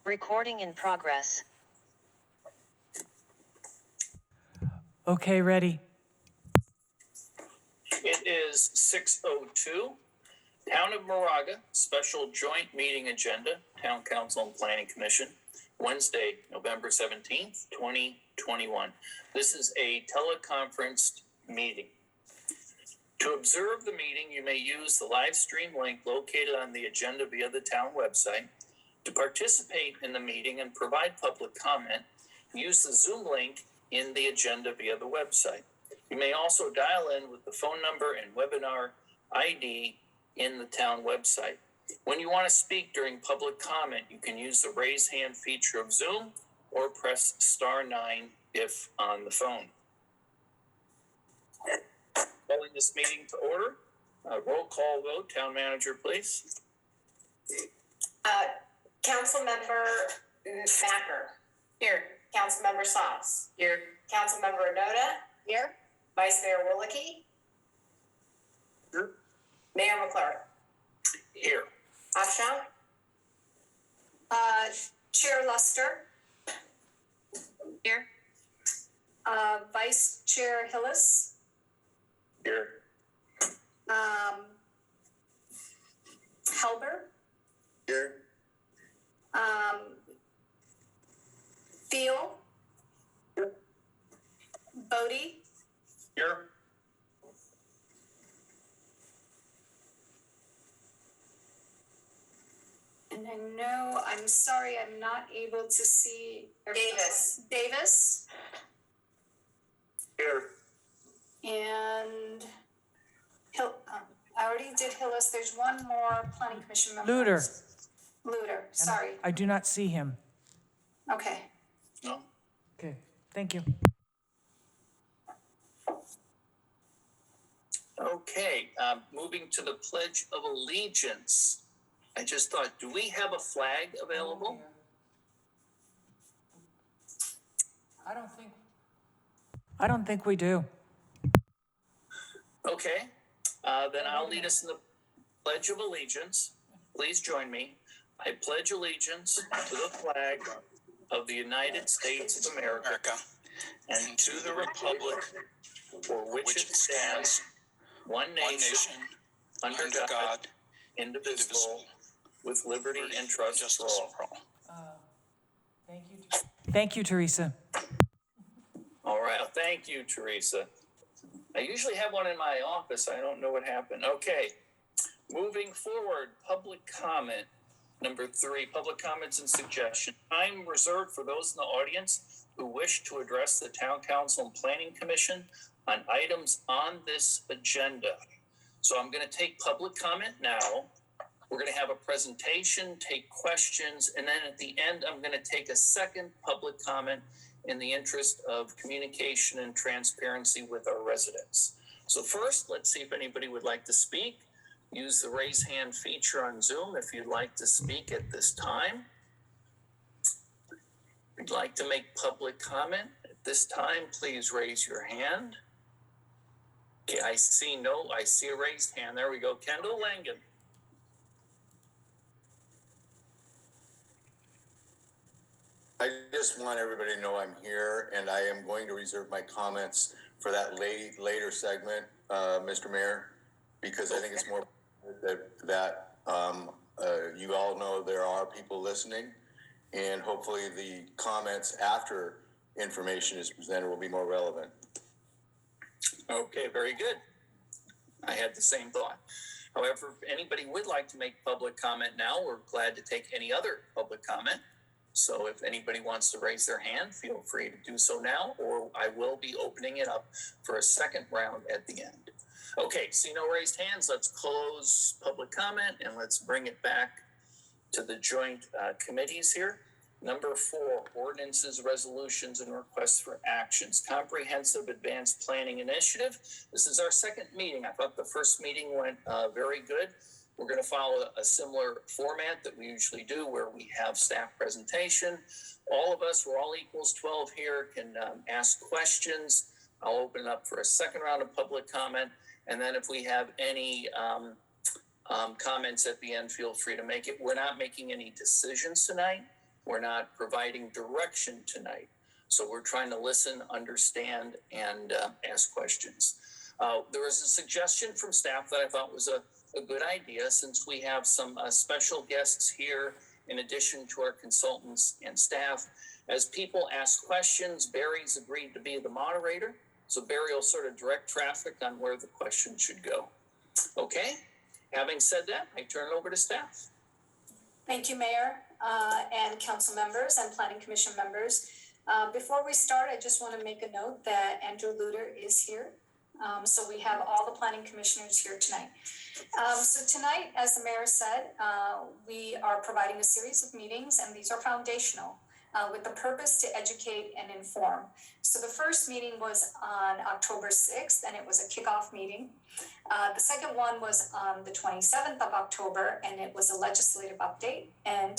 Recording in progress. Okay, ready. It is 6:02. Town of Moraga Special Joint Meeting Agenda, Town Council and Planning Commission, Wednesday, November 17th, 2021. This is a teleconferenced meeting. To observe the meeting, you may use the live stream link located on the agenda via the town website. To participate in the meeting and provide public comment, use the Zoom link in the agenda via the website. You may also dial in with the phone number and webinar ID in the town website. When you want to speak during public comment, you can use the raise hand feature of Zoom or press *9 if on the phone. Calling this meeting to order. Roll call vote. Town manager, please. Councilmember Thacker. Here. Councilmember Sauce. Here. Councilmember Onoda. Here. Vice Mayor Willicke. Here. Mayor McClure. Here. Afshan. Chair Luster. Here. Vice Chair Hillis. Here. Helber. Here. Thiel. Bodie. Here. And I know, I'm sorry, I'm not able to see. Davis. Here. And I already did Hillis. There's one more planning commission member. Luter, sorry. I do not see him. Okay. No. Okay, thank you. Okay, moving to the Pledge of Allegiance. I just thought, do we have a flag available? I don't think we do. Okay, then I'll lead us in the Pledge of Allegiance. Please join me. I pledge allegiance to the flag of the United States of America and to the republic for which it stands, one nation, under God, indivisible, with liberty and justice for all. Thank you, Teresa. All right, thank you, Teresa. I usually have one in my office. I don't know what happened. Okay, moving forward, public comment. Number 3, public comments and suggestions. Time reserved for those in the audience who wish to address the Town Council and Planning Commission on items on this agenda. So I'm going to take public comment now. We're going to have a presentation, take questions, and then at the end, I'm going to take a second public comment in the interest of communication and transparency with our residents. So first, let's see if anybody would like to speak. Use the raise hand feature on Zoom if you'd like to speak at this time. If you'd like to make public comment at this time, please raise your hand. Okay, I see a raised hand. There we go. Kendall Langen. I just want everybody to know I'm here, and I am going to reserve my comments for that later segment, Mr. Mayor, because I think it's more that you all know there are people listening, and hopefully the comments after information is presented will be more relevant. Okay, very good. I had the same thought. However, if anybody would like to make public comment now, we're glad to take any other public comment. So if anybody wants to raise their hand, feel free to do so now, or I will be opening it up for a second round at the end. Okay, see no raised hands. Let's close public comment and let's bring it back to the joint committees here. Number 4, ordinances, resolutions, and requests for actions. Comprehensive Advanced Planning Initiative. This is our second meeting. I thought the first meeting went very good. We're going to follow a similar format that we usually do, where we have staff presentation. All of us, we're all equals 12 here, can ask questions. I'll open it up for a second round of public comment. And then if we have any comments at the end, feel free to make it. We're not making any decisions tonight. We're not providing direction tonight. So we're trying to listen, understand, and ask questions. There was a suggestion from staff that I thought was a good idea, since we have some special guests here in addition to our consultants and staff. As people ask questions, Barry's agreed to be the moderator. So Barry will sort of direct traffic on where the question should go. Okay, having said that, I turn it over to staff. Thank you, Mayor, and council members and planning commission members. Before we start, I just want to make a note that Andrew Luter is here. So we have all the planning commissioners here tonight. So tonight, as the mayor said, we are providing a series of meetings, and these are foundational, with the purpose to educate and inform. So the first meeting was on October 6th, and it was a kickoff meeting. The second one was on the 27th of October, and it was a legislative update. And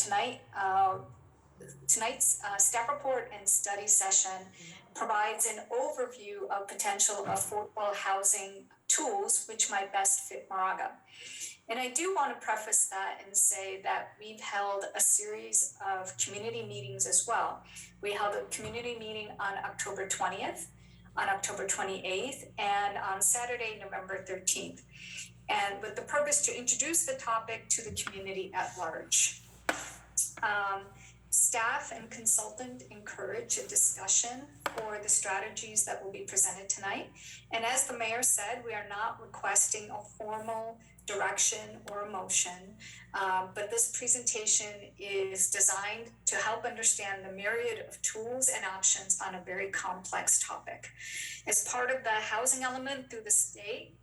tonight's staff report and study session provides an overview of potential affordable housing tools which might best fit Moraga. And I do want to preface that and say that we've held a series of community meetings as well. We held a community meeting on October 20th, on October 28th, and on Saturday, November 13th. And with the purpose to introduce the topic to the community at large. Staff and consultant encourage a discussion for the strategies that will be presented tonight. And as the mayor said, we are not requesting a formal direction or a motion, but this presentation is designed to help understand the myriad of tools and options on a very complex topic. As part of the housing element through the state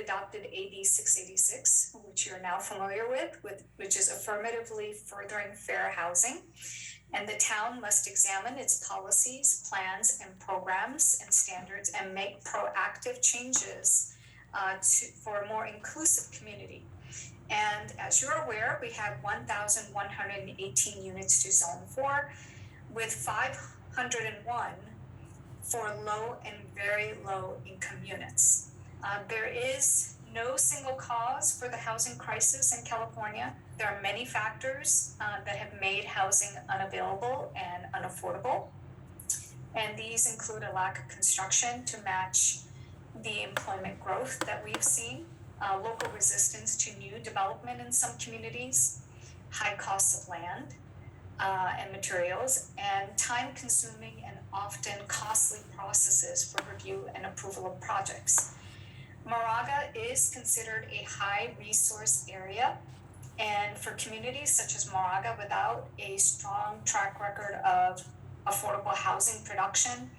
adopted AB 686, which you're now familiar with, which is affirmatively furthering fair housing. And the town must examine its policies, plans, and programs and standards and make proactive changes for a more inclusive community. And as you're aware, we have 1,118 units to zone for, with 501 for low and very low income units. There is no single cause for the housing crisis in California. There are many factors that have made housing unavailable and unaffordable. And these include a lack of construction to match the employment growth that we've seen, local resistance to new development in some communities, high costs of land and materials, and time-consuming and often costly processes for review and approval of projects. Moraga is considered a high resource area, and for communities such as Moraga without a strong track record of affordable housing production,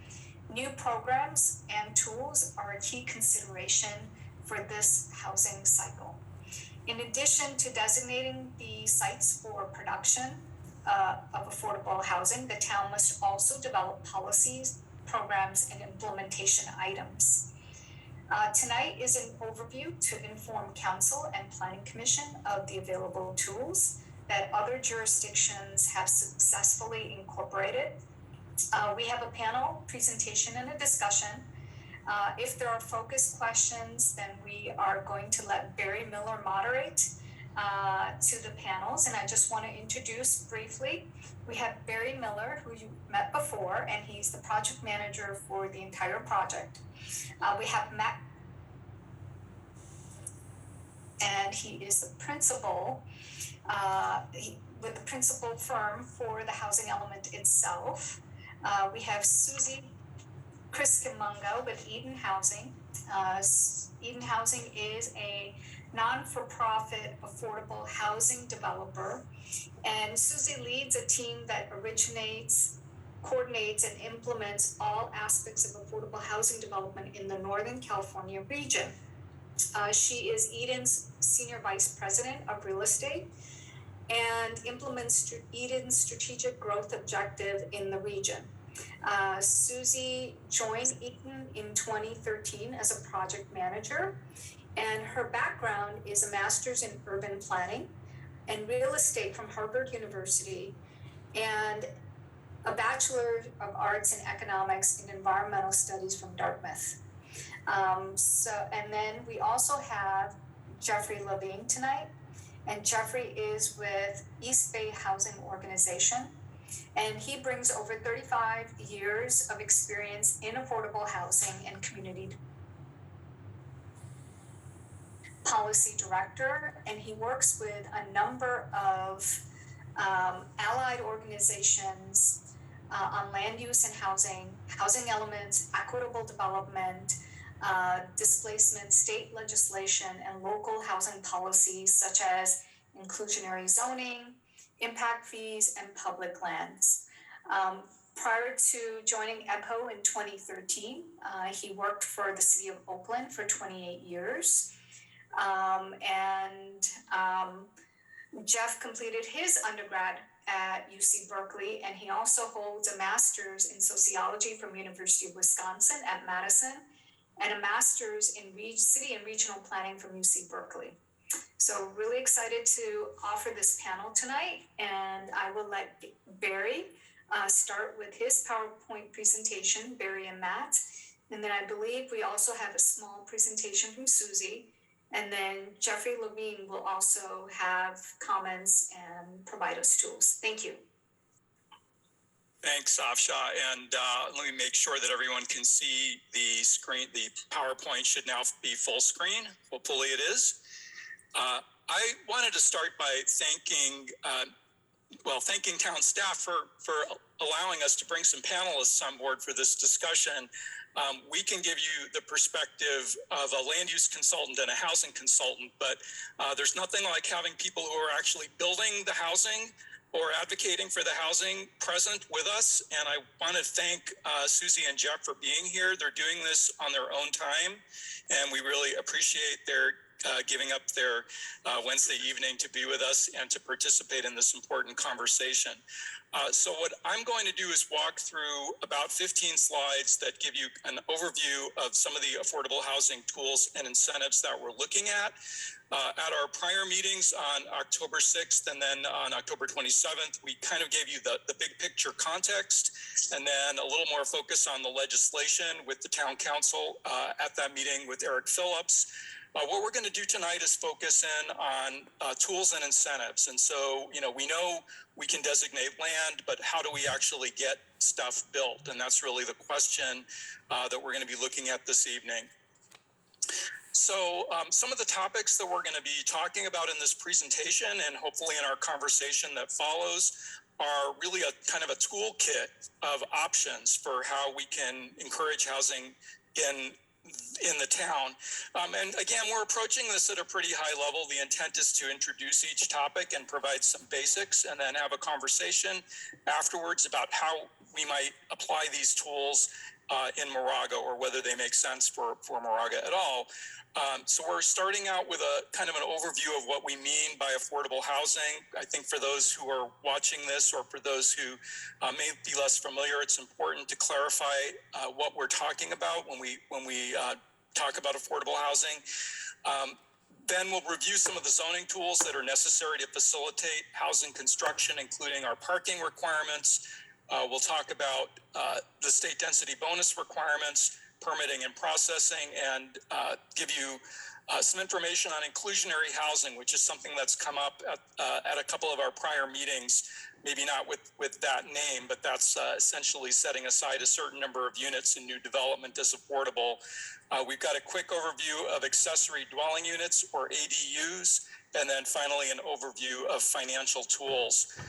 new programs and tools are a key consideration for this housing cycle. In addition to designating the sites for production of affordable housing, the town must also develop policies, programs, and implementation items. Tonight is an overview to inform council and planning commission of the available tools that other jurisdictions have successfully incorporated. We have a panel presentation and a discussion. If there are focused questions, then we are going to let Barry Miller moderate to the panels. And I just want to introduce briefly, we have Barry Miller, who you met before, and he's the project manager for the entire project. We have Matt, and he is the principal with the principal firm for the housing element itself. We have Susie Kriskimunga with Eden Housing. Eden Housing is a non-for-profit affordable housing developer, and Susie leads a team that originates, coordinates, and implements all aspects of affordable housing development in the Northern California region. She is Eden's Senior Vice President of Real Estate and implements Eden's strategic growth objective in the region. Susie joined Eden in 2013 as a project manager, and her background is a master's in urban planning and real estate from Harvard University and a Bachelor of Arts in Economics and Environmental Studies from Dartmouth. And then we also have Jeffrey Levine tonight, and Jeffrey is with East Bay Housing Organization. And he brings over 35 years of experience in affordable housing and community policy director, and he works with a number of allied organizations on land use and housing elements, equitable development, displacement, state legislation, and local housing policies such as inclusionary zoning, impact fees, and public lands. Prior to joining EPHO in 2013, he worked for the city of Oakland for 28 years. Jeff completed his undergrad at UC Berkeley, and he also holds a master's in sociology from University of Wisconsin at Madison, and a master's in city and regional planning from UC Berkeley. So really excited to offer this panel tonight, and I will let Barry start with his PowerPoint presentation, Barry and Matt. And then I believe we also have a small presentation from Susie. And then Jeffrey Levine will also have comments and provide us tools. Thank you. Thanks, Afsha. And let me make sure that everyone can see the screen. The PowerPoint should now be full screen. Hopefully it is. I wanted to start by thanking town staff for allowing us to bring some panelists on board for this discussion. We can give you the perspective of a land use consultant and a housing consultant, but there's nothing like having people who are actually building the housing or advocating for the housing present with us. And I want to thank Susie and Jeff for being here. They're doing this on their own time, and we really appreciate their giving up their Wednesday evening to be with us and to participate in this important conversation. So what I'm going to do is walk through about 15 slides that give you an overview of some of the affordable housing tools and incentives that we're looking at. At our prior meetings on October 6th and then on October 27th, we kind of gave you the big picture context and then a little more focus on the legislation with the town council at that meeting with Eric Phillips. What we're going to do tonight is focus in on tools and incentives. And so, we know we can designate land, but how do we actually get stuff built? And that's really the question that we're going to be looking at this evening. So some of the topics that we're going to be talking about in this presentation and hopefully in our conversation that follows are really a kind of a toolkit of options for how we can encourage housing in the town. And again, we're approaching this at a pretty high level. The intent is to introduce each topic and provide some basics and then have a conversation afterwards about how we might apply these tools in Moraga or whether they make sense for Moraga at all. So we're starting out with a kind of an overview of what we mean by affordable housing. I think for those who are watching this or for those who may be less familiar, it's important to clarify what we're talking about when we talk about affordable housing. Then we'll review some of the zoning tools that are necessary to facilitate housing construction, including our parking requirements. We'll talk about the state density bonus requirements, permitting and processing, and give you some information on inclusionary housing, which is something that's come up at a couple of our prior meetings, maybe not with that name, but that's essentially setting aside a certain number of units in new development as affordable. We've got a quick overview of accessory dwelling units, or ADUs, and then finally an overview of financial tools.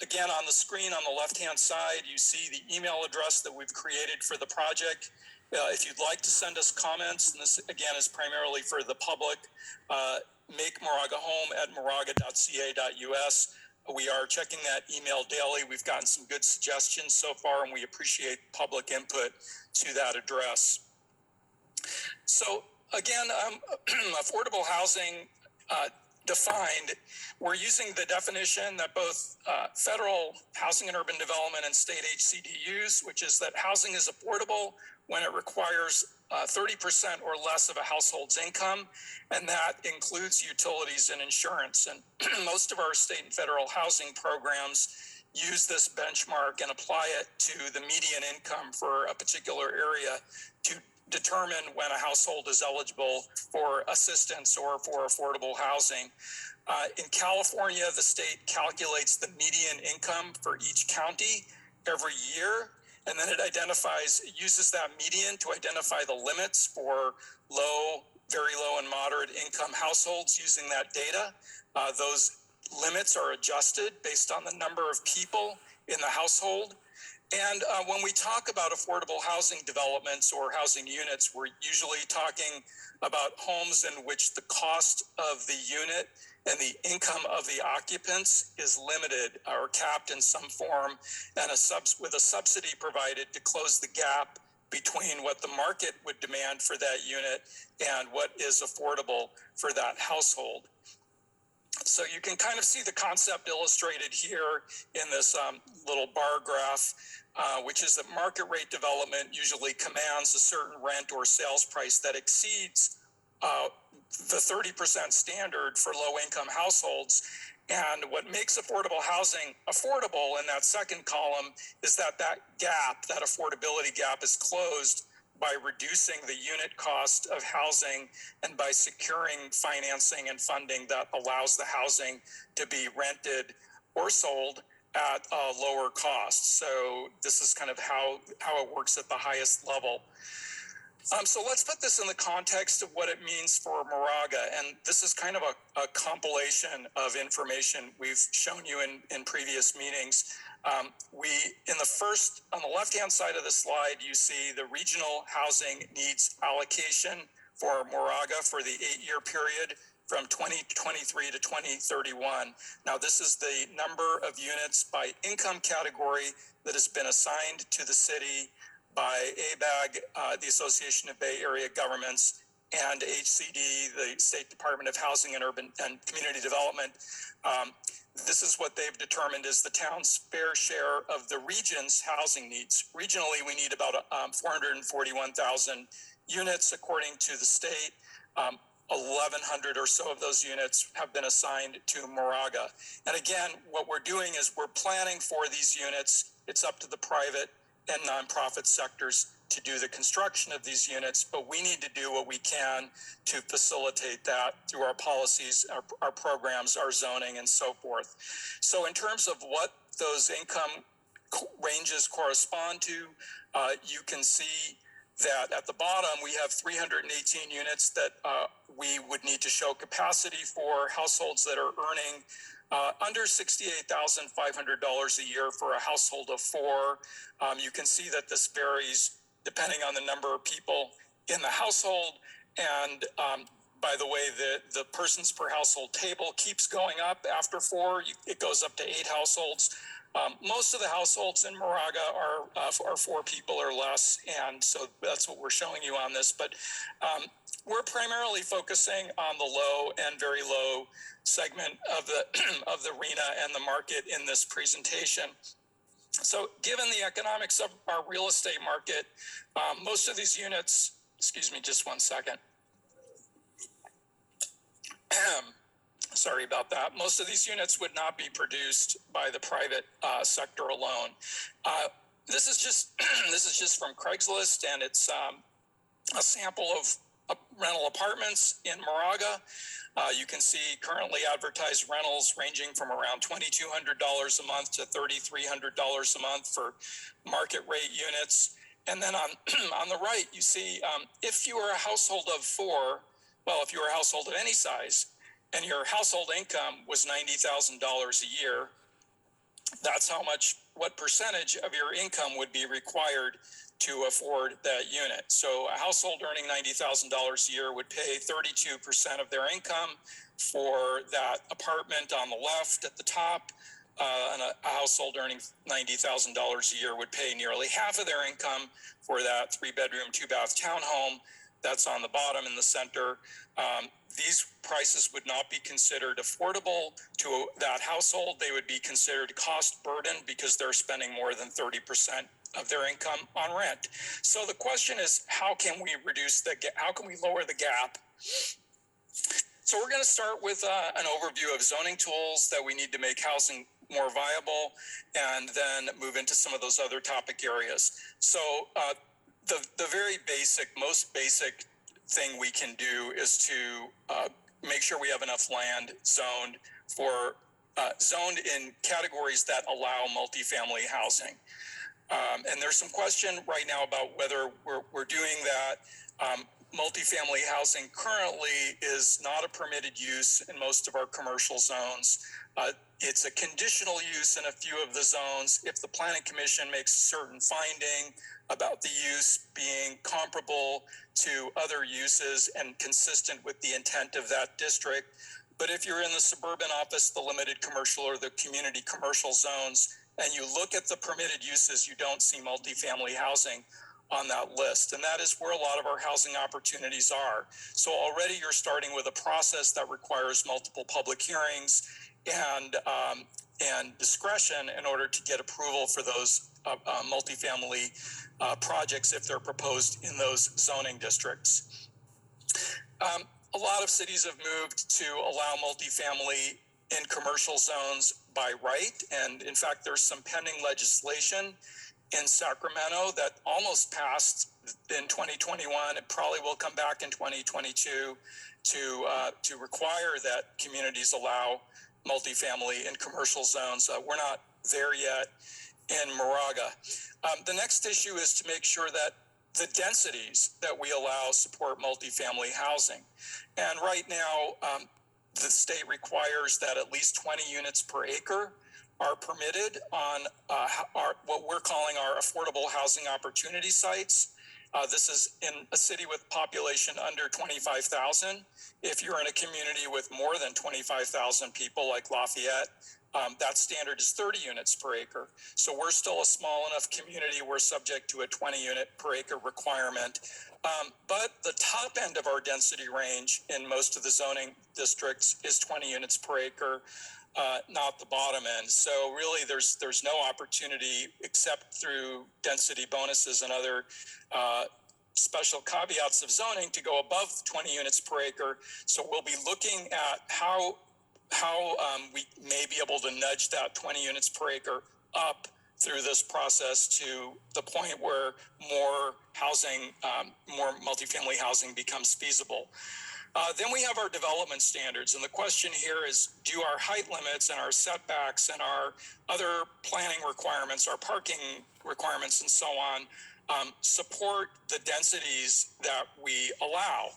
Again, on the screen on the left-hand side, you see the email address that we've created for the project. If you'd like to send us comments, and this again is primarily for the public, make Moraga home at moraga.ca.us. We are checking that email daily. We've gotten some good suggestions so far, and we appreciate public input to that address. So again, affordable housing defined, we're using the definition that both federal housing and urban development and state HCD use, which is that housing is affordable when it requires 30% or less of a household's income, and that includes utilities and insurance. And most of our state and federal housing programs use this benchmark and apply it to the median income for a particular area to determine when a household is eligible for assistance or for affordable housing. In California, the state calculates the median income for each county every year, and then it uses that median to identify the limits for low, very low, and moderate income households using that data. Those limits are adjusted based on the number of people in the household. And when we talk about affordable housing developments or housing units, we're usually talking about homes in which the cost of the unit and the income of the occupants is limited or capped in some form, and with a subsidy provided to close the gap between what the market would demand for that unit and what is affordable for that household. So you can kind of see the concept illustrated here in this little bar graph, which is that market rate development usually commands a certain rent or sales price that exceeds the 30% standard for low income households. And what makes affordable housing affordable in that second column is that gap, that affordability gap, is closed by reducing the unit cost of housing and by securing financing and funding that allows the housing to be rented or sold at a lower cost. So this is kind of how it works at the highest level. So let's put this in the context of what it means for Moraga. And this is kind of a compilation of information we've shown you in previous meetings. On the left-hand side of the slide, you see the regional housing needs allocation for Moraga for the 8-year period from 2023 to 2031. Now, this is the number of units by income category that has been assigned to the city by ABAG, the Association of Bay Area Governments, and HCD, the State Department of Housing and Urban and Community Development. This is what they've determined is the town's fair share of the region's housing needs. Regionally, we need about 441,000 units, according to the state. 1,100 or so of those units have been assigned to Moraga. And again, what we're doing is we're planning for these units. It's up to the private and nonprofit sectors to do the construction of these units, but we need to do what we can to facilitate that through our policies, our programs, our zoning, and so forth. So in terms of what those income ranges correspond to, you can see that at the bottom we have 318 units that we would need to show capacity for households that are earning under $68,500 a year for a household of 4. You can see that this varies depending on the number of people in the household. And by the way, the persons per household table keeps going up after 4. It goes up to 8 households. Most of the households in Moraga are 4 people or less, and so that's what we're showing you on this. But we're primarily focusing on the low and very low segment of the RHNA and the market in this presentation. So given the economics of our real estate market, most of these units, excuse me, just one second. Sorry about that. Most of these units would not be produced by the private sector alone. This is just from Craigslist, and it's a sample of rental apartments in Moraga. You can see currently advertised rentals ranging from around $2,200 a month to $3,300 a month for market rate units. And then on the right, you see if you were a household of 4, well, if you were a household of any size, and your household income was $90,000 a year, that's what percentage of your income would be required to afford that unit. So a household earning $90,000 a year would pay 32% of their income for that apartment on the left at the top. And a household earning $90,000 a year would pay nearly half of their income for that 3-bedroom, 2-bath townhome that's on the bottom in the center. These prices would not be considered affordable to that household. They would be considered cost burden because they're spending more than 30% of their income on rent. So the question is, how can we lower the gap? So we're going to start with an overview of zoning tools that we need to make housing more viable, and then move into some of those other topic areas. So the very most basic thing we can do is to make sure we have enough land zoned for zoned in categories that allow multifamily housing. And there's some question right now about whether we're doing that. Multifamily housing currently is not a permitted use in most of our commercial zones. It's a conditional use in a few of the zones if the planning commission makes a certain finding about the use being comparable to other uses and consistent with the intent of that district. But if you're in the suburban office, the limited commercial or the community commercial zones, and you look at the permitted uses, you don't see multifamily housing on that list. And that is where a lot of our housing opportunities are. So already you're starting with a process that requires multiple public hearings and discretion in order to get approval for those multifamily projects if they're proposed in those zoning districts. A lot of cities have moved to allow multifamily in commercial zones by right. And in fact, there's some pending legislation in Sacramento that almost passed in 2021. It probably will come back in 2022 to require that communities allow multifamily in commercial zones. We're not there yet in Moraga. The next issue is to make sure that the densities that we allow support multifamily housing. And right now, the state requires that at least 20 units per acre are permitted on what we're calling our affordable housing opportunity sites. This is in a city with population under 25,000. If you're in a community with more than 25,000 people like Lafayette, that standard is 30 units per acre. So we're still a small enough community. We're subject to a 20 unit per acre requirement. But the top end of our density range in most of the zoning districts is 20 units per acre, not the bottom end. So really there's no opportunity except through density bonuses and other special caveats of zoning to go above 20 units per acre. So we'll be looking at how we may be able to nudge that 20 units per acre up through this process to the point where more housing, more multifamily housing becomes feasible. Then we have our development standards. And the question here is, do our height limits and our setbacks and our other planning requirements, our parking requirements and so on, support the densities that we allow?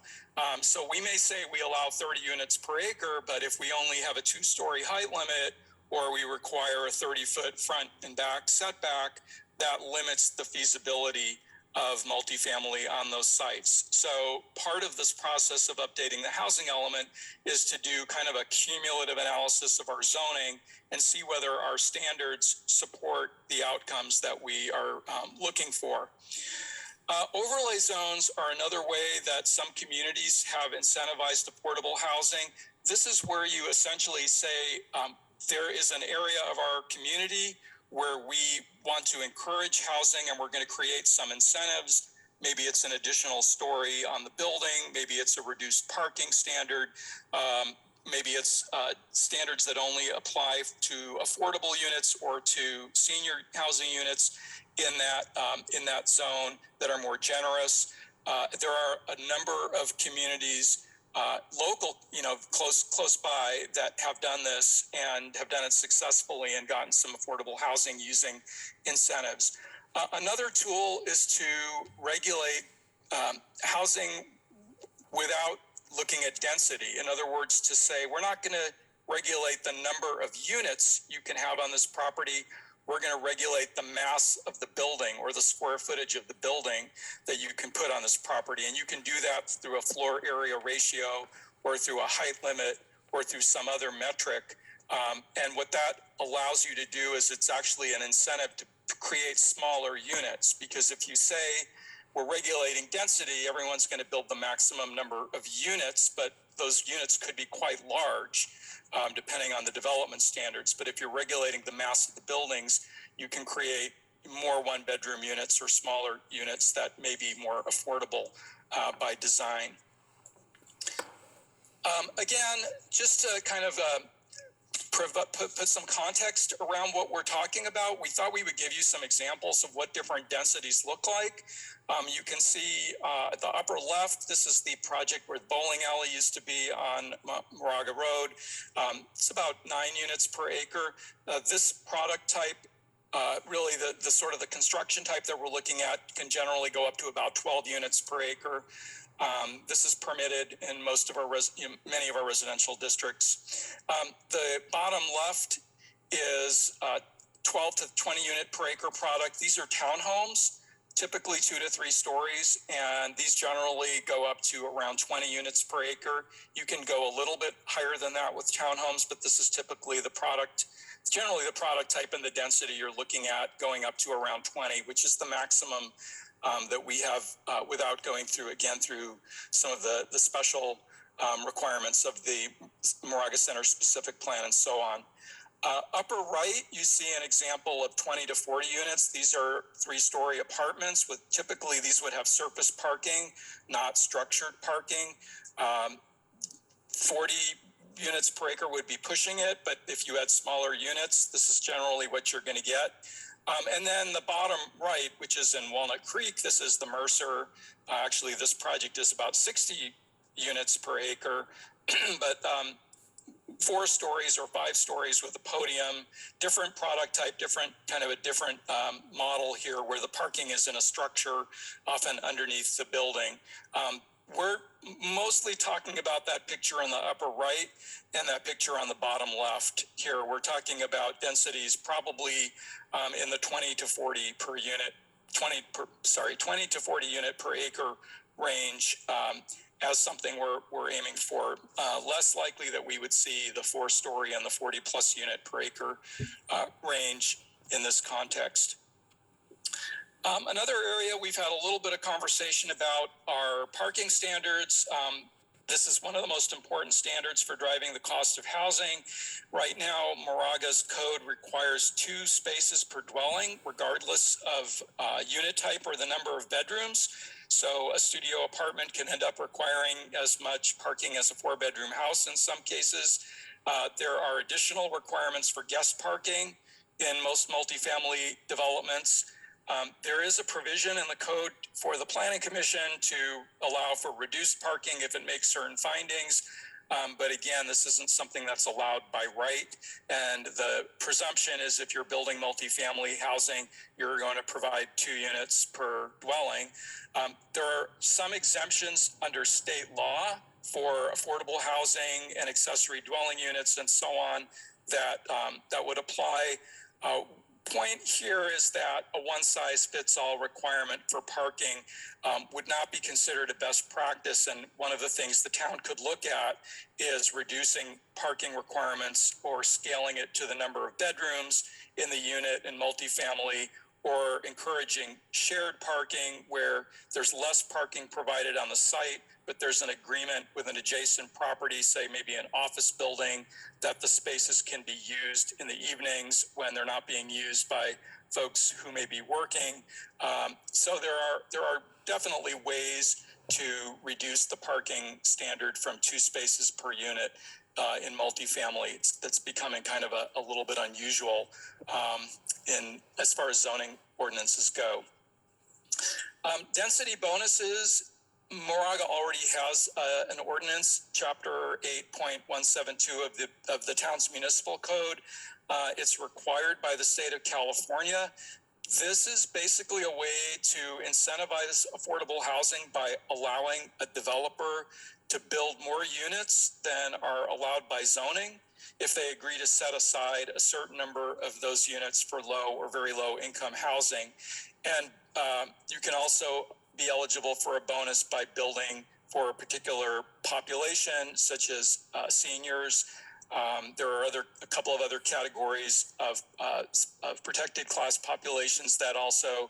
So we may say we allow 30 units per acre, but if we only have a 2-story height limit or we require a 30-foot front and back setback, that limits the feasibility of multifamily on those sites. So part of this process of updating the housing element is to do kind of a cumulative analysis of our zoning and see whether our standards support the outcomes that we are looking for. Overlay zones are another way that some communities have incentivized affordable housing. This is where you essentially say there is an area of our community where we want to encourage housing and we're going to create some incentives. Maybe it's an additional story on the building. Maybe it's a reduced parking standard. Maybe it's standards that only apply to affordable units or to senior housing units in that zone that are more generous. There are a number of communities local, close by that have done this and have done it successfully and gotten some affordable housing using incentives. Another tool is to regulate housing without looking at density. In other words, to say we're not going to regulate the number of units you can have on this property. We're going to regulate the mass of the building or the square footage of the building that you can put on this property. And you can do that through a floor area ratio or through a height limit or through some other metric. And what that allows you to do is it's actually an incentive to create smaller units, because if you say we're regulating density, everyone's going to build the maximum number of units, but those units could be quite large. Depending on the development standards. But if you're regulating the mass of the buildings, you can create more one-bedroom units or smaller units that may be more affordable by design. Again, just to kind of put some context around what we're talking about, we thought we would give you some examples of what different densities look like. You can see at the upper left, this is the project where the bowling alley used to be on Moraga Road. It's about 9 units per acre. This product type, really the sort of the construction type that we're looking at, can generally go up to about 12 units per acre. This is permitted in most of our many of our residential districts. The bottom left is 12 to 20 unit per acre product. These are townhomes, typically 2 to 3 stories, and these generally go up to around 20 units per acre. You can go a little bit higher than that with townhomes, but this is typically generally the product type and the density you're looking at, going up to around 20, which is the maximum that we have without going through some of the special requirements of the Moraga Center specific plan and so on. Upper right, you see an example of 20 to 40 units. These are 3-story apartments with typically these would have surface parking, not structured parking. 40 units per acre would be pushing it, but if you had smaller units, this is generally what you're going to get. And then the bottom right, which is in Walnut Creek, this is the Mercer. Actually, this project is about 60 units per acre, but 4 stories or 5 stories with a podium, different product type, different model here where the parking is in a structure, often underneath the building. We're mostly talking about that picture in the upper right and that picture on the bottom left here. We're talking about densities probably in the 20 to 40 per unit, 20 to 40 unit per acre range as something we're aiming for. Less likely that we would see the 4-story and the 40 plus unit per acre range in this context. Another area we've had a little bit of conversation about are parking standards. This is one of the most important standards for driving the cost of housing. Right now, Moraga's code requires 2 spaces per dwelling, regardless of unit type or the number of bedrooms. So a studio apartment can end up requiring as much parking as a 4-bedroom house in some cases. There are additional requirements for guest parking in most multifamily developments. There is a provision in the code for the Planning Commission to allow for reduced parking if it makes certain findings. But again, this isn't something that's allowed by right. And the presumption is if you're building multifamily housing, you're going to provide 2 units per dwelling. There are some exemptions under state law for affordable housing and accessory dwelling units and so on that would apply. Point here is that a one-size-fits-all requirement for parking would not be considered a best practice, and one of the things the town could look at is reducing parking requirements or scaling it to the number of bedrooms in the unit in multifamily, or encouraging shared parking where there's less parking provided on the site, but there's an agreement with an adjacent property, say maybe an office building, that the spaces can be used in the evenings when they're not being used by folks who may be working. So there are definitely ways to reduce the parking standard from 2 spaces per unit in multifamily. That's becoming kind of a little bit unusual in as far as zoning ordinances go. Density bonuses. Moraga already has an ordinance, Chapter 8.172 of the town's municipal code. It's required by the state of California. This is basically a way to incentivize affordable housing by allowing a developer to build more units than are allowed by zoning if they agree to set aside a certain number of those units for low or very low income housing. And you can also be eligible for a bonus by building for a particular population, such as seniors. There are a couple of other categories of protected class populations that also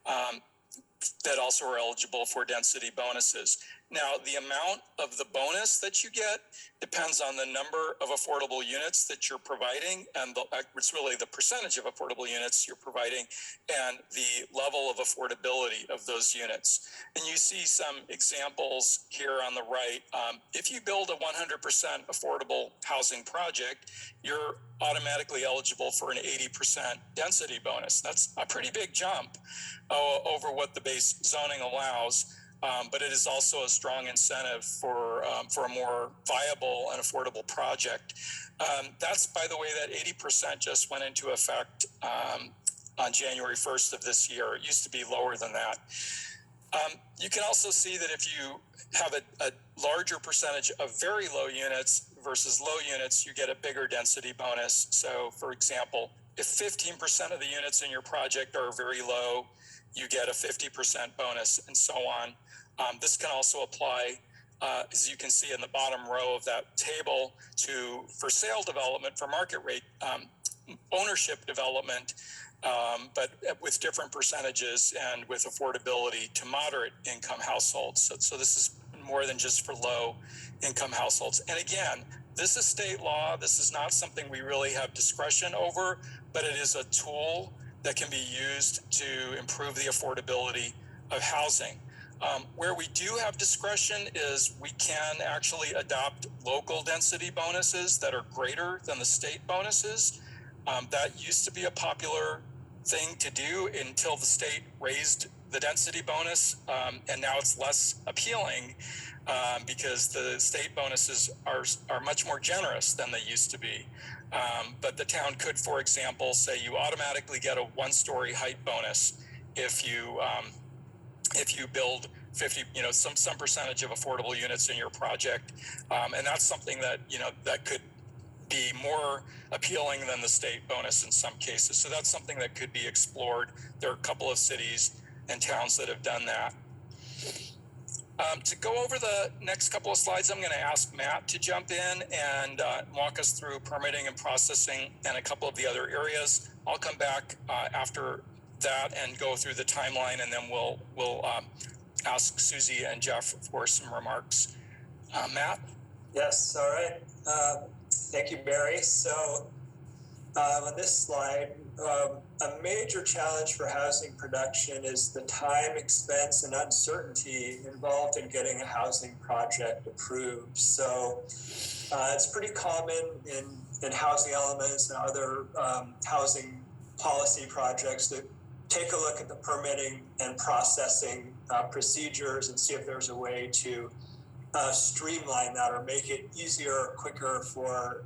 are eligible for density bonuses. Now, the amount of the bonus that you get depends on the number of affordable units that you're providing, and it's really the percentage of affordable units you're providing and the level of affordability of those units. And you see some examples here on the right. If you build a 100% affordable housing project, you're automatically eligible for an 80% density bonus. That's a pretty big jump over what the base zoning allows. But it is also a strong incentive for a more viable and affordable project. That's, by the way, that 80% just went into effect on January 1st of this year. It used to be lower than that. You can also see that if you have a larger percentage of very low units versus low units, you get a bigger density bonus. So, for example, if 15% of the units in your project are very low, you get a 50% bonus, and so on. This can also apply, as you can see in the bottom row of that table, to for sale development, for market rate ownership development, but with different percentages and with affordability to moderate income households. So this is more than just for low income households. And again, this is state law. This is not something we really have discretion over, but it is a tool that can be used to improve the affordability of housing. Where we do have discretion is we can actually adopt local density bonuses that are greater than the state bonuses. That used to be a popular thing to do until the state raised the density bonus, and now it's less appealing because the state bonuses are much more generous than they used to be. But the town could, for example, say you automatically get a 1-story height bonus if you build 50, some percentage of affordable units in your project, and that's something that that could be more appealing than the state bonus in some cases. So that's something that could be explored. There are a couple of cities and towns that have done that. To go over the next couple of slides, I'm going to ask Matt to jump in and walk us through permitting and processing and a couple of the other areas. I'll come back after that and go through the timeline, and then we'll ask Susie and Jeff for some remarks. Matt? Yes, all right. Thank you, Barry. So on this slide, a major challenge for housing production is the time, expense, and uncertainty involved in getting a housing project approved. So it's pretty common in housing elements and other housing policy projects to take a look at the permitting and processing procedures and see if there's a way to streamline that or make it easier or quicker for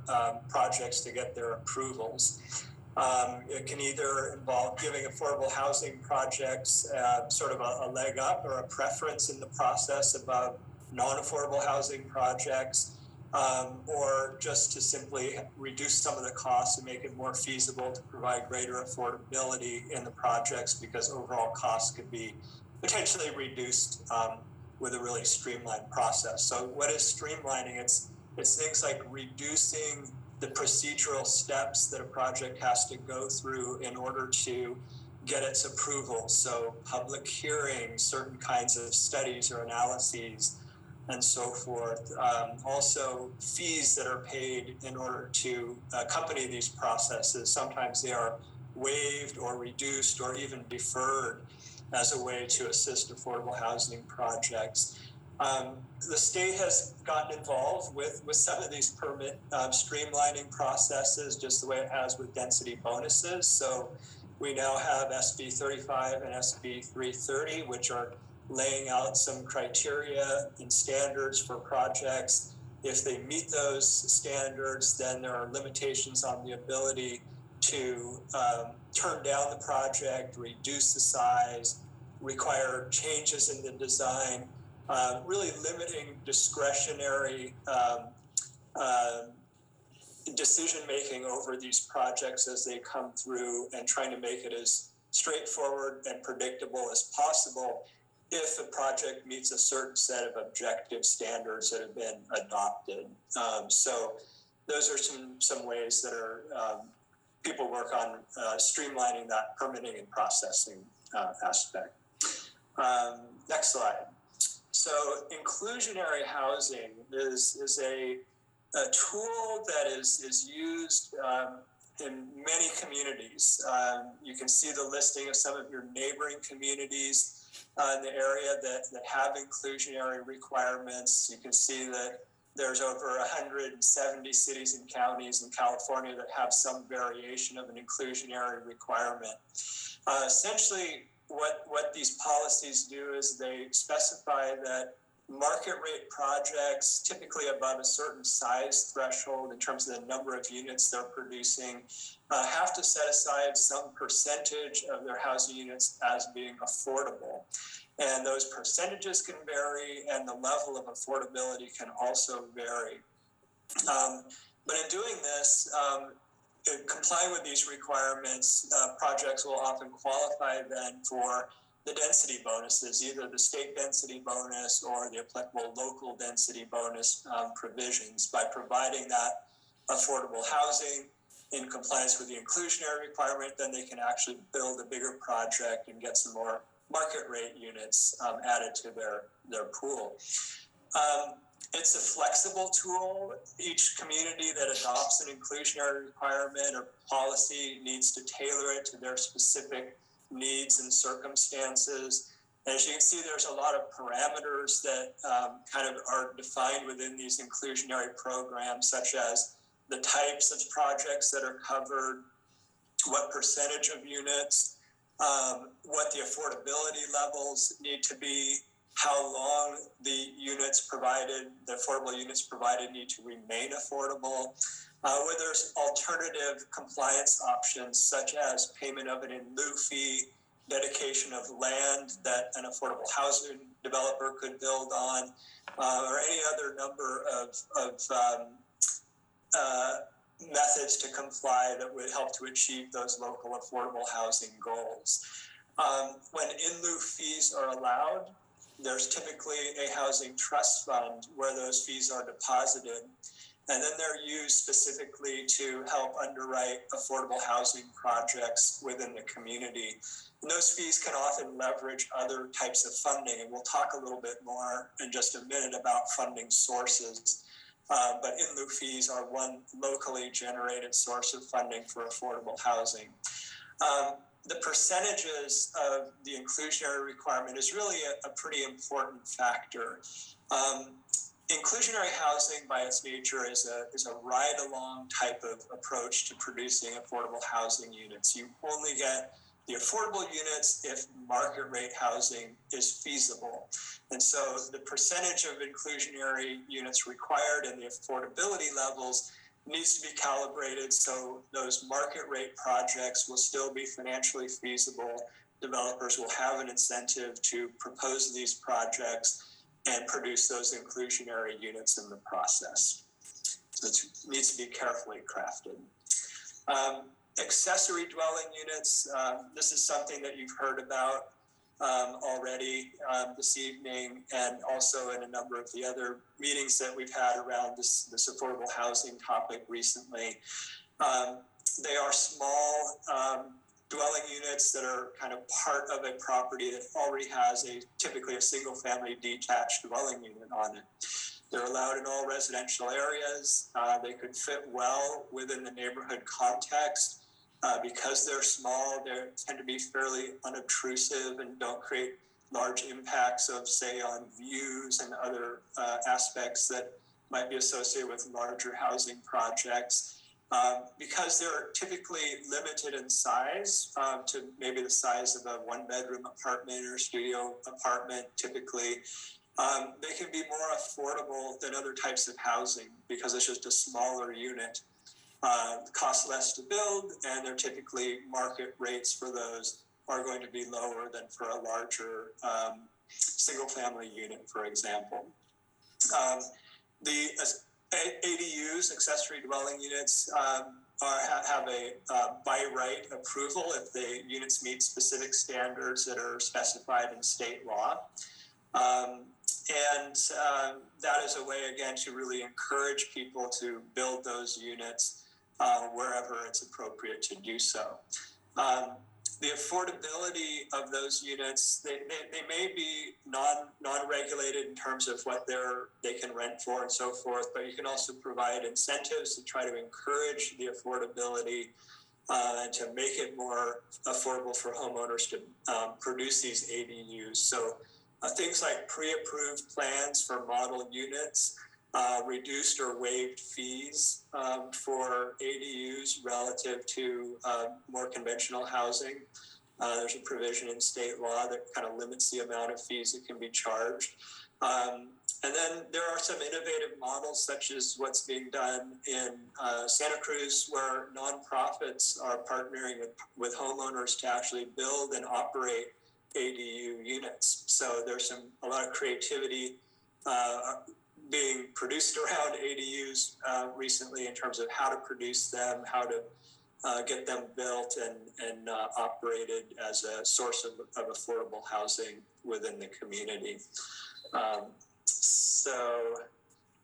projects to get their approvals. It can either involve giving affordable housing projects sort of a leg up or a preference in the process above non-affordable housing projects, or just to simply reduce some of the costs and make it more feasible to provide greater affordability in the projects, because overall costs could be potentially reduced with a really streamlined process. So what is streamlining? It's things like reducing the procedural steps that a project has to go through in order to get its approval. So public hearings, certain kinds of studies or analyses, and so forth. Also fees that are paid in order to accompany these processes. Sometimes they are waived or reduced or even deferred as a way to assist affordable housing projects. The state has gotten involved with some of these permit streamlining processes, just the way it has with density bonuses. So we now have SB 35 and SB 330, which are laying out some criteria and standards for projects. If they meet those standards, then there are limitations on the ability to turn down the project, reduce the size, require changes in the design, really limiting discretionary decision-making over these projects as they come through, and trying to make it as straightforward and predictable as possible if a project meets a certain set of objective standards that have been adopted. So those are some ways that are people work on streamlining that permitting and processing aspect. Next slide. So inclusionary housing is a tool that is used in many communities. You can see the listing of some of your neighboring communities in the area that have inclusionary requirements. You can see that there's over 170 cities and counties in California that have some variation of an inclusionary requirement. Essentially, what these policies do is they specify that market rate projects, typically above a certain size threshold in terms of the number of units they're producing, have to set aside some percentage of their housing units as being affordable. And those percentages can vary, and the level of affordability can also vary. But in doing this, complying with these requirements, projects will often qualify then for the density bonuses, either the state density bonus or the applicable local density bonus provisions. By providing that affordable housing in compliance with the inclusionary requirement, then they can actually build a bigger project and get some more market rate units added to their pool. It's a flexible tool. Each community that adopts an inclusionary requirement or policy needs to tailor it to their specific needs and circumstances. And as you can see, there's a lot of parameters that kind of are defined within these inclusionary programs, such as the types of projects that are covered, what percentage of units, what the affordability levels need to be, how long the units provided, the affordable units provided need to remain affordable, where there's alternative compliance options such as payment of an in lieu fee, dedication of land that an affordable housing developer could build on, or any other number of methods to comply that would help to achieve those local affordable housing goals. When in lieu fees are allowed, there's typically a housing trust fund where those fees are deposited, and then they're used specifically to help underwrite affordable housing projects within the community. And those fees can often leverage other types of funding, and we'll talk a little bit more in just a minute about funding sources. But in lieu fees are one locally generated source of funding for affordable housing. The percentages of the inclusionary requirement is really a pretty important factor. Inclusionary housing by its nature is a ride-along type of approach to producing affordable housing units. You only get the affordable units if market rate housing is feasible. And so the percentage of inclusionary units required and the affordability levels needs to be calibrated so those market rate projects will still be financially feasible. Developers will have an incentive to propose these projects and produce those inclusionary units in the process. So it needs to be carefully crafted. Accessory dwelling units, this is something that you've heard about already this evening, and also in a number of the other meetings that we've had around this affordable housing topic recently. They are small dwelling units that are kind of part of a property that already has typically a single family detached dwelling unit on it. They're allowed in all residential areas. They could fit well within the neighborhood context. Because they're small, they tend to be fairly unobtrusive and don't create large impacts of, say, on views and other aspects that might be associated with larger housing projects. Because they're typically limited in size to maybe the size of a one-bedroom apartment or studio apartment typically, they can be more affordable than other types of housing because it's just a smaller unit. Cost less to build, and they're typically market rates for those are going to be lower than for a larger single family unit, for example. The ADUs, accessory dwelling units, have a by right approval if the units meet specific standards that are specified in state law. And that is a way, again, to really encourage people to build those units wherever it's appropriate to do so. the affordability of those units, they may be non-regulated in terms of what they can rent for and so forth, but you can also provide incentives to try to encourage the affordability and to make it more affordable for homeowners to produce these ADUs. So things like pre-approved plans for model units, reduced or waived fees for ADUs relative to more conventional housing. There's a provision in state law that kind of limits the amount of fees that can be charged. And then there are some innovative models, such as what's being done in Santa Cruz, where nonprofits are partnering with homeowners to actually build and operate ADU units. So there's a lot of creativity being produced around ADUs recently in terms of how to produce them, how to get them built and operated as a source of affordable housing within the community. So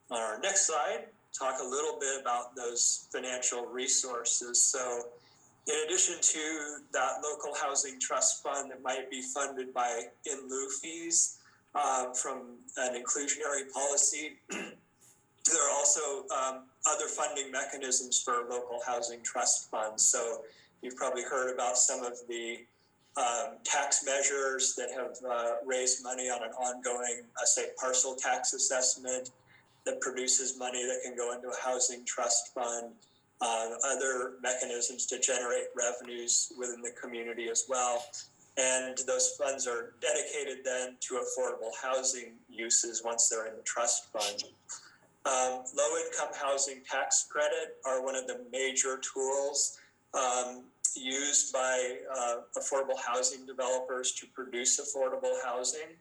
on our next slide, talk a little bit about those financial resources. So in addition to that local housing trust fund that might be funded by in lieu fees from an inclusionary policy, there are also other funding mechanisms for local housing trust funds. So you've probably heard about some of the tax measures that have raised money on an ongoing, say, parcel tax assessment that produces money that can go into a housing trust fund, other mechanisms to generate revenues within the community as well. And those funds are dedicated then to affordable housing uses once they're in the trust fund. Low-income housing tax credit are one of the major tools used by affordable housing developers to produce affordable housing.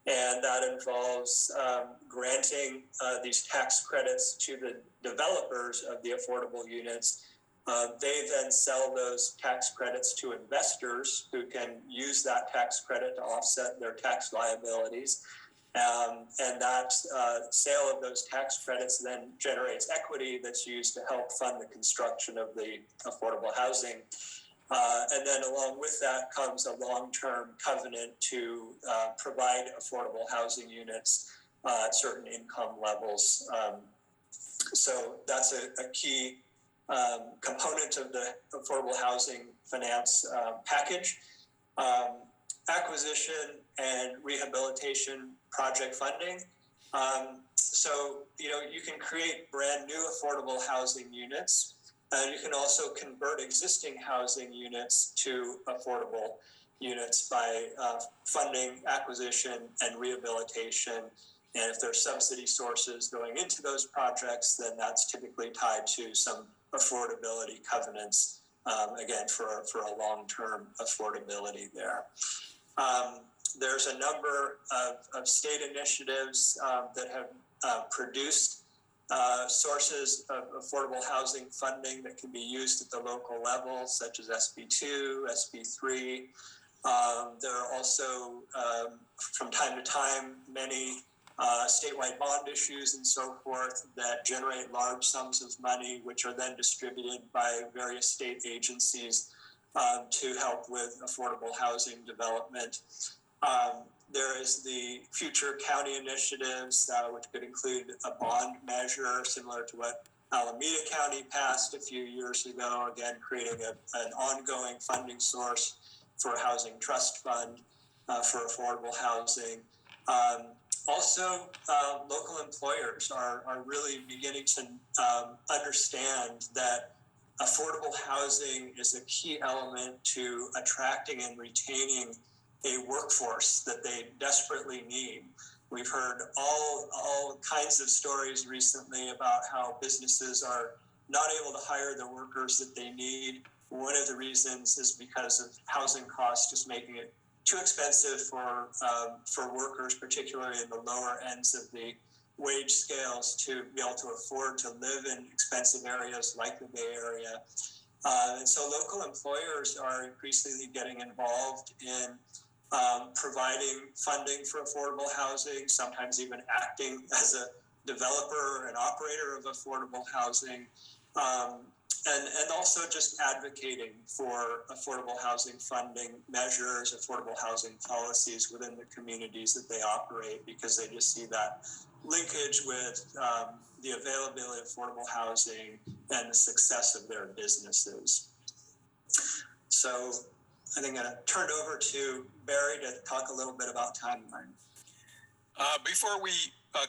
And that involves granting these tax credits to the developers of the affordable units. They then sell those tax credits to investors who can use that tax credit to offset their tax liabilities. And that sale of those tax credits then generates equity that's used to help fund the construction of the affordable housing. And then along with that comes a long-term covenant to provide affordable housing units at certain income levels. So that's a key component of the affordable housing finance package. Acquisition and rehabilitation project funding. So, you can create brand new affordable housing units, and you can also convert existing housing units to affordable units by funding acquisition and rehabilitation. And if there's subsidy sources going into those projects, then that's typically tied to some affordability covenants, again, for a long-term affordability there. There's a number of state initiatives that have produced sources of affordable housing funding that can be used at the local level, such as SB2, SB3. There are also, from time to time, many statewide bond issues and so forth that generate large sums of money, which are then distributed by various state agencies to help with affordable housing development. There is the future county initiatives, which could include a bond measure similar to what Alameda County passed a few years ago, again, creating an ongoing funding source for a housing trust fund for affordable housing. Also, local employers are really beginning to understand that affordable housing is a key element to attracting and retaining a workforce that they desperately need. We've heard all kinds of stories recently about how businesses are not able to hire the workers that they need. One of the reasons is because of housing costs just making it too expensive for workers, particularly in the lower ends of the wage scales, to be able to afford to live in expensive areas like the Bay Area. And so local employers are increasingly getting involved in providing funding for affordable housing, sometimes even acting as a developer and operator of affordable housing. and also just advocating for affordable housing funding measures, affordable housing policies within the communities that they operate, because they just see that linkage with the availability of affordable housing and the success of their businesses. So I think I'm going to turn it over to Barry to talk a little bit about timeline. Before we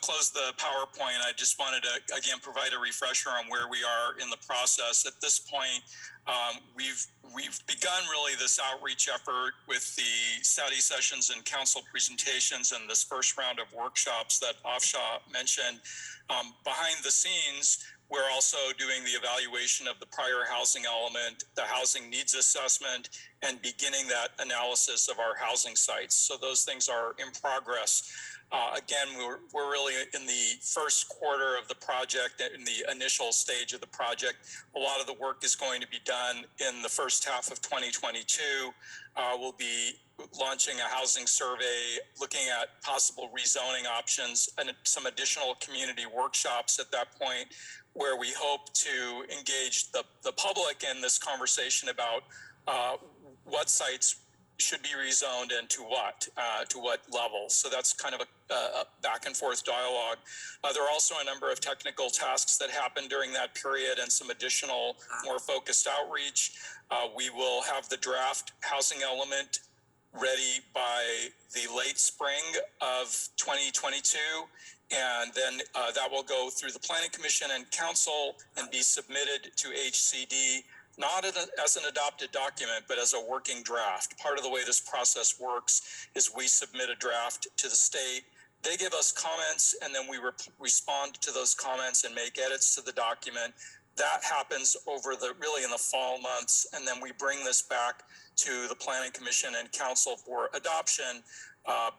close the PowerPoint, I just wanted to again provide a refresher on where we are in the process. At this point, we've begun really this outreach effort with the study sessions and council presentations and this first round of workshops that Afsha mentioned. Behind the scenes, we're also doing the evaluation of the prior housing element, the housing needs assessment, and beginning that analysis of our housing sites. So those things are in progress. Again, we're really in the first quarter of the project, in the initial stage of the project. A lot of the work is going to be done in the first half of 2022. We'll be launching a housing survey, looking at possible rezoning options, and some additional community workshops at that point, where we hope to engage the public in this conversation about what sites should be rezoned and to what level. So that's kind of a back and forth dialogue. There are also a number of technical tasks that happen during that period and some additional more focused outreach. We will have the draft housing element ready by the late spring of 2022. And then that will go through the Planning Commission and Council and be submitted to HCD, not as an adopted document, but as a working draft. Part of the way this process works is we submit a draft to the state. They give us comments, and then we respond to those comments and make edits to the document. That happens really in the fall months, and then we bring this back to the Planning Commission and Council for adoption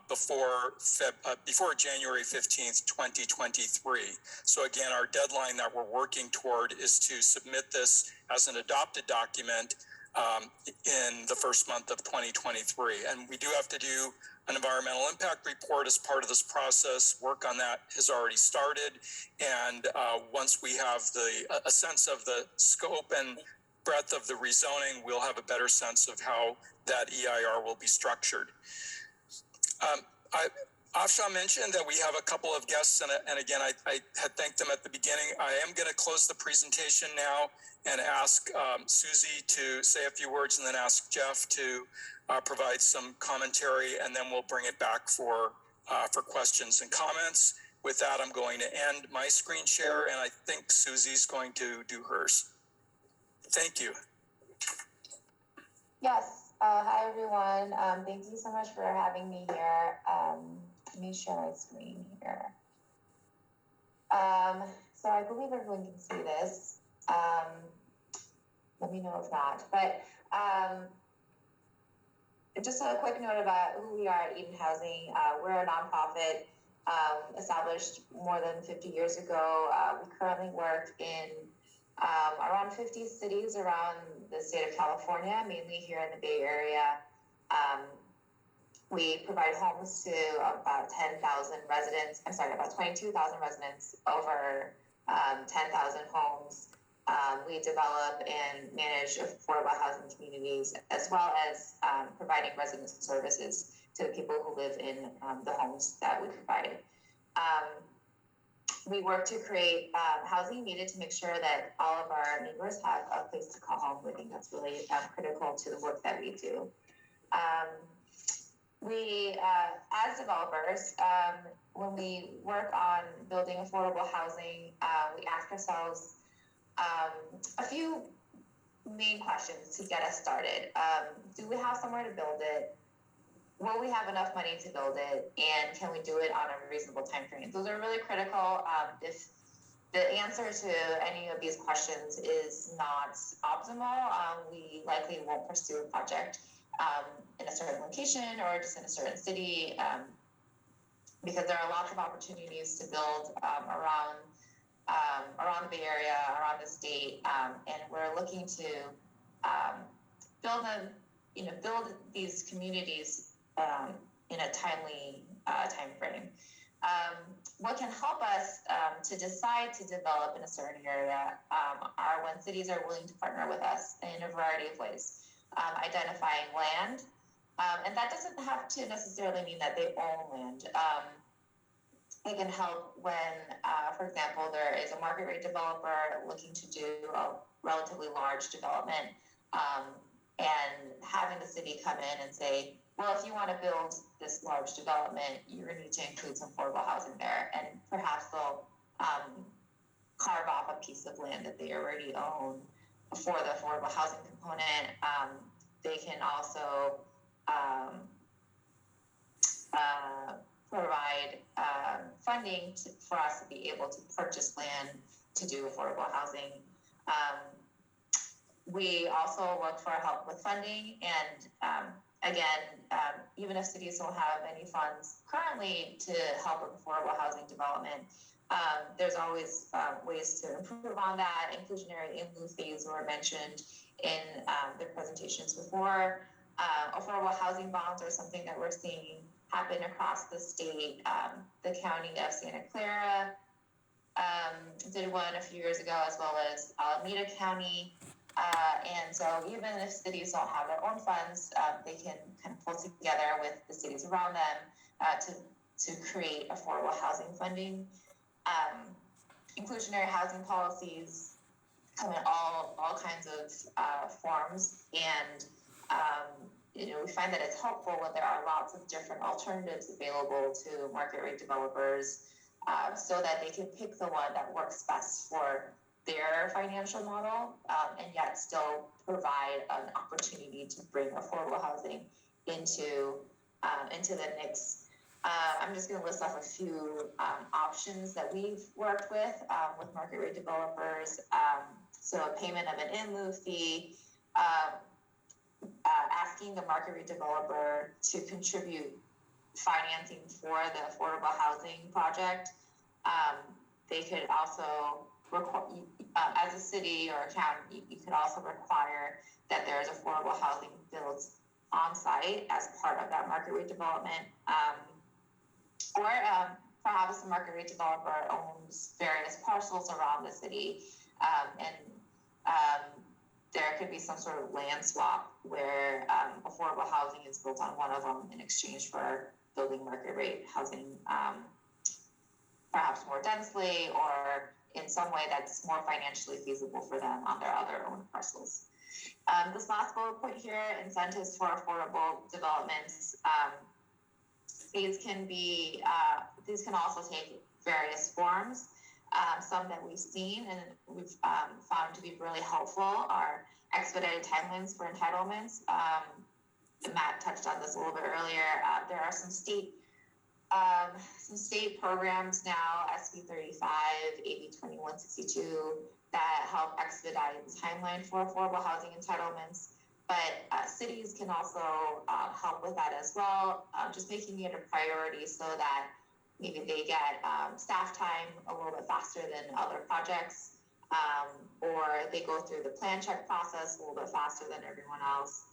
before January 15th, 2023. So again, our deadline that we're working toward is to submit this as an adopted document in the first month of 2023. And we do have to do an environmental impact report as part of this process. Work on that has already started. And once we have a sense of the scope and breadth of the rezoning, we'll have a better sense of how that EIR will be structured. Afsha mentioned that we have a couple of guests, and again, I had thanked them at the beginning. I am going to close the presentation now and ask Susie to say a few words, and then ask Jeff to provide some commentary, and then we'll bring it back for questions and comments. With that, I'm going to end my screen share, and I think Susie's going to do hers. Thank you. Yes. Hi, everyone. Thank you so much for having me here. Let me share my screen here. So I believe everyone can see this. Let me know if not. But just a quick note about who we are at Eden Housing. We're a nonprofit established more than 50 years ago. We currently work in around 50 cities around the state of California, mainly here in the Bay Area. We provide homes to about 10,000 residents, about 22,000 residents, over 10,000 homes. We develop and manage affordable housing communities, as well as providing resident services to the people who live in the homes that we provide. We work to create housing needed to make sure that all of our neighbors have a place to call home. I think that's really critical to the work that we do. We, as developers, when we work on building affordable housing, we ask ourselves a few main questions to get us started. Do we have somewhere to build it? Will we have enough money to build it? And can we do it on a reasonable time frame? Those are really critical. If the answer to any of these questions is not optimal, we likely won't pursue a project in a certain location or just in a certain city, because there are lots of opportunities to build around the Bay Area, around the state, and we're looking to build these communities in a timely time frame. What can help us to decide to develop in a certain area are when cities are willing to partner with us in a variety of ways, identifying land. And that doesn't have to necessarily mean that they own land. It can help when, for example, there is a market rate developer looking to do a relatively large development, and having the city come in and say, well, if you want to build this large development, you're going to need to include some affordable housing there. And perhaps they'll carve off a piece of land that they already own for the affordable housing component. They can also provide funding for us to be able to purchase land to do affordable housing. We also look for help with funding, and even if cities don't have any funds currently to help with affordable housing development, there's always ways to improve on that. Inclusionary in lieu fees were mentioned in the presentations before. Affordable housing bonds are something that we're seeing happen across the state. The county of Santa Clara did one a few years ago, as well as Alameda County. And so even if cities don't have their own funds, they can kind of pull together with the cities around them to create affordable housing funding. Inclusionary housing policies come in all kinds of forms, and we find that it's helpful when there are lots of different alternatives available to market rate developers, so that they can pick the one that works best for their financial model, and yet still provide an opportunity to bring affordable housing into the mix. I'm just going to list off a few options that we've worked with market rate developers. So payment of an in lieu fee, asking the market rate developer to contribute financing for the affordable housing project. They could also as a city or a county, you could also require that there's affordable housing built on site as part of that market rate development. Or perhaps the market rate developer owns various parcels around the city, and there could be some sort of land swap where affordable housing is built on one of them in exchange for building market rate housing, perhaps more densely or in some way that's more financially feasible for them on their other own parcels. This last bullet point here, incentives for affordable developments. These can also take various forms. Some that we've seen and we've found to be really helpful are expedited timelines for entitlements. Matt touched on this a little bit earlier. There are some state programs now, SB 35, AB 2162, that help expedite the timeline for affordable housing entitlements. But cities can also help with that as well, just making it a priority so that maybe they get staff time a little bit faster than other projects, or they go through the plan check process a little bit faster than everyone else.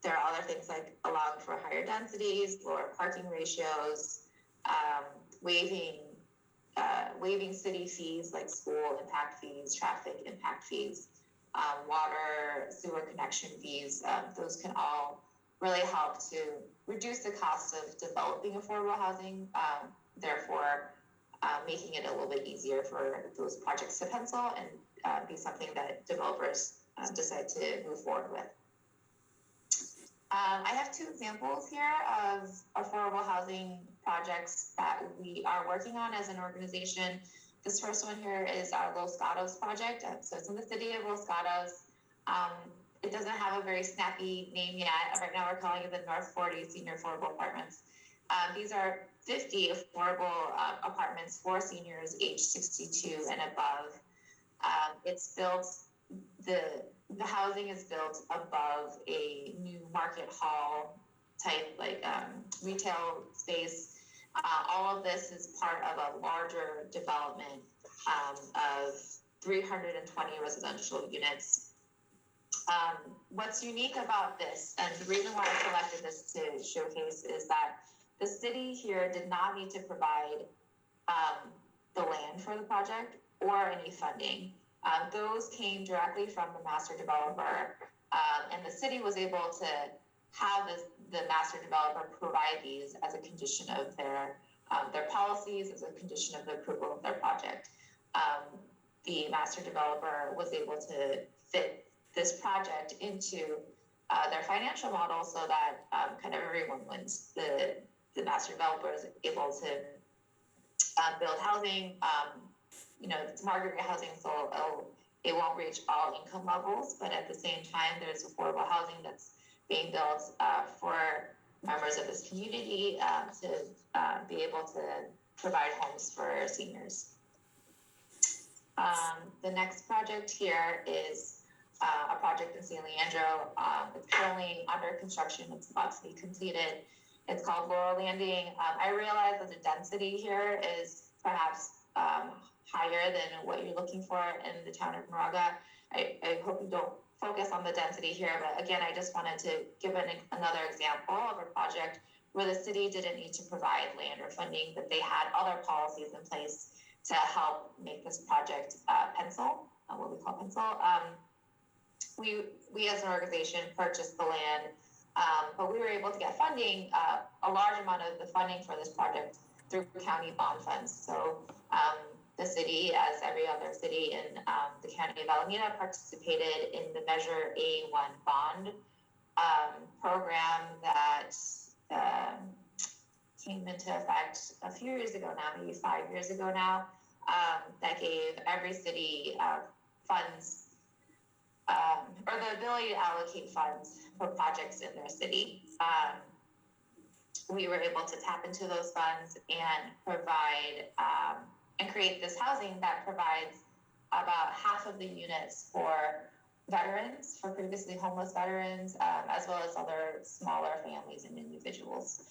There are other things like allowing for higher densities, lower parking ratios, waiving city fees like school impact fees, traffic impact fees, water, sewer connection fees. Those can all really help to reduce the cost of developing affordable housing, therefore making it a little bit easier for those projects to pencil and be something that developers decide to move forward with. I have two examples here of affordable housing projects that we are working on as an organization. This first one here is our Los Gatos project. So it's in the city of Los Gatos. It doesn't have a very snappy name yet. Right now we're calling it the North 40 Senior Affordable Apartments. These are 50 affordable apartments for seniors age 62 and above. It's built, the housing is built above a new market hall type retail space. All of this is part of a larger development of 320 residential units. What's unique about this, and the reason why I selected this to showcase, is that the city here did not need to provide the land for the project or any funding. Those came directly from the master developer, and the city was able to have the master developer provide these as a condition of their policies, as a condition of the approval of their project. The master developer was able to fit this project into their financial model so that kind of everyone wins. The master developer is able to build housing. It's market housing, so it won't reach all income levels, but at the same time, there's affordable housing that's being built for members of this community to be able to provide homes for seniors. The next project here is a project in San Leandro. It's currently under construction. It's about to be completed. It's called Laurel Landing. I realize that the density here is perhaps higher than what you're looking for in the town of Moraga. I hope you don't focus on the density here, but again, I just wanted to give another example of a project where the city didn't need to provide land or funding, but they had other policies in place to help make this project pencil, what we call pencil. We as an organization purchased the land, but we were able to get funding, a large amount of the funding for this project through county bond funds. So the city, as every other city in the county of Alameda, participated in the Measure A1 bond program that came into effect a few years ago now, maybe 5 years ago now, that gave every city funds or the ability to allocate funds for projects in their city. We were able to tap into those funds and provide and create this housing that provides about half of the units for veterans, for previously homeless veterans, as well as other smaller families and individuals.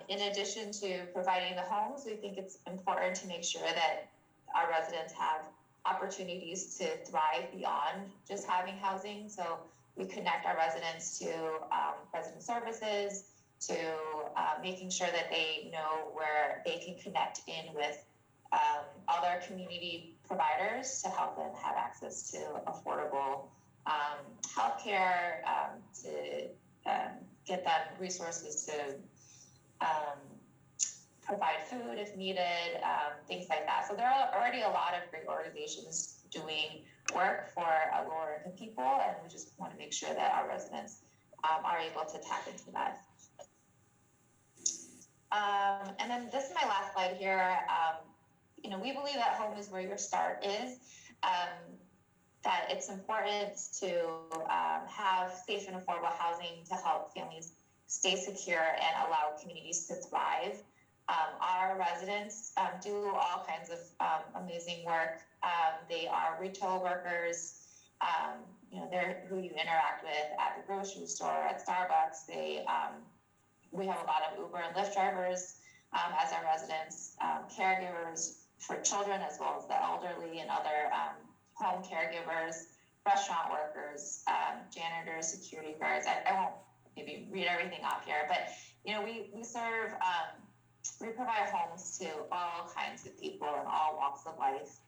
In addition to providing the homes, we think it's important to make sure that our residents have opportunities to thrive beyond just having housing. So we connect our residents to resident services, to making sure that they know where they can connect in with other community providers to help them have access to affordable healthcare, to get them resources to provide food if needed, things like that. So there are already a lot of great organizations doing work for lower income people, and we just want to make sure that our residents are able to tap into that. And then this is my last slide here. We believe that home is where your start is, that it's important to have safe and affordable housing to help families stay secure and allow communities to thrive. Our residents do all kinds of amazing work. They are retail workers. They're who you interact with at the grocery store, at Starbucks. We have a lot of Uber and Lyft drivers as our residents, caregivers for children as well as the elderly and other home caregivers, restaurant workers, janitors, security guards. I won't maybe read everything off here, but we serve, we provide homes to all kinds of people in all walks of life,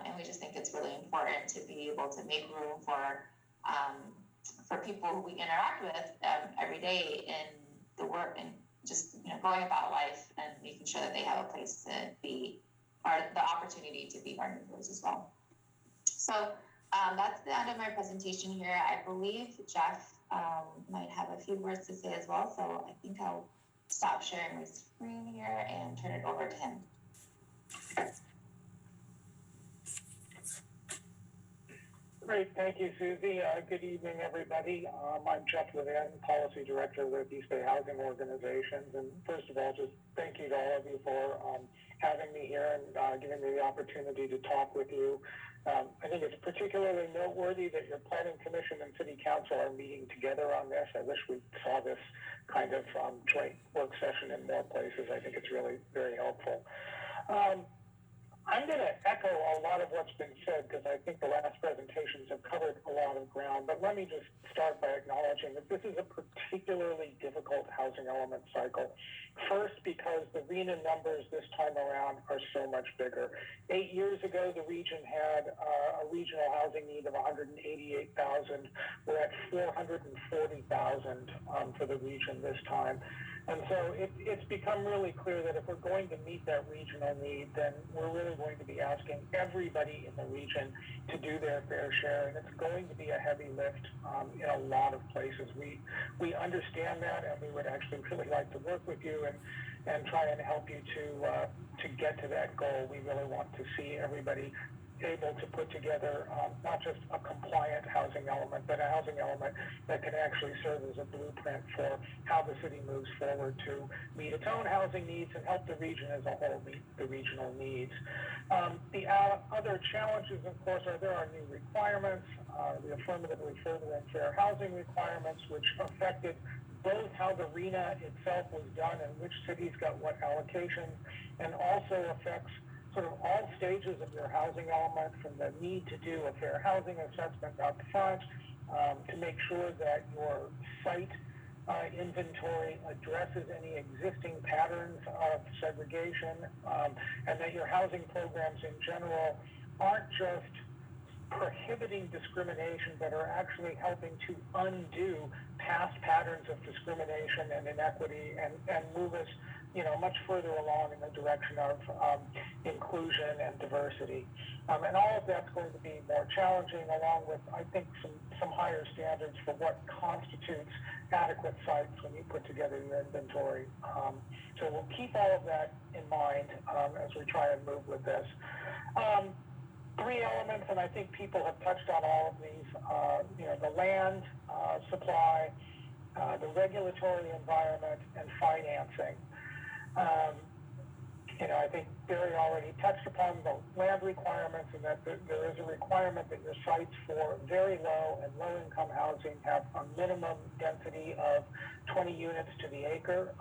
and we just think it's really important to be able to make room for people who we interact with every day in the work and just going about life and making sure that they have a place to be, or the opportunity to be our neighbors as well. So that's the end of my presentation here. I believe Jeff might have a few words to say as well, so I think I'll stop sharing my screen here and turn it over to him. Great, thank you, Susie. Good evening, everybody. I'm Jeff Levin, Policy Director with East Bay Housing Organizations. And first of all, just thank you to all of you for having me here and giving me the opportunity to talk with you. I think it's particularly noteworthy that your Planning Commission and City Council are meeting together on this. I wish we saw this kind of joint work session in more places. I think it's really very helpful. I'm going to echo a lot of what's been said because I think the last presentations have covered a lot of ground. But let me just start by acknowledging that this is a particularly difficult housing element cycle. First, because the RHNA numbers this time around are so much bigger. 8 years ago, the region had a regional housing need of 188,000. We're at 440,000 for the region this time. And so it's become really clear that if we're going to meet that regional need, then we're really going to be asking everybody in the region to do their fair share. And it's going to be a heavy lift in a lot of places. We understand that, and we would actually really like to work with you and try and help you to get to that goal. We really want to see everybody able to put together not just a compliant housing element, but a housing element that can actually serve as a blueprint for how the city moves forward to meet its own housing needs and help the region as a whole meet the regional needs. The other challenges, of course, there are new requirements, the affirmatively further and fair housing requirements, which affected both how the RHNA itself was done and which cities got what allocations, and also affects sort of all stages of your housing element, from the need to do a fair housing assessment up front, to make sure that your site inventory addresses any existing patterns of segregation, and that your housing programs in general aren't just prohibiting discrimination, but are actually helping to undo past patterns of discrimination and inequity and move us much further along in the direction of inclusion and diversity. And all of that's going to be more challenging, along with, I think, some higher standards for what constitutes adequate sites when you put together your inventory. So we'll keep all of that in mind as we try and move with this. Three elements, and I think people have touched on all of these, the land supply, the regulatory environment, and financing. I think Barry already touched upon the land requirements, and that there is a requirement that your sites for very low and low-income housing have a minimum density of 20 units to the acre.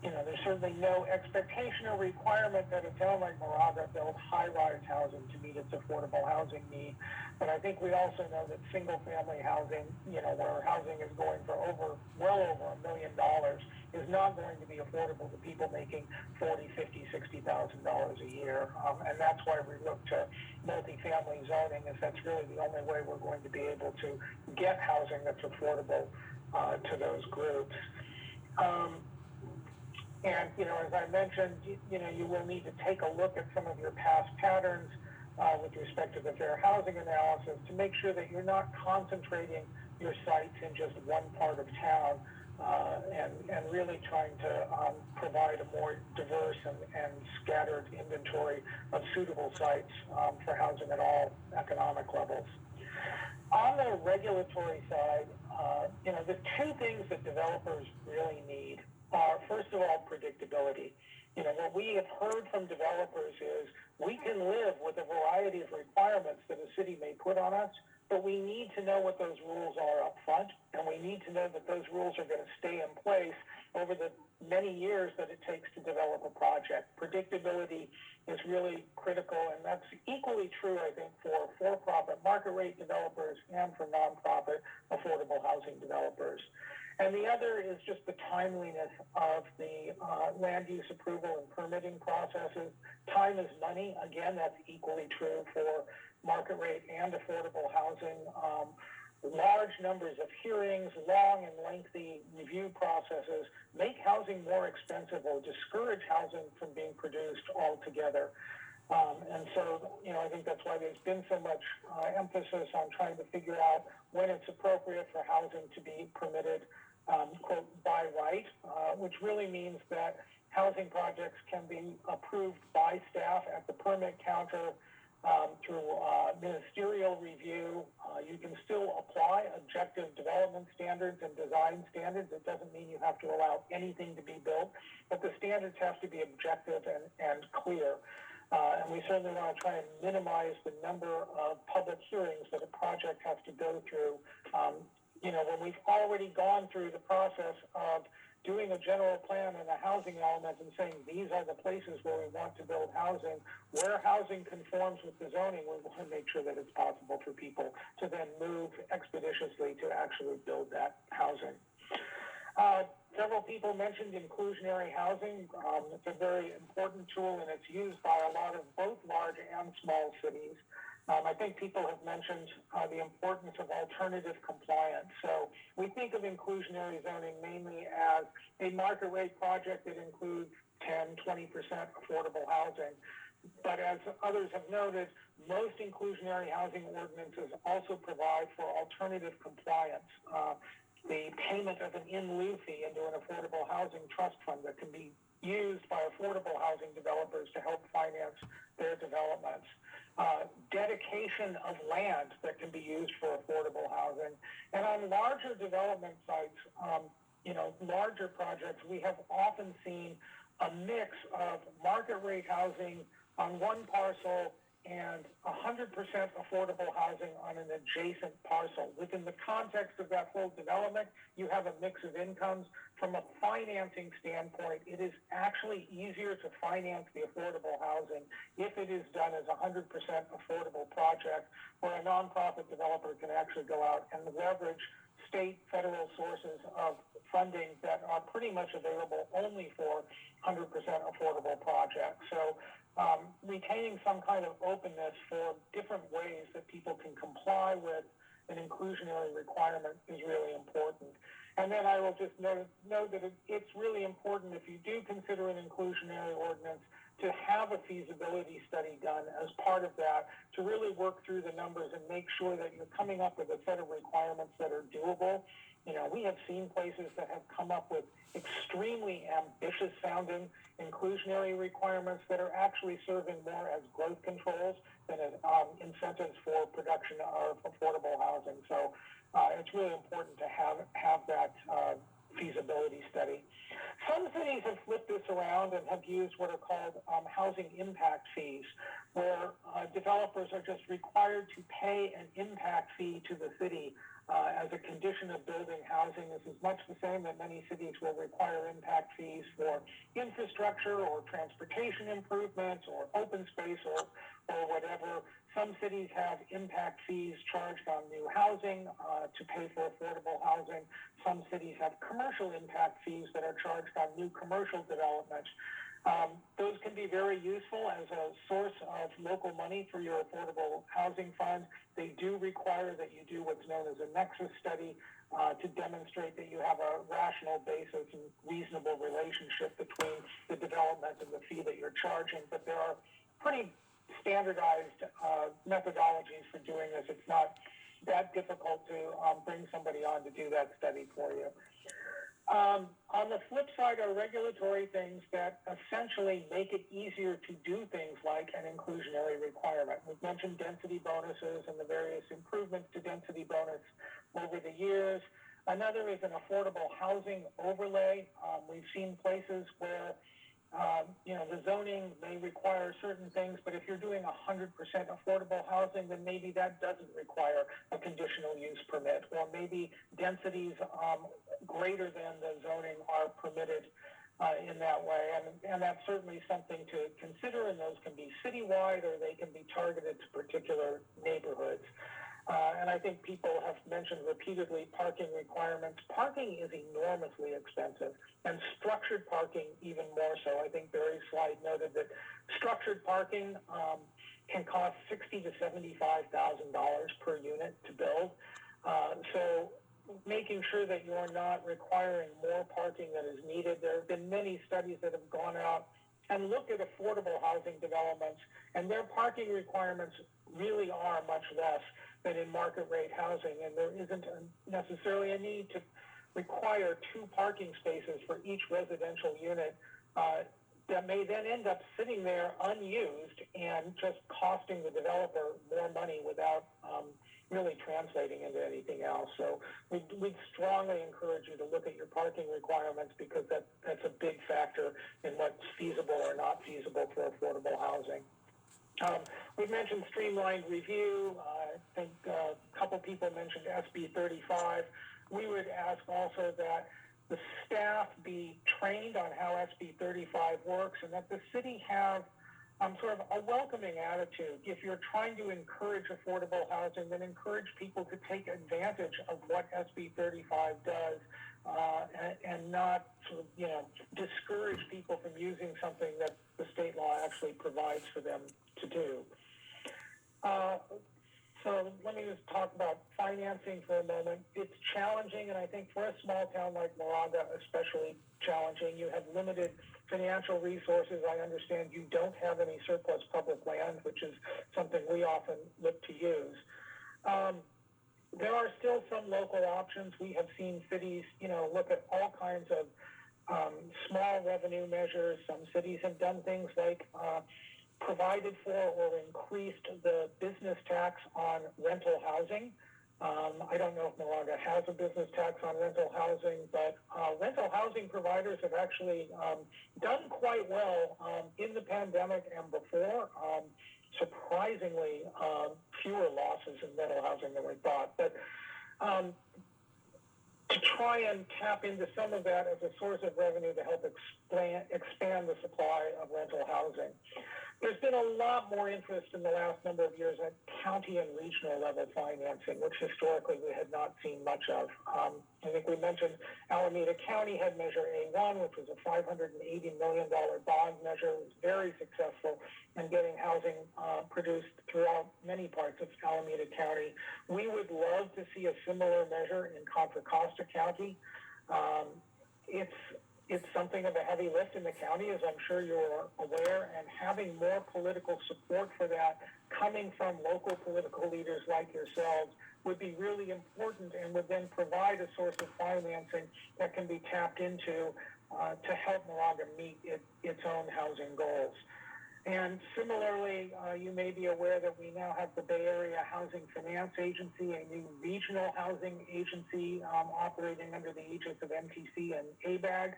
There's certainly no expectation or requirement that a town like Moraga build high-rise housing to meet its affordable housing need. But I think we also know that single-family housing, where housing is going for well over $1 million, is not going to be affordable to people making $40,000, $50,000, $60,000 a year. And that's why we look to multifamily zoning, as that's really the only way we're going to be able to get housing that's affordable to those groups. And, as I mentioned, you will need to take a look at some of your past patterns with respect to the fair housing analysis to make sure that you're not concentrating your sites in just one part of town, and really trying to provide a more diverse and scattered inventory of suitable sites for housing at all economic levels. On the regulatory side, the two things that developers really need are, first of all, predictability. What we have heard from developers is we can live with a variety of requirements that a city may put on us, but we need to know what those rules are up front, and we need to know that those rules are going to stay in place over the many years that it takes to develop a project. Predictability is really critical, and that's equally true, I think, for for-profit market rate developers and for nonprofit affordable housing developers. And the other is just the timeliness of the land use approval and permitting processes. Time is money. Again, that's equally true for market rate and affordable housing. Large numbers of hearings, long and lengthy review processes make housing more expensive or discourage housing from being produced altogether. And so, I think that's why there's been so much emphasis on trying to figure out when it's appropriate for housing to be permitted, quote, by right, which really means that housing projects can be approved by staff at the permit counter through ministerial review. You can still apply objective development standards and design standards. It doesn't mean you have to allow anything to be built, but the standards have to be objective and clear. And we certainly want to try and minimize the number of public hearings that a project has to go through. When we've already gone through the process of doing a general plan and a housing element and saying these are the places where we want to build housing, where housing conforms with the zoning, we want to make sure that it's possible for people to then move expeditiously to actually build that housing. Several people mentioned inclusionary housing. It's a very important tool, and it's used by a lot of both large and small cities. I think people have mentioned the importance of alternative compliance. So we think of inclusionary zoning mainly as a market rate project that includes 10, 20% affordable housing. But as others have noted, most inclusionary housing ordinances also provide for alternative compliance. The payment of an in lieu fee into an affordable housing trust fund that can be used by affordable housing developers to help finance their developments. Dedication of land that can be used for affordable housing. And on larger development sites, larger projects, we have often seen a mix of market rate housing on one parcel and 100% affordable housing on an adjacent parcel. Within the context of that full development, you have a mix of incomes. From a financing standpoint, it is actually easier to finance the affordable housing if it is done as a 100% affordable project, where a nonprofit developer can actually go out and leverage state, federal sources of funding that are pretty much available only for 100% affordable projects. So retaining some kind of openness for different ways that people can comply with an inclusionary requirement is really important. And then I will just note that it's really important, if you do consider an inclusionary ordinance, to have a feasibility study done as part of that, to really work through the numbers and make sure that you're coming up with a set of requirements that are doable. We have seen places that have come up with extremely ambitious sounding inclusionary requirements that are actually serving more as growth controls than as incentives for production of affordable housing. So it's really important to have that feasibility study. Some cities have flipped this around and have used what are called housing impact fees, where developers are just required to pay an impact fee to the city as a condition of building housing. This is much the same that many cities will require impact fees for infrastructure or transportation improvements or open space or whatever. Some cities have impact fees charged on new housing to pay for affordable housing. Some cities have commercial impact fees that are charged on new commercial developments. Those can be very useful as a source of local money for your affordable housing fund. They do require that you do what's known as a nexus study to demonstrate that you have a rational basis and reasonable relationship between the development and the fee that you're charging. But there are pretty standardized methodologies for doing this. It's not that difficult to bring somebody on to do that study for you. On the flip side are regulatory things that essentially make it easier to do things like an inclusionary requirement. We've mentioned density bonuses and the various improvements to density bonus over the years. Another is an affordable housing overlay. We've seen places where the zoning may require certain things, but if you're doing 100% affordable housing, then maybe that doesn't require a conditional use permit, or maybe densities greater than the zoning are permitted in that way. And that's certainly something to consider, and those can be citywide or they can be targeted to particular neighborhoods. And I think people have mentioned repeatedly parking requirements. Parking is enormously expensive, and structured parking even more so. I think Barry's slide noted that structured parking can cost $60,000 to $75,000 per unit to build. So making sure that you're not requiring more parking than is needed. There have been many studies that have gone out and looked at affordable housing developments, and their parking requirements really are much less than in market rate housing, and there isn't necessarily a need to require 2 parking spaces for each residential unit that may then end up sitting there unused and just costing the developer more money without really translating into anything else. So we'd strongly encourage you to look at your parking requirements, because that's a big factor in what's feasible or not feasible for affordable housing. We've mentioned streamlined review. I think a couple people mentioned SB 35. We would ask also that the staff be trained on how SB 35 works, and that the city have sort of a welcoming attitude. If you're trying to encourage affordable housing, then encourage people to take advantage of what SB 35 does, and not sort of, discourage people from using something that the state law actually provides for them to do. So let me just talk about financing for a moment. It's challenging, and I think for a small town like Moraga, especially challenging. You have limited financial resources. I understand you don't have any surplus public land, which is something we often look to use. There are still some local options. We have seen cities, look at all kinds of small revenue measures. Some cities have done things like provided for or increased the business tax on rental housing. I don't know if Moraga has a business tax on rental housing, but rental housing providers have actually done quite well in the pandemic and before. Surprisingly, fewer losses in rental housing than we thought. But to try and tap into some of that as a source of revenue to help expand the supply of rental housing. There's been a lot more interest in the last number of years at county and regional level financing, which historically we had not seen much of. I think we mentioned Alameda County had Measure A1, which was a $580 million bond measure. It was very successful in getting housing produced throughout many parts of Alameda County. We would love to see a similar measure in Contra Costa County. It's something of a heavy lift in the county, as I'm sure you're aware, and having more political support for that coming from local political leaders like yourselves would be really important and would then provide a source of financing that can be tapped into to help Moraga meet its own housing goals. And similarly, you may be aware that we now have the Bay Area Housing Finance Agency, a new regional housing agency operating under the aegis of MTC and ABAG.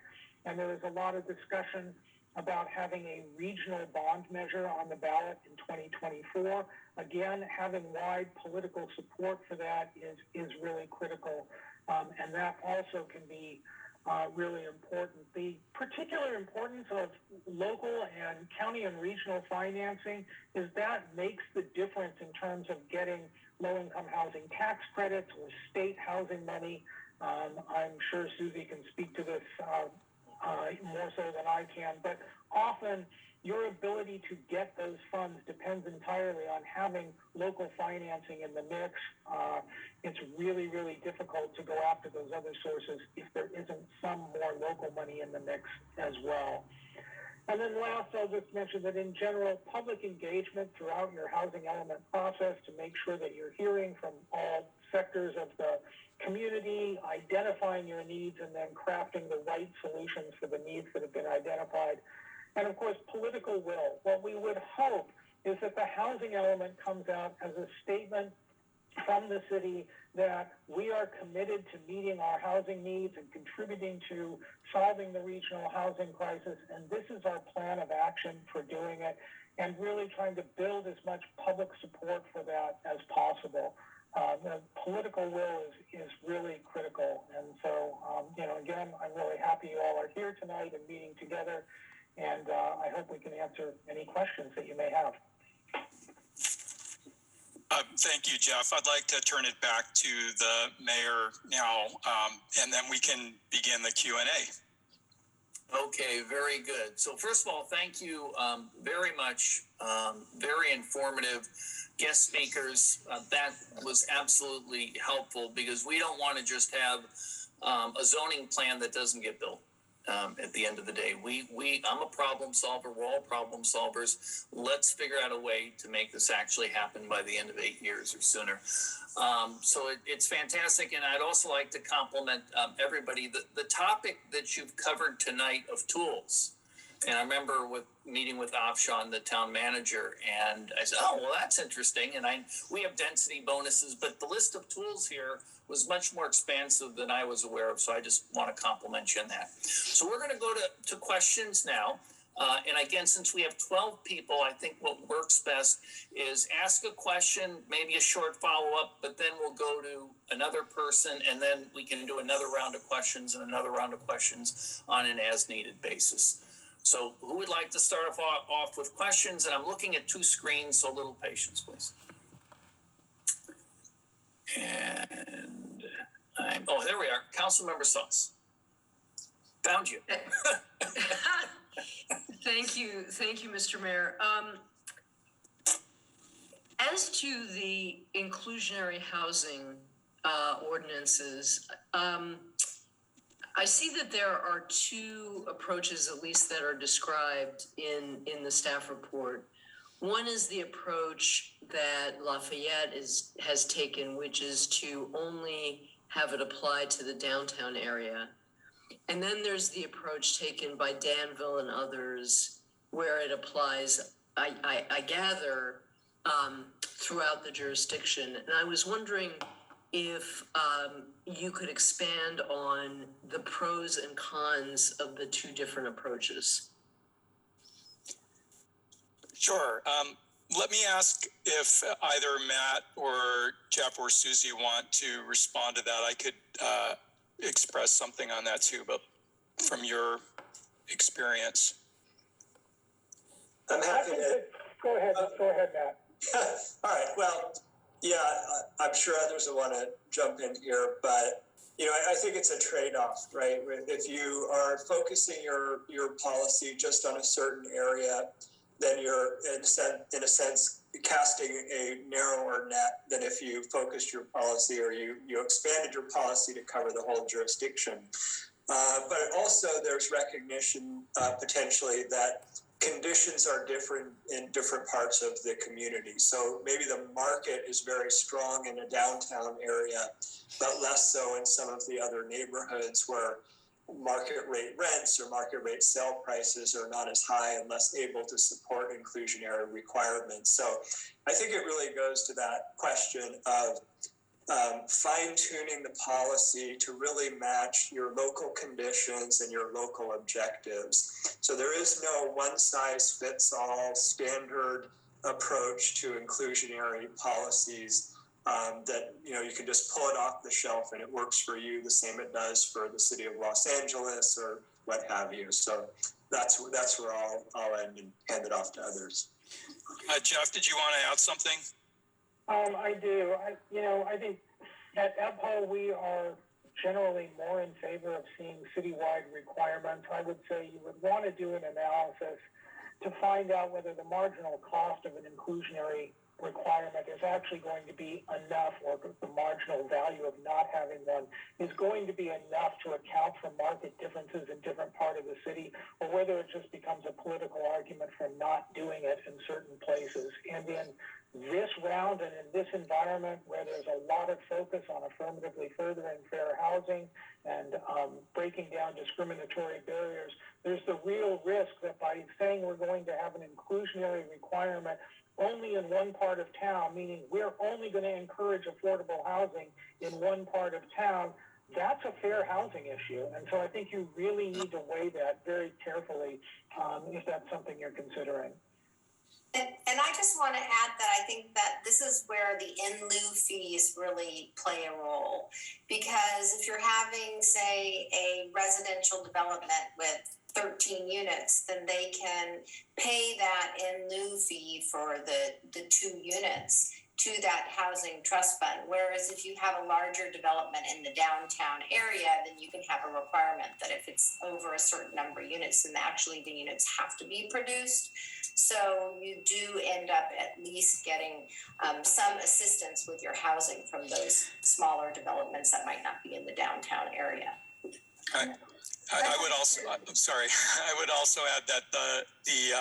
And there is a lot of discussion about having a regional bond measure on the ballot in 2024. Again, having wide political support for that is really critical. And that also can be really important. The particular importance of local and county and regional financing is that makes the difference in terms of getting low-income housing tax credits or state housing money. I'm sure Susie can speak to this more so than I can, but often your ability to get those funds depends entirely on having local financing in the mix. It's really, really difficult to go after those other sources if there isn't some more local money in the mix as well. And then last, I'll just mention that in general, public engagement throughout your housing element process to make sure that you're hearing from all sectors of the community, identifying your needs, and then crafting the right solutions for the needs that have been identified. And of course, political will. What we would hope is that the housing element comes out as a statement from the city that we are committed to meeting our housing needs and contributing to solving the regional housing crisis. And this is our plan of action for doing it, and really trying to build as much public support for that as possible. The political will is really critical. And so, again, I'm really happy you all are here tonight and meeting together. And I hope we can answer any questions that you may have. Thank you, Jeff. I'd like to turn it back to the mayor now, and then we can begin the Q&A. Okay, very good. So first of all, thank you very much. Very informative guest speakers. That was absolutely helpful because we don't want to just have a zoning plan that doesn't get built. At the end of the day, I'm a problem solver. We're all problem solvers. Let's figure out a way to make this actually happen by the end of 8 years or sooner. So it's fantastic. And I'd also like to compliment everybody. The topic that you've covered tonight of tools. And I remember meeting with Afshan, the town manager, and I said, oh, well, that's interesting. And we have density bonuses, but the list of tools here was much more expansive than I was aware of. So I just want to compliment you on that. So we're going to go to questions now. And again, since we have 12 people, I think what works best is ask a question, maybe a short follow-up, but then we'll go to another person, and then we can do another round of questions and another round of questions on an as-needed basis. So who would like to start off with questions? And I'm looking at two screens, so a little patience, please. And there we are. Councilmember Sauce. Found you. Thank you, Mr. Mayor. As to the inclusionary housing ordinances, I see that there are two approaches, at least, that are described in the staff report. One is the approach that Lafayette has taken, which is to only have it apply to the downtown area. And then there's the approach taken by Danville and others, where it applies, I gather, throughout the jurisdiction. And I was wondering if you could expand on the pros and cons of the two different approaches. Sure. Let me ask if either Matt or Jeff or Susie want to respond to that. I could express something on that too, but from your experience. I'm happy to. Go ahead, Matt. All right. Well, yeah, I'm sure others will want to jump in here, but I think it's a trade-off, right? If you are focusing your policy just on a certain area, then you're in a sense casting a narrower net than if you focused your policy or you expanded your policy to cover the whole jurisdiction. But also there's recognition potentially that conditions are different in different parts of the community. So maybe the market is very strong in a downtown area, but less so in some of the other neighborhoods where market rate rents or market rate sale prices are not as high and less able to support inclusionary requirements. So I think it really goes to that question of fine-tuning the policy to really match your local conditions and your local objectives. So there is no one-size-fits-all standard approach to inclusionary policies that you can just pull it off the shelf and it works for you the same it does for the city of Los Angeles or what have you. So that's where I'll end and hand it off to others. Jeff, did you want to add something? I do. I think at EPHO we are generally more in favor of seeing citywide requirements. I would say you would want to do an analysis to find out whether the marginal cost of an inclusionary requirement is actually going to be enough, or the marginal value of not having one is going to be enough to account for market differences in different part of the city, or whether it just becomes a political argument for not doing it in certain places. And in this round and in this environment where there's a lot of focus on affirmatively furthering fair housing and breaking down discriminatory barriers, there's the real risk that by saying we're going to have an inclusionary requirement only in one part of town, meaning we're only going to encourage affordable housing in one part of town, that's a fair housing issue. And so I think you really need to weigh that very carefully if that's something you're considering. And I just want to add that I think that this is where the in lieu fees really play a role. Because if you're having, say, a residential development with 13 units, then they can pay that in lieu fee for the 2 units to that housing trust fund. Whereas if you have a larger development in the downtown area, then you can have a requirement that if it's over a certain number of units, then actually the units have to be produced. So you do end up at least getting some assistance with your housing from those smaller developments that might not be in the downtown area. I would also, I'm sorry, I would also add that the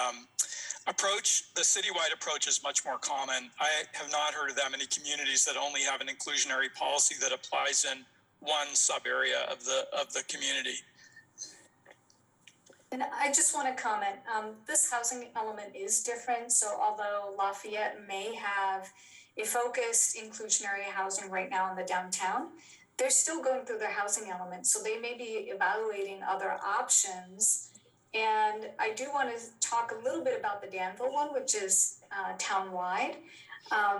approach, the citywide approach is much more common. I have not heard of that many communities that only have an inclusionary policy that applies in one sub area of the community. And I just want to comment, this housing element is different. So although Lafayette may have a focused inclusionary housing right now in the downtown, they're still going through their housing element. So they may be evaluating other options And I do want to talk a little bit about the Danville one, which is townwide.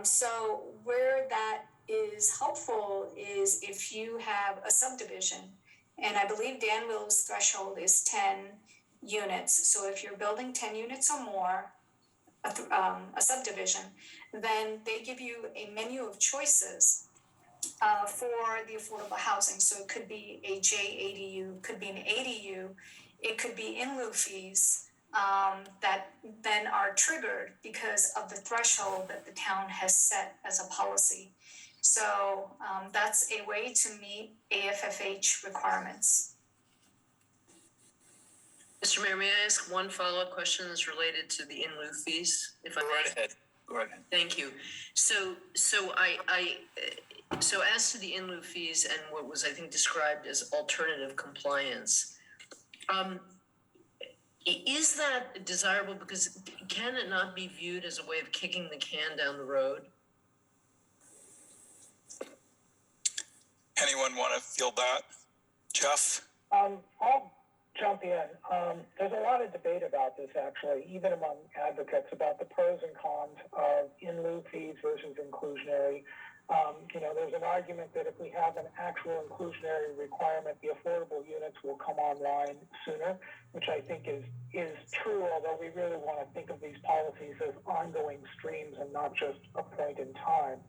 So where that is helpful is if you have a subdivision, and I believe Danville's threshold is 10 units. So if you're building 10 units or more, a subdivision, then they give you a menu of choices for the affordable housing. So it could be a JADU, could be an ADU, it could be in lieu fees that then are triggered because of the threshold that the town has set as a policy. So that's a way to meet AFFH requirements. Mr. Mayor, may I ask one follow-up question that's related to the in lieu fees? If I Go may? right ahead. Go right ahead. Thank you. So as to the in lieu fees and what was, I think, described as alternative compliance, is that desirable? Because can it not be viewed as a way of kicking the can down the road? Anyone want to field that? Jeff? I'll jump in. There's a lot of debate about this, actually, even among advocates, about the pros and cons of in lieu fees versus inclusionary. There's an argument that if we have an actual inclusionary requirement, the affordable units will come online sooner, which I think is true, although we really want to think of these policies as ongoing streams and not just a point in time.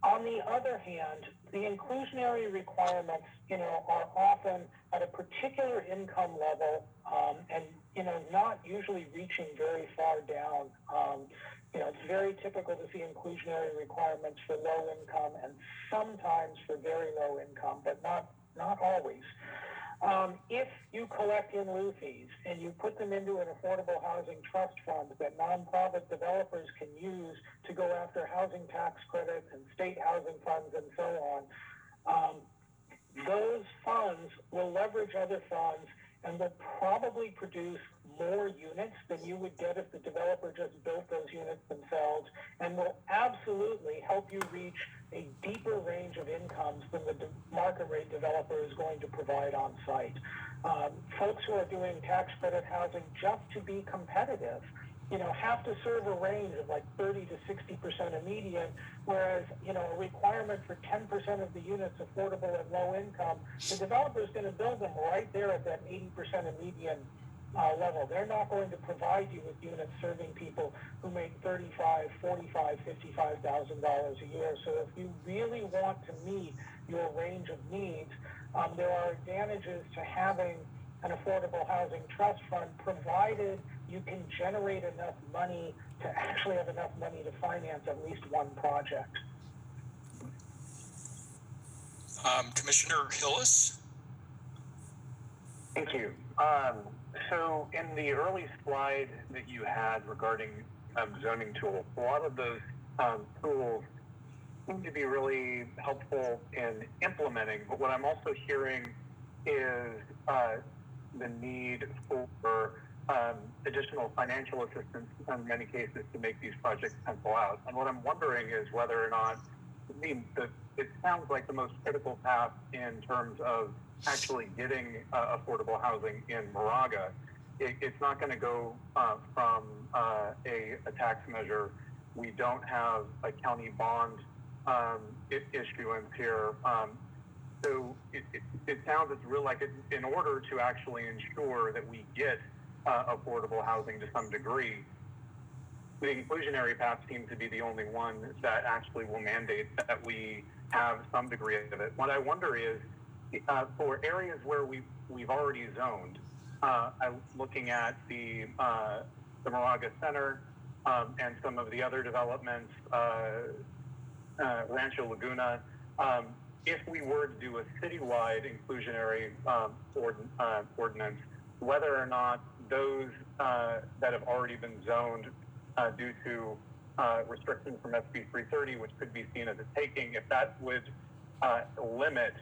On the other hand, the inclusionary requirements, are often at a particular income level, and, not usually reaching very far down. It's very typical to see inclusionary requirements for low income and sometimes for very low income, but not always. If you collect in lieu fees and you put them into an affordable housing trust fund that nonprofit developers can use to go after housing tax credits and state housing funds and so on, those funds will leverage other funds and will probably produce more units than you would get if the developer just built those units themselves, and will absolutely help you reach a deeper range of incomes than the market rate developer is going to provide on site. Folks who are doing tax credit housing just to be competitive, have to serve a range of like 30 to 60% of median, whereas, a requirement for 10% of the units affordable at low income, the developer is going to build them right there at that 80% of median level. They're not going to provide you with units serving people who make $35,000, $45,000, $55,000 a year. So if you really want to meet your range of needs, there are advantages to having an affordable housing trust fund, provided you can generate enough money to actually have enough money to finance at least one project. Commissioner Hillis? Thank you. So in the early slide that you had regarding zoning tools, a lot of those tools seem to be really helpful in implementing, but what I'm also hearing is the need for additional financial assistance in many cases to make these projects pencil out. And what I'm wondering is whether or not, it sounds like the most critical path in terms of actually getting affordable housing in Moraga, it's not going to go from a tax measure. We don't have a county bond issuance here. So it sounds real like in order to actually ensure that we get affordable housing to some degree, the inclusionary path seems to be the only one that actually will mandate that we have some degree of it. What I wonder is, for areas where we've already zoned, I'm looking at the Moraga Center and some of the other developments, Rancho Laguna. If we were to do a citywide inclusionary ordinance, whether or not those that have already been zoned due to restrictions from SB 330, which could be seen as a taking, if that would limit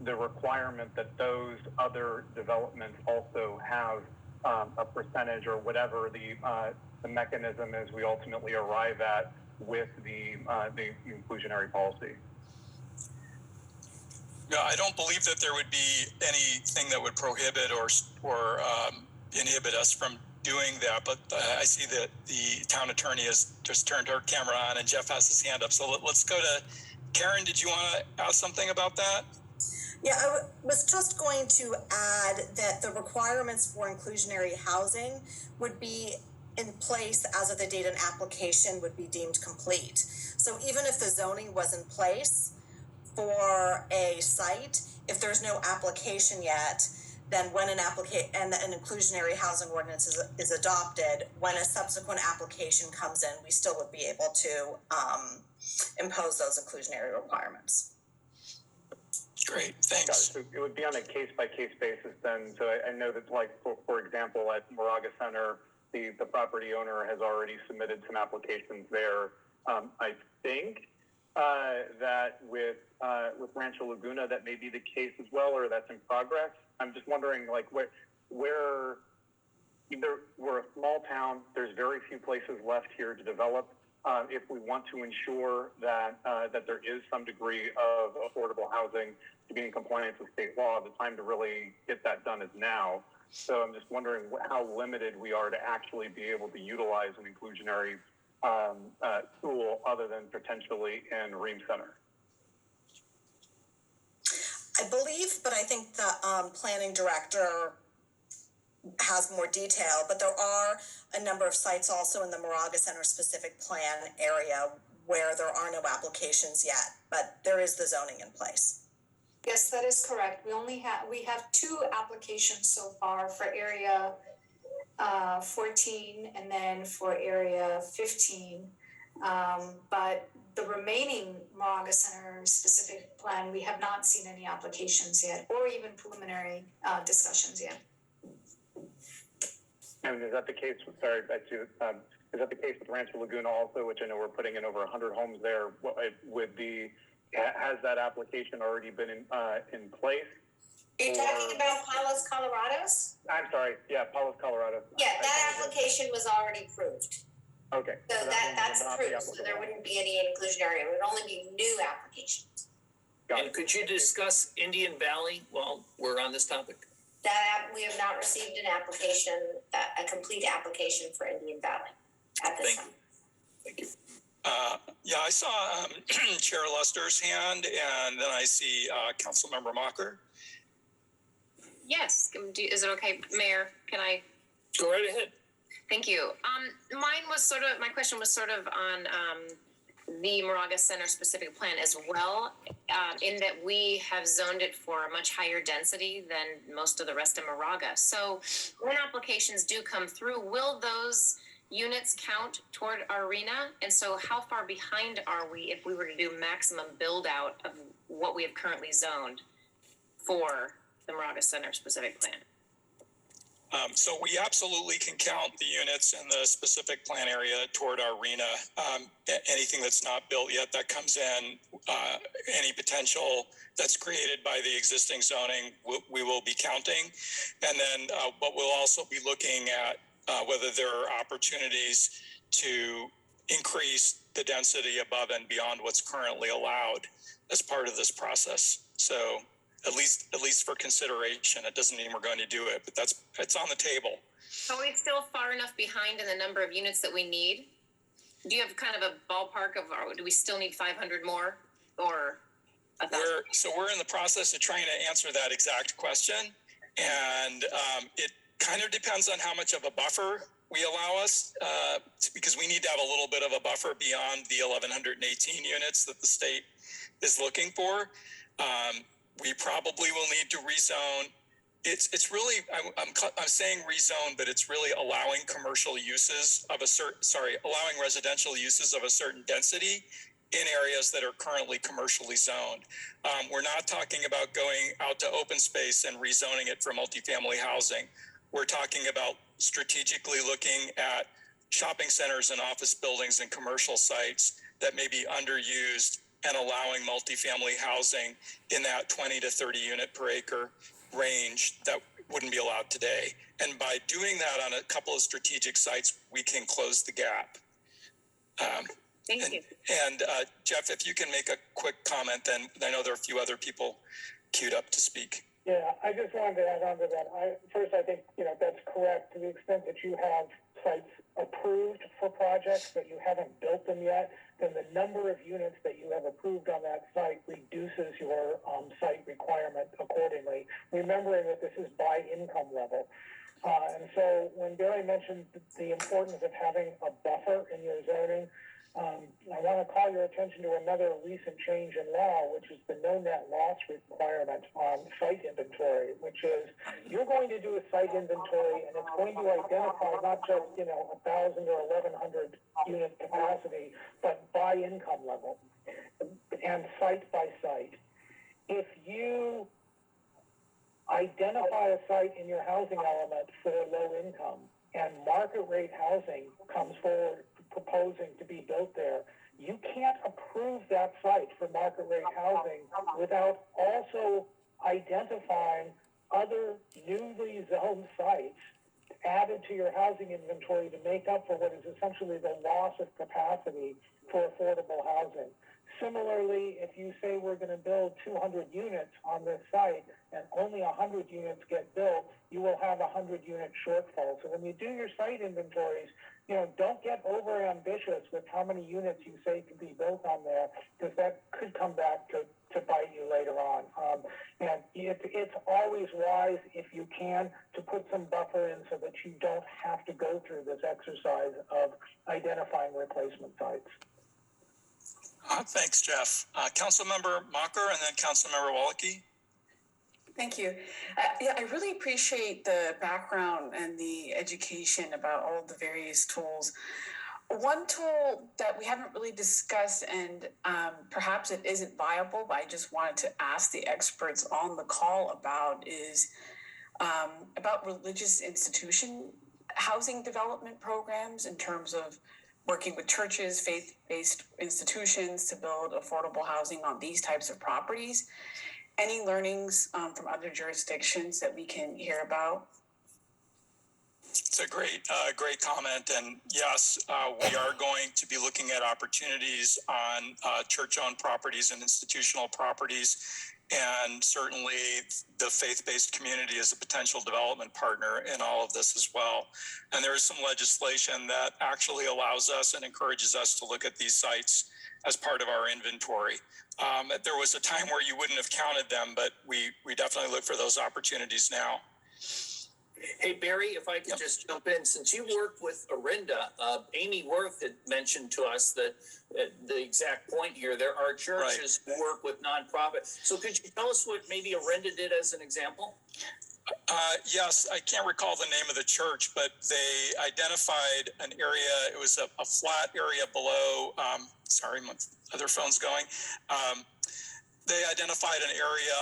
the requirement that those other developments also have a percentage or whatever the mechanism is we ultimately arrive at with the inclusionary policy. Yeah, I don't believe that there would be anything that would prohibit or inhibit us from doing that. But I see that the town attorney has just turned her camera on, and Jeff has his hand up. So let's go to Karen. Did you want to ask something about that? Yeah, I was just going to add that the requirements for inclusionary housing would be in place as of the date an application would be deemed complete. So even if the zoning was in place for a site, if there's no application yet, then when an inclusionary housing ordinance is adopted, when a subsequent application comes in, we still would be able to impose those inclusionary requirements. Great, thanks. So it would be on a case-by-case basis then. So I know that, like, for example, at Moraga Center, the property owner has already submitted some applications there. I think that with Rancho Laguna, that may be the case as well, or that's in progress. I'm just wondering, like, where either we're a small town, there's very few places left here to develop. If we want to ensure that there is some degree of affordable housing to be in compliance with state law, the time to really get that done is now. So I'm just wondering how limited we are to actually be able to utilize an inclusionary tool other than potentially in Ream Center. I believe, but I think the planning director has more detail, but there are a number of sites also in the Moraga Center specific plan area where there are no applications yet, but there is the zoning in place. Yes, that is correct. We have 2 applications so far for area 14 and then for area 15. But the remaining Moraga Center specific plan, we have not seen any applications yet, or even preliminary discussions yet. And is that the case with, sorry, is that the case with Rancho Laguna also, which I know we're putting in over 100 homes there? Has that application already been in place? Are you talking about Palos Colorados? I'm sorry, yeah, Palos, Colorado. Yeah, that application was already approved. Okay. So that's approved, so there wouldn't be any inclusionary, it would only be new applications. And could you discuss Indian Valley while we're on this topic? We have not received an application, a complete application for Indian Valley at this time. Thank you. Yeah, I saw Chair Luster's hand, and then I see Councilmember Mocker. Yes, is it okay, Mayor? Can I? Go right ahead. Thank you. My question was sort of on the Moraga Center specific plan as well, in that we have zoned it for a much higher density than most of the rest of Moraga. So when applications do come through, will those units count toward our arena? And so how far behind are we if we were to do maximum build out of what we have currently zoned for the Moraga Center specific plan? So we absolutely can count the units in the specific plan area toward our arena. Anything that's not built yet that comes in, any potential that's created by the existing zoning, we will be counting. And then, but we'll also be looking at whether there are opportunities to increase the density above and beyond what's currently allowed as part of this process. So at least for consideration. It doesn't mean we're going to do it, but it's on the table. So are we still far enough behind in the number of units that we need? Do you have kind of a ballpark of, or do we still need 500 more or 1,000? We're in the process of trying to answer that exact question. And it kind of depends on how much of a buffer we allow us, because we need to have a little bit of a buffer beyond the 1,118 units that the state is looking for. We probably will need to rezone. It's really, I'm saying rezone, but it's really allowing commercial uses of allowing residential uses of a certain density in areas that are currently commercially zoned. We're not talking about going out to open space and rezoning it for multifamily housing. We're talking about strategically looking at shopping centers and office buildings and commercial sites that may be underused and allowing multifamily housing in that 20 to 30 unit per acre range that wouldn't be allowed today. And by doing that on a couple of strategic sites, we can close the gap. Thank you. And Jeff, if you can make a quick comment, then I know there are a few other people queued up to speak. Yeah, I just wanted to add on to that. I think, that's correct to the extent that you have sites approved for projects, but you haven't built them yet, then the number of units that you have approved on that site reduces your site requirement accordingly, remembering that this is by income level. And so when Barry mentioned the importance of having a buffer in your zoning, I want to call your attention to another recent change in law, which is the no net loss requirement on site inventory, which is you're going to do a site inventory and it's going to identify not just, 1,000 or 1,100 unit capacity, but by income level and site by site. If you identify a site in your housing element for low income and market rate housing comes forward proposing to be built there, you can't approve that site for market rate housing without also identifying other newly zoned sites added to your housing inventory to make up for what is essentially the loss of capacity for affordable housing. Similarly, if you say we're going to build 200 units on this site and only 100 units get built, you will have a 100-unit shortfall. So when you do your site inventories, don't get over ambitious with how many units you say can be built on there, because that could come back to bite you later on. And it's always wise, if you can, to put some buffer in so that you don't have to go through this exercise of identifying replacement sites. Thanks, Jeff. Councilmember Mocker and then Councilmember Walke. Thank you. I really appreciate the background and the education about all of the various tools. One tool that we haven't really discussed, and perhaps it isn't viable, but I just wanted to ask the experts on the call about, is about religious institution housing development programs in terms of working with churches, faith-based institutions to build affordable housing on these types of properties. Any learnings from other jurisdictions that we can hear about? It's a great comment. And yes, we are going to be looking at opportunities on church-owned properties and institutional properties. And certainly the faith-based community is a potential development partner in all of this as well. And there is some legislation that actually allows us and encourages us to look at these sites as part of our inventory. There was a time where you wouldn't have counted them, but we definitely look for those opportunities now. Hey, Barry, if I could just jump in, since you work with Orinda, Amy Worth had mentioned to us that the exact point here, there are churches who work with nonprofits. So could you tell us what maybe Orinda did as an example? Yes, I can't recall the name of the church, but they identified an area. It was a flat area below. Sorry, my other phone's going. They identified an area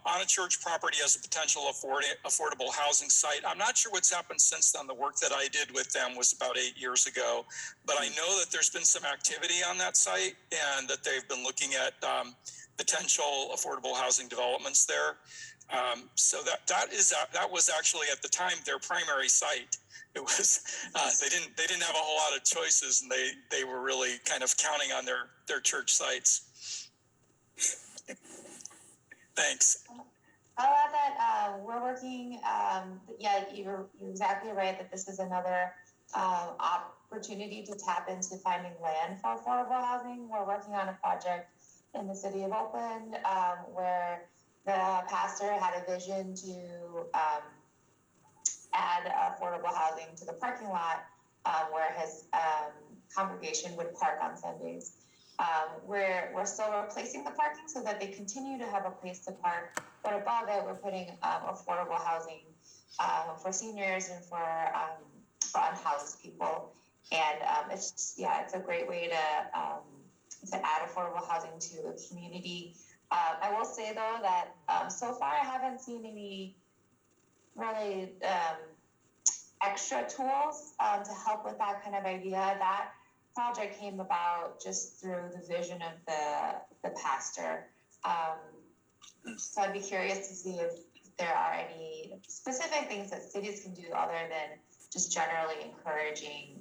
on a church property as a potential affordable housing site. I'm not sure what's happened since then. The work that I did with them was about 8 years ago, but I know that there's been some activity on that site and that they've been looking at potential affordable housing developments there. So that was actually at the time their primary site. It was they didn't have a whole lot of choices, and they were really kind of counting on their church sites. Thanks. I'll add that we're working. You're exactly right that this is another opportunity to tap into finding land for affordable housing. We're working on a project in the city of Oakland where the pastor had a vision to add affordable housing to the parking lot where his congregation would park on Sundays. We're still replacing the parking so that they continue to have a place to park, but above it, we're putting affordable housing for seniors and for unhoused people. And it's a great way to add affordable housing to a community. I will say though that so far I haven't seen any really extra tools to help with that kind of idea. That project came about just through the vision of the pastor. So I'd be curious to see if there are any specific things that cities can do other than just generally encouraging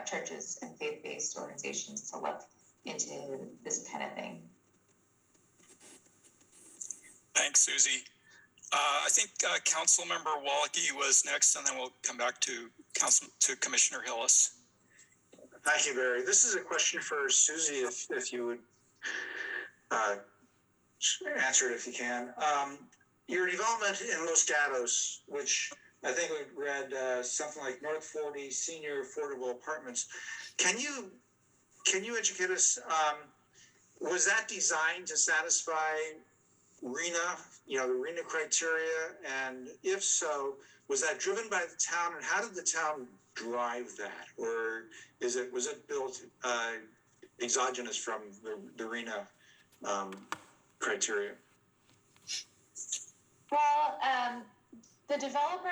churches and faith-based organizations to look into this kind of thing. Thanks, Susie. I think Councilmember Walke was next, and then we'll come back to Commissioner Hillis. Thank you, Barry. This is a question for Susie, if you would answer it if you can. Your development in Los Gatos, which I think we read something like North 40 Senior Affordable Apartments. Can you educate us? Was that designed to satisfy RHNA, the RHNA criteria? And if so, was that driven by the town, and how did the town drive that? Or was it built exogenous from the RHNA criteria? Well, the developer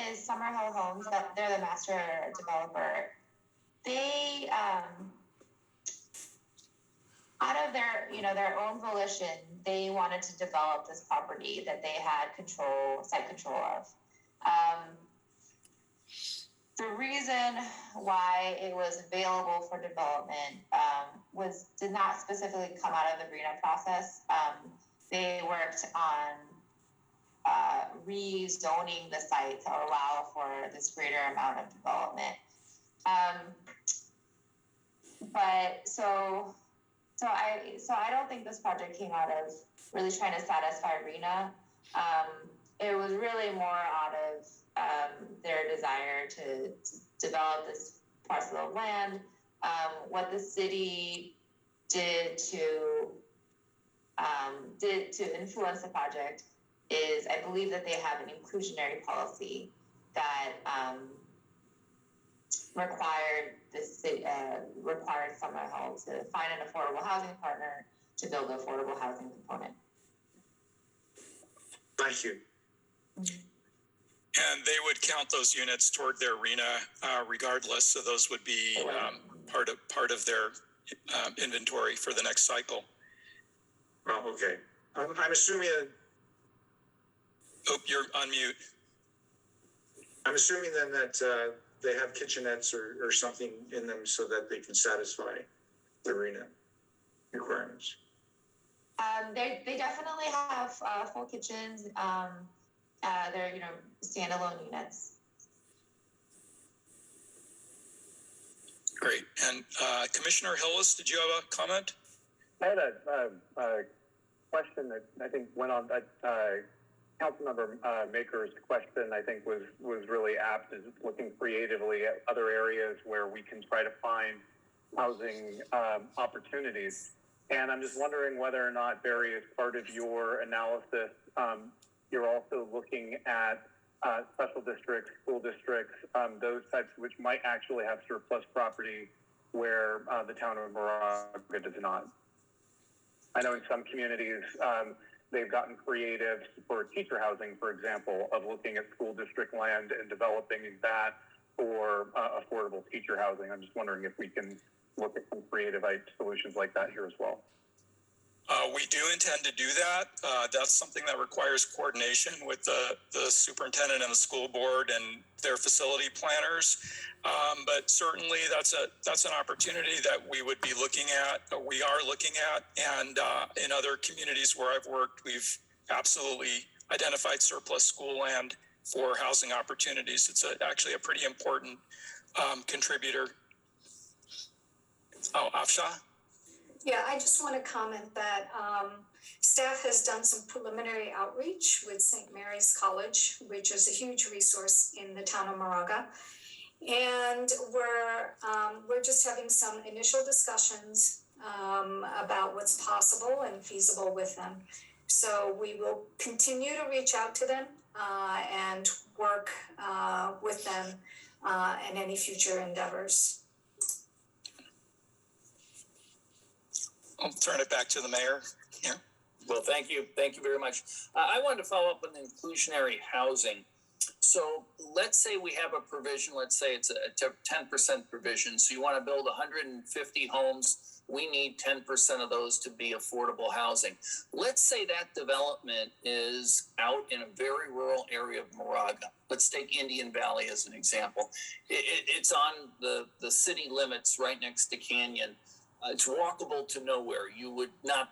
is Summerhill Homes. They're the master developer. They, out of their own volition, they wanted to develop this property that they had site control of. The reason why it was available for development did not specifically come out of the RHNA process. They worked on rezoning the site to allow for this greater amount of development. So I don't think this project came out of really trying to satisfy RHNA. It was really more out of their desire to develop this parcel of land. What the city did to influence the project is, I believe that they have an inclusionary policy that required Summerhill to find an affordable housing partner to build an affordable housing component. Thank you. And they would count those units toward their RHNA regardless, so those would be part of their inventory for the next cycle. Oh, okay. I'm assuming that. Oh, you're on mute. I'm assuming then that they have kitchenettes or something in them so that they can satisfy the RHNA requirements. They definitely have full kitchens. They're standalone units. Great. And Commissioner Hillis, did you have a comment? I had a question that I think went on. Councilmember Maker's question, I think, was really apt, is looking creatively at other areas where we can try to find housing opportunities. And I'm just wondering whether or not, Barry, as part of your analysis, you're also looking at special districts, school districts, those types which might actually have surplus property where the town of Moraga does not. I know in some communities, they've gotten creative for teacher housing, for example, of looking at school district land and developing that for affordable teacher housing. I'm just wondering if we can look at some creative solutions like that here as well. We do intend to do that. That's something that requires coordination with the superintendent and the school board and their facility planners. But certainly that's an opportunity that we would be looking at. We are looking at, and in other communities where I've worked, we've absolutely identified surplus school land for housing opportunities. It's actually a pretty important contributor. Oh, Afsha? Yeah, I just want to comment that staff has done some preliminary outreach with St. Mary's College, which is a huge resource in the town of Moraga. And we're just having some initial discussions about what's possible and feasible with them. So we will continue to reach out to them and work with them in any future endeavors. I'll turn it back to the mayor. Yeah. Well, thank you very much. I wanted to follow up on inclusionary housing. So let's say we have a provision, let's say it's a 10% provision. So you want to build 150 homes. We need 10% of those to be affordable housing. Let's say that development is out in a very rural area of Moraga. Let's take Indian Valley as an example. It's on the city limits right next to Canyon. It's walkable to nowhere. You would not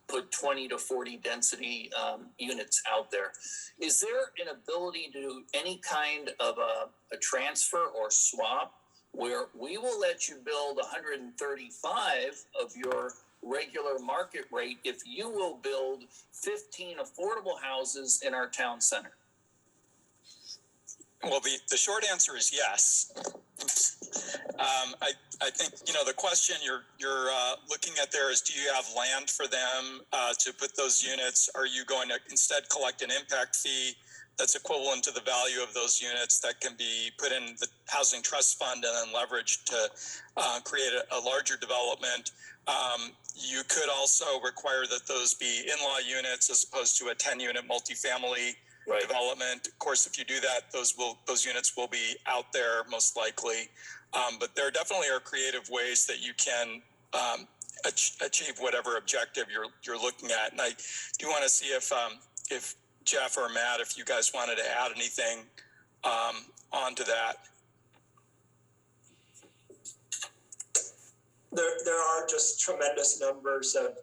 put 20 to 40 density units out there. Is there an ability to do any kind of a transfer or swap where we will let you build 135 of your regular market rate if you will build 15 affordable houses in our town center? Well, the short answer is yes. I think, you know, the question you're looking at there is, do you have land for them to put those units? Are you going to instead collect an impact fee that's equivalent to the value of those units that can be put in the housing trust fund and then leveraged to create a larger development? You could also require that those be in-law units as opposed to a 10-unit multifamily development. Of course, if you do that, those units will be out there most likely. But there definitely are creative ways that you can achieve whatever objective you're looking at. And I do want to see if Jeff or Matt, if you guys wanted to add anything onto that. There are just tremendous numbers of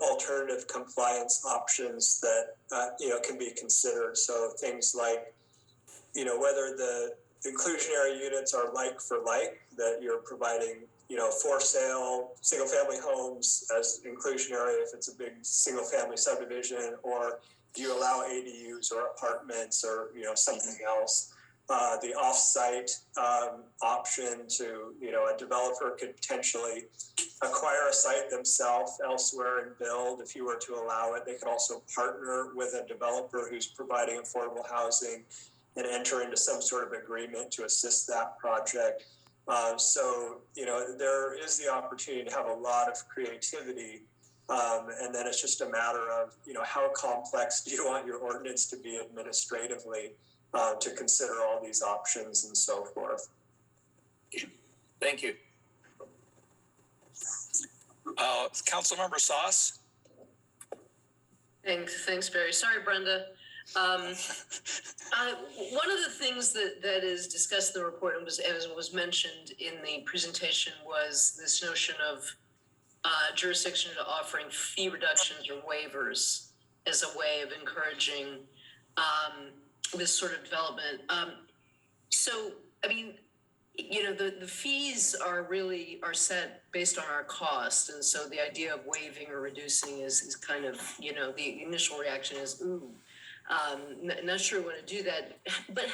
alternative compliance options that can be considered. So things like, whether the inclusionary units are like for like, that you're providing, for sale single family homes as inclusionary if it's a big single family subdivision, or do you allow ADUs or apartments or something else. The off-site option to, a developer could potentially acquire a site themselves elsewhere and build. If you were to allow it, they could also partner with a developer who's providing affordable housing and enter into some sort of agreement to assist that project. So there is the opportunity to have a lot of creativity. And then it's just a matter of, how complex do you want your ordinance to be administratively to consider all these options and so forth. Thank you. Councilmember Sauce? Thanks, Barry. Sorry, Brenda. One of the things that is discussed in the report and was mentioned in the presentation was this notion of jurisdiction to offering fee reductions or waivers as a way of encouraging this sort of development. So, I mean, the fees are set based on our cost. And so the idea of waiving or reducing is kind of, the initial reaction is, ooh, not sure want to do that. But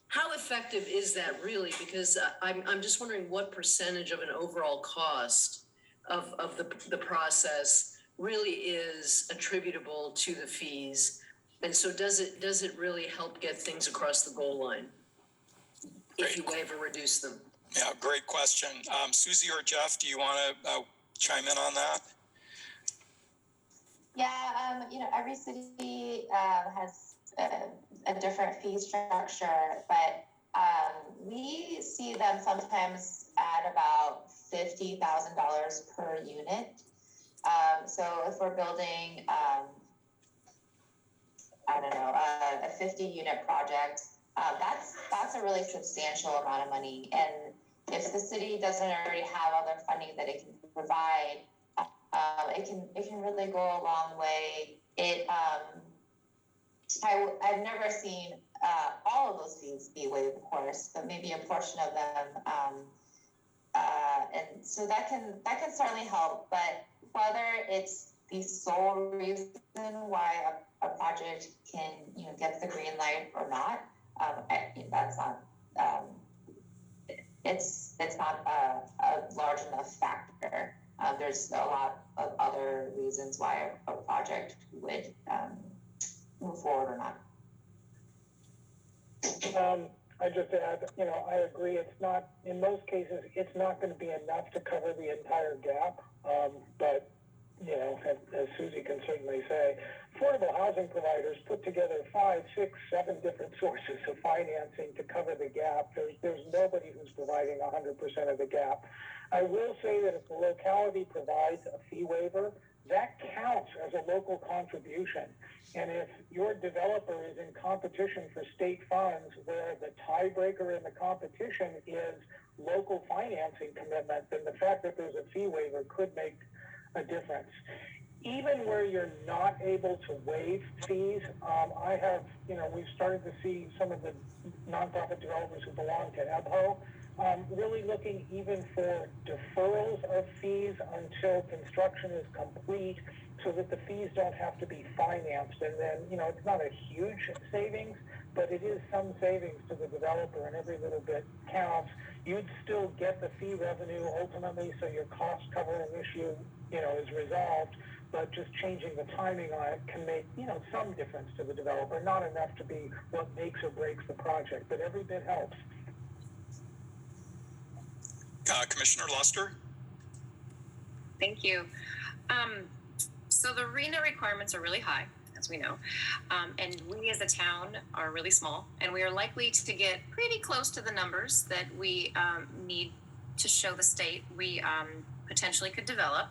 how effective is that really? Because I'm just wondering what percentage of an overall cost of the process really is attributable to the fees. And so does it really help get things across the goal line if you waive or reduce them? Yeah, great question. Susie or Jeff, do you want to chime in on that? Yeah, every city has a different fee structure, but we see them sometimes at about $50,000 per unit. So if we're building, a 50-unit project, that's a really substantial amount of money. And if the city doesn't already have other funding that it can provide, it can really go a long way. I've never seen all of those fees be waived, of course, but maybe a portion of them. And so that can certainly help. But whether it's the sole reason why a project can get the green light or not, that's not. It's not a large enough factor. There's a lot of other reasons why a project would move forward or not. I just add, I agree. It's not, in most cases, it's not going to be enough to cover the entire gap. But, as Susie can certainly say, affordable housing providers put together 5, 6, 7 different sources of financing to cover the gap. There's nobody who's providing 100% of the gap. I will say that if the locality provides a fee waiver, that counts as a local contribution. And if your developer is in competition for state funds where the tiebreaker in the competition is local financing commitment, then the fact that there's a fee waiver could make a difference. even where you're not able to waive fees, I have, we've started to see some of the nonprofit developers who belong to EBHO, really looking even for deferrals of fees until construction is complete so that the fees don't have to be financed. And then, it's not a huge savings, but it is some savings to the developer, and every little bit counts. You'd still get the fee revenue ultimately, so your cost covering issue, is resolved. But just changing the timing on it can make, some difference to the developer. Not enough to be what makes or breaks the project, but every bit helps. Commissioner Luster? Thank you. So the RENA requirements are really high, as we know. And we as a town are really small, and we are likely to get pretty close to the numbers that we need to show the state we potentially could develop.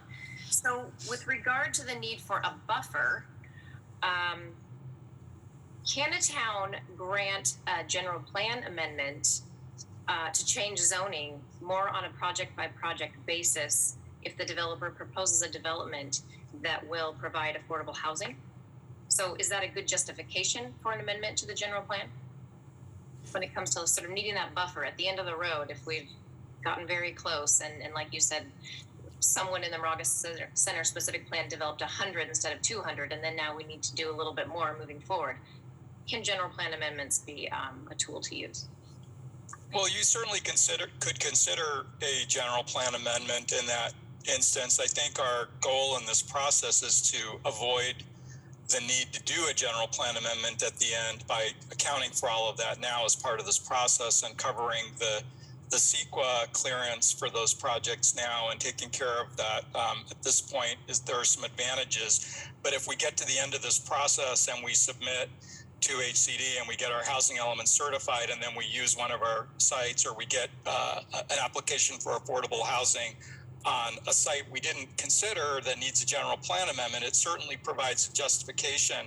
So with regard to the need for a buffer, can a town grant a general plan amendment to change zoning more on a project by project basis if the developer proposes a development that will provide affordable housing? So is that a good justification for an amendment to the general plan? When it comes to sort of needing that buffer at the end of the road, if we've gotten very close and like you said, someone in the Moraga Center specific plan developed 100 instead of 200, and then now we need to do a little bit more moving forward. Can general plan amendments be a tool to use? Well, you certainly could consider a general plan amendment in that instance. I think our goal in this process is to avoid the need to do a general plan amendment at the end by accounting for all of that now as part of this process and covering the CEQA clearance for those projects now and taking care of that. At this point, there are some advantages, but if we get to the end of this process and we submit to HCD and we get our housing elements certified and then we use one of our sites, or we get an application for affordable housing on a site we didn't consider that needs a general plan amendment, it certainly provides a justification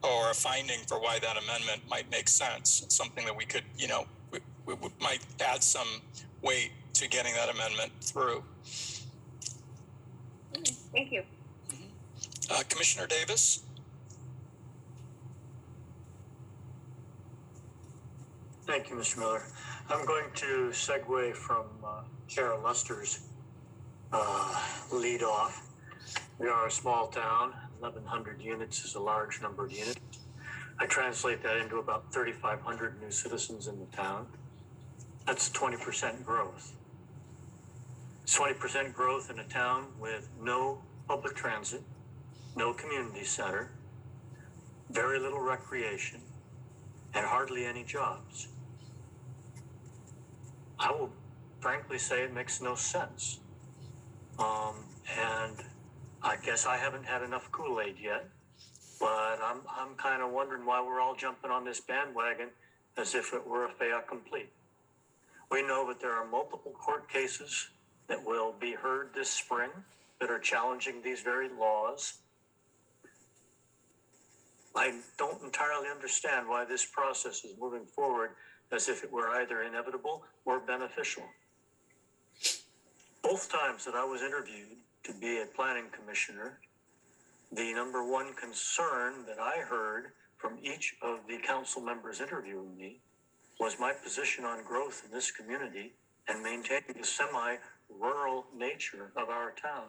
or a finding for why that amendment might make sense. It's something that we could, we might add some weight to getting that amendment through. Thank you. Commissioner Davis? Thank you, Mr. Miller. I'm going to segue from Kara Luster's lead off. We are a small town. 1,100 units is a large number of units. I translate that into about 3,500 new citizens in the town. That's 20% growth. It's 20% growth in a town with no public transit, no community center, very little recreation, and hardly any jobs. I will frankly say it makes no sense. And I guess I haven't had enough Kool-Aid yet, but I'm kind of wondering why we're all jumping on this bandwagon as if it were a fait accompli. We know that there are multiple court cases that will be heard this spring that are challenging these very laws. I don't entirely understand why this process is moving forward as if it were either inevitable or beneficial. Both times that I was interviewed to be a planning commissioner, the number one concern that I heard from each of the council members interviewing me was my position on growth in this community and maintaining the semi-rural nature of our town.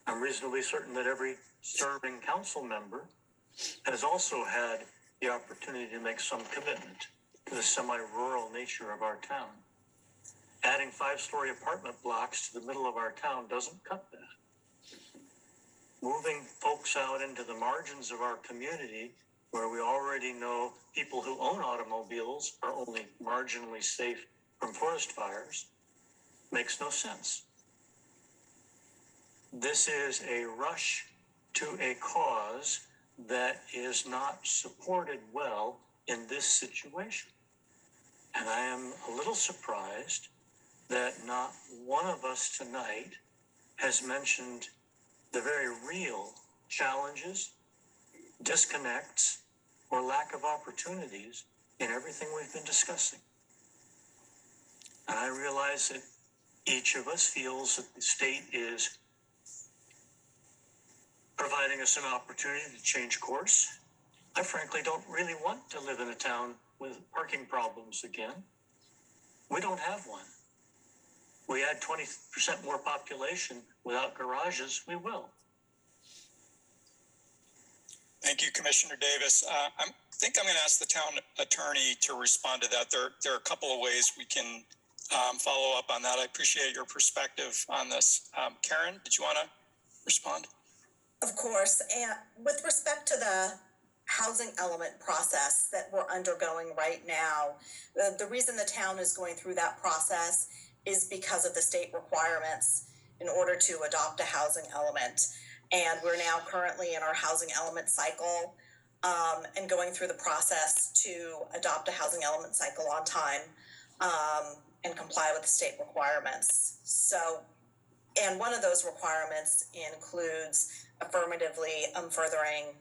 I'm reasonably certain that every serving council member has also had the opportunity to make some commitment to the semi-rural nature of our town. Adding 5-story apartment blocks to the middle of our town doesn't cut that. Moving folks out into the margins of our community, where we already know people who own automobiles are only marginally safe from forest fires, makes no sense. This is a rush to a cause that is not supported well in this situation. And I am a little surprised that not one of us tonight has mentioned the very real challenges, disconnects, or lack of opportunities in everything we've been discussing. And I realize that each of us feels that the state is providing us an opportunity to change course. I frankly don't really want to live in a town with parking problems again. We don't have one. We add 20% more population without garages, we will. Thank you, Commissioner Davis. I think I'm going to ask the town attorney to respond to that. There are a couple of ways we can follow up on that. I appreciate your perspective on this. Karen, did you want to respond? Of course, and with respect to the housing element process that we're undergoing right now, the reason the town is going through that process is because of the state requirements in order to adopt a housing element. And we're now currently in our housing element cycle and going through the process to adopt a housing element cycle on time and comply with the state requirements. So, and one of those requirements includes affirmatively furthering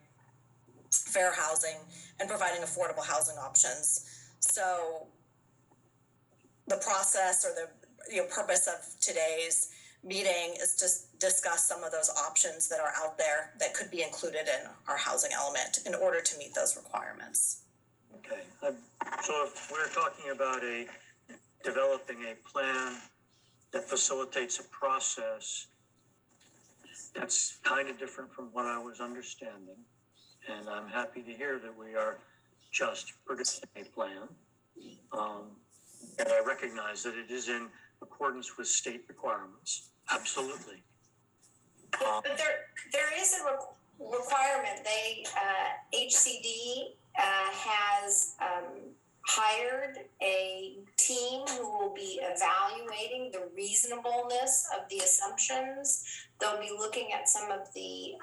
fair housing and providing affordable housing options. So the process or the purpose of today's meeting is to discuss some of those options that are out there that could be included in our housing element in order to meet those requirements. Okay, so if we're talking about developing a plan that facilitates a process, that's kind of different from what I was understanding. And I'm happy to hear that we are just producing a plan. And I recognize that it is in accordance with state requirements. Absolutely. But there is a requirement. HCD has hired a team who will be evaluating the reasonableness of the assumptions. They'll be looking at some of the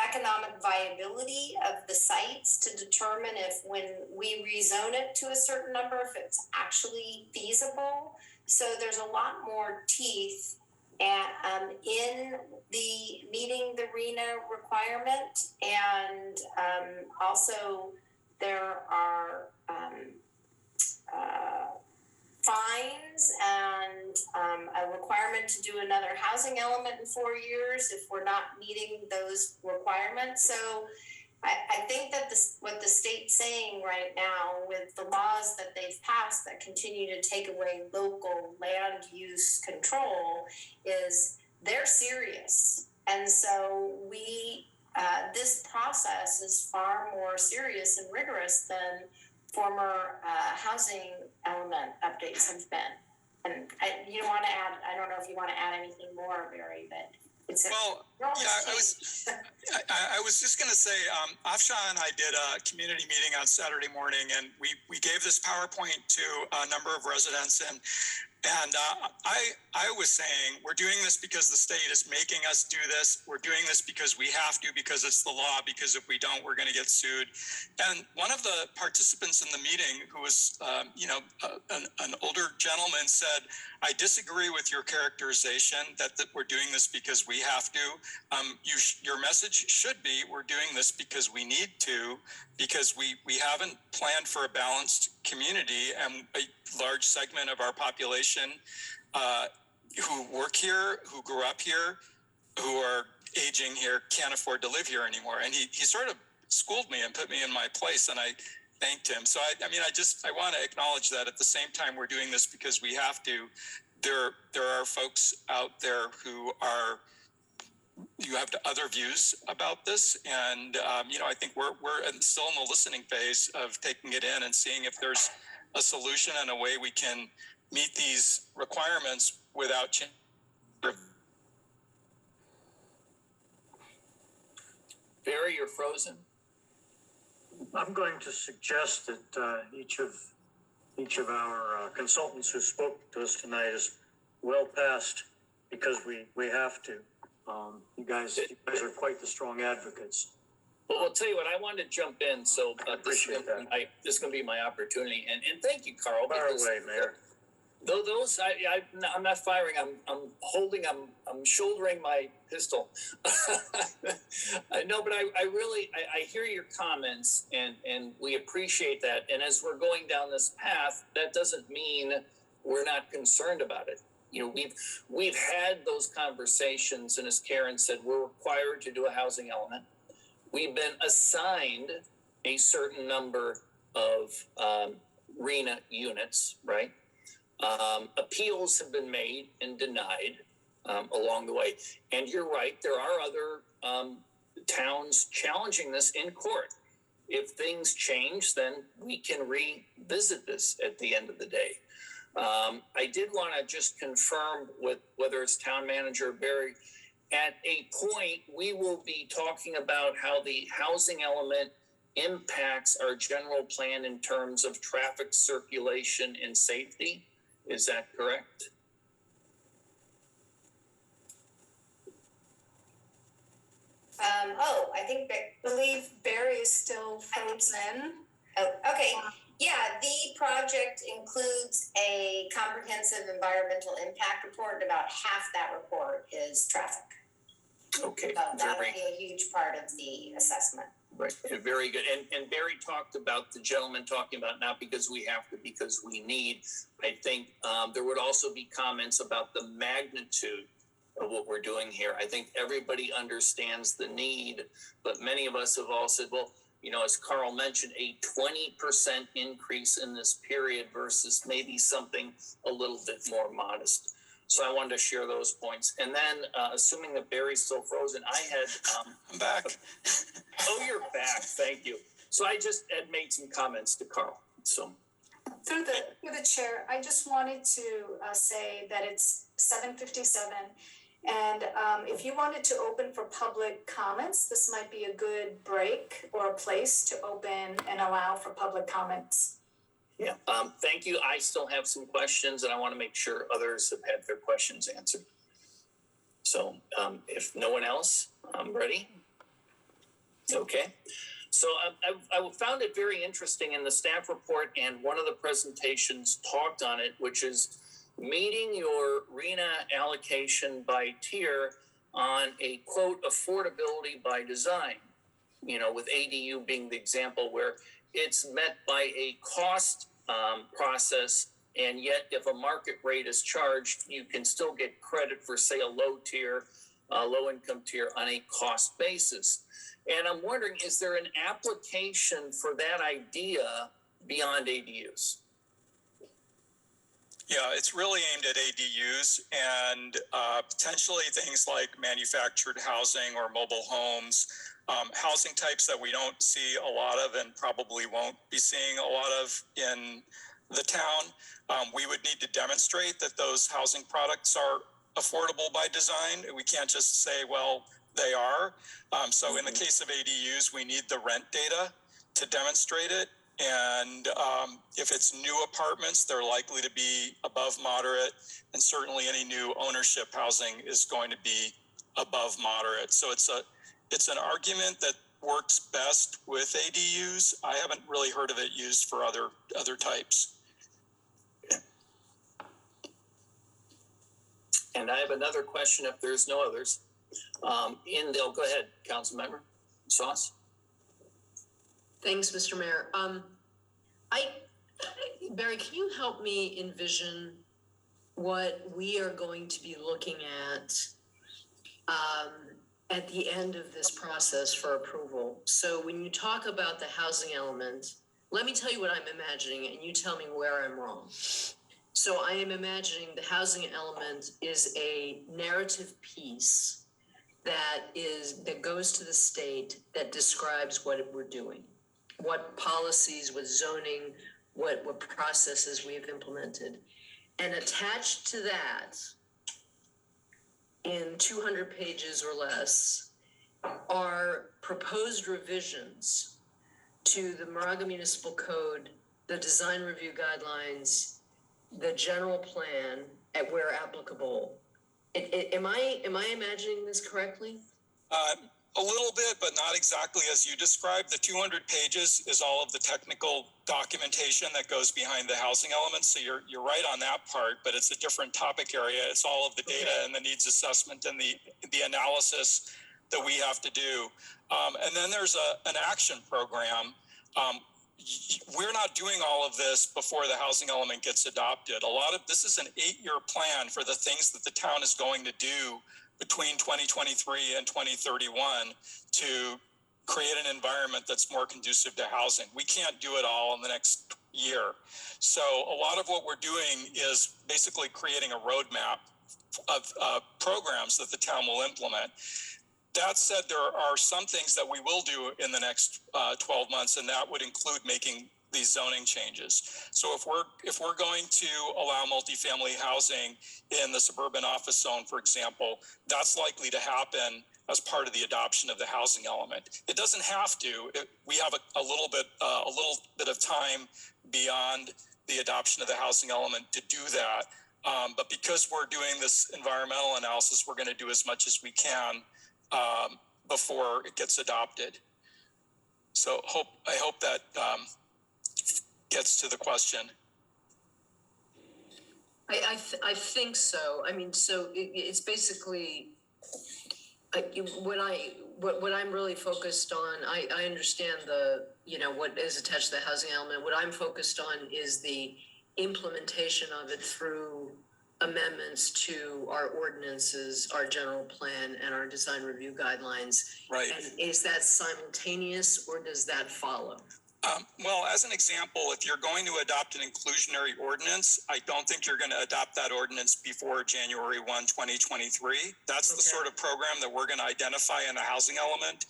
economic viability of the sites to determine if, when we rezone it to a certain number, if it's actually feasible. So there's a lot more teeth in the meeting the RHNA requirement, and also there are fines and a requirement to do another housing element in 4 years if we're not meeting those requirements. So I think that what the state's saying right now with the laws that they've passed that continue to take away local land use control is they're serious. And so this process is far more serious and rigorous than former housing element updates have been. And you want to add, I don't know if you want to add anything more, Barry, but it's I was just going to say, Afsha and I did a community meeting on Saturday morning, and we gave this PowerPoint to a number of residents, and I was saying, we're doing this because the state is making us do this. We're doing this because we have to, because it's the law, because if we don't, we're going to get sued. And one of the participants in the meeting, who was, an older gentleman, said, I disagree with your characterization that we're doing this because we have to. Your message should be, we're doing this because we need to, because we haven't planned for a balanced community, and a large segment of our population who work here, who grew up here, who are aging here, can't afford to live here anymore. And he sort of schooled me and put me in my place, and I thanked him. So I want to acknowledge that at the same time we're doing this because we have to. There are folks out there who you have other views about this, and I think we're still in the listening phase of taking it in and seeing if there's a solution and a way we can meet these requirements without change. Barry, you're frozen. I'm going to suggest that each of our consultants who spoke to us tonight is well past because we have to. You guys are quite the strong advocates. Well, I'll tell you what, I wanted to jump in, so this is going to be my opportunity. And thank you, Carl. Fire away, Mayor. Those, I'm not firing. I'm shouldering my pistol. No, but I hear your comments, and we appreciate that. And as we're going down this path, that doesn't mean we're not concerned about it. we've had those conversations, and as Karen said, we're required to do a housing element. We've been assigned a certain number of RENA units, right? Appeals have been made and denied along the way. And you're right, there are other towns challenging this in court. If things change, then we can revisit this at the end of the day. I did want to just confirm with whether it's town manager Barry, at a point, we will be talking about how the housing element impacts our general plan in terms of traffic circulation and safety. Is that correct? I believe Barry is still frozen. Oh, okay. Yeah, the project includes a comprehensive environmental impact report, and about half that report is traffic. Okay. So that would be a huge part of the assessment. Right, very good. And Barry talked about, the gentleman talking about not because we have to, because we need. I think there would also be comments about the magnitude of what we're doing here. I think everybody understands the need, but many of us have all said, well, as Carl mentioned, a 20% increase in this period versus maybe something a little bit more modest. So I wanted to share those points. And then, assuming that Barry's still frozen, I had... I'm back. Oh, you're back. Thank you. So I just had made some comments to Carl. So Through the chair, I just wanted to say that it's 7:57. And if you wanted to open for public comments, this might be a good break or a place to open and allow for public comments. yeah, thank you. I still have some questions, and I want to make sure others have had their questions answered. So if no one else, I'm ready. Okay. So I found it very interesting in the staff report, and one of the presentations talked on it, which is meeting your RENA allocation by tier on a quote affordability by design, with ADU being the example where it's met by a cost process, and yet if a market rate is charged, you can still get credit for, say, a low income tier on a cost basis. And I'm wondering, is there an application for that idea beyond ADUs? Yeah, it's really aimed at ADUs and potentially things like manufactured housing or mobile homes, housing types that we don't see a lot of and probably won't be seeing a lot of in the town. We would need to demonstrate that those housing products are affordable by design. We can't just say, well, they are. So in the case of ADUs, we need the rent data to demonstrate it. And if it's new apartments, they're likely to be above moderate, and certainly any new ownership housing is going to be above moderate. So it's an argument that works best with ADUs. I haven't really heard of it used for other types. And I have another question if there's no others. Go ahead, Council Member Sauce. Thanks, Mr. Mayor. Barry, can you help me envision what we are going to be looking at the end of this process for approval? So when you talk about the housing element, let me tell you what I'm imagining, and you tell me where I'm wrong. So I am imagining the housing element is a narrative piece that goes to the state that describes what we're doing, what policies with zoning, what processes we have implemented. And attached to that, in 200 pages or less, are proposed revisions to the Moraga Municipal Code, the design review guidelines, the general plan, at where applicable. Am I imagining this correctly? A little bit, but not exactly as you described. The 200 pages is all of the technical documentation that goes behind the housing elements. So you're right on that part, but it's a different topic area. It's all of the data and the needs assessment and the analysis that we have to do. And then there's an action program. we're not doing all of this before the housing element gets adopted. A lot of this is an 8-year plan for the things that the town is going to do between 2023 and 2031 to create an environment that's more conducive to housing. We can't do it all in the next year. So a lot of what we're doing is basically creating a roadmap of programs that the town will implement. That said, there are some things that we will do in the next 12 months, and that would include making these zoning changes. So if we're going to allow multifamily housing in the suburban office zone, for example, that's likely to happen as part of the adoption of the housing element. It doesn't have to. We have a little bit of time beyond the adoption of the housing element to do that. But because we're doing this environmental analysis, we're going to do as much as we can before it gets adopted. So I hope that gets to the question. I think so. I mean, so it's basically what I'm really focused on. I understand what is attached to the housing element. What I'm focused on is the implementation of it through amendments to our ordinances, our general plan, and our design review guidelines. Right. And is that simultaneous or does that follow? Well, as an example, if you're going to adopt an inclusionary ordinance, I don't think you're going to adopt that ordinance before January 1, 2023. That's the sort of program that we're going to identify in the housing element.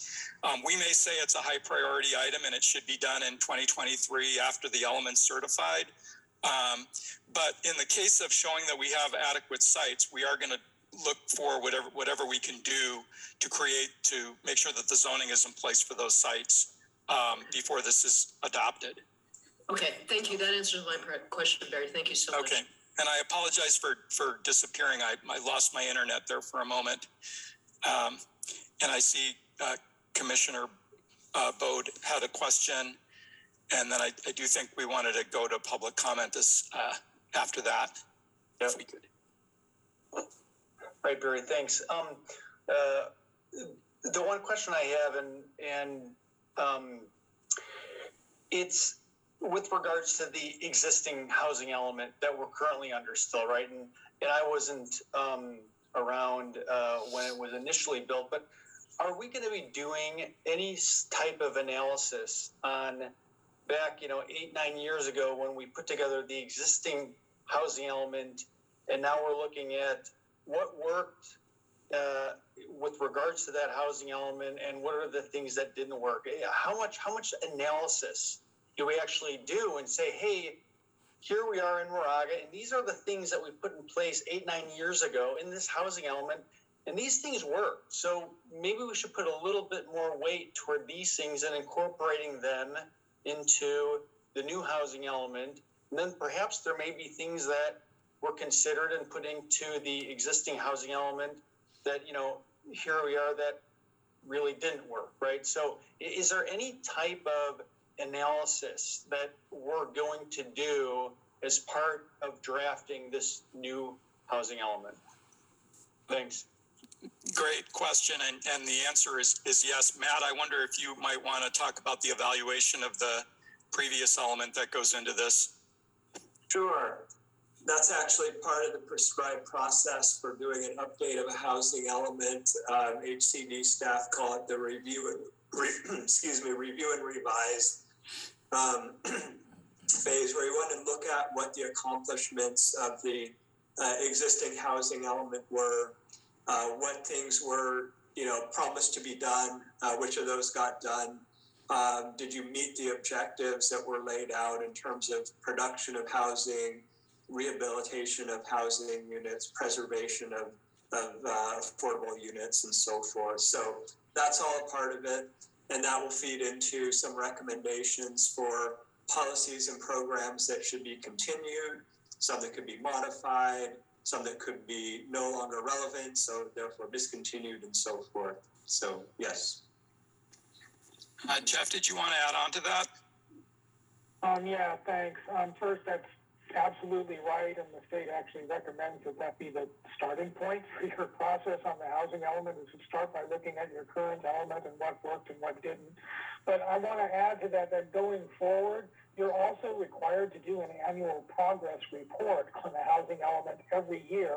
We may say it's a high priority item and it should be done in 2023 after the element's certified. But in the case of showing that we have adequate sites, we are going to look for whatever we can do to make sure that the zoning is in place for those sites before this is adopted. Okay, thank you. That answers my question, Barry. Thank you so much. Okay, and I apologize for disappearing. I lost my internet there for a moment. And I see Commissioner Bode had a question. And then I do think we wanted to go to public comment after that, if we could. Right, Barry, thanks. The one question I have, and it's with regards to the existing housing element that we're currently under still, right? And I wasn't around when it was initially built, but are we going to be doing any type of analysis on back, 8-9 years ago when we put together the existing housing element, and now we're looking at what worked with regards to that housing element and what are the things that didn't work? How much analysis do we actually do and say, hey, here we are in Moraga, and these are the things that we put in place 8-9 years ago in this housing element, and these things work. So maybe we should put a little bit more weight toward these things and incorporating them into the new housing element. And then perhaps there may be things that were considered and put into the existing housing element that, here we are, that really didn't work, right? So is there any type of analysis that we're going to do as part of drafting this new housing element? Thanks. Great question, and the answer is yes. Matt, I wonder if you might want to talk about the evaluation of the previous element that goes into this. Sure. That's actually part of the prescribed process for doing an update of a housing element. HCD staff call it the review and revise phase, where you want to look at what the accomplishments of the existing housing element were, what things were, promised to be done, which of those got done. Did you meet the objectives that were laid out in terms of production of housing, rehabilitation of housing units, preservation of affordable units, and so forth? So that's all a part of it. And that will feed into some recommendations for policies and programs that should be continued, some that could be modified, some that could be no longer relevant, so therefore discontinued, and so forth. So, yes. Jeff, did you want to add on to that? Yeah, thanks. First, that's absolutely right, and the state actually recommends that that be the starting point for your process on the housing element, is to start by looking at your current element and what worked and what didn't. But I want to add to that, that going forward, you're also required to do an annual progress report on the housing element every year,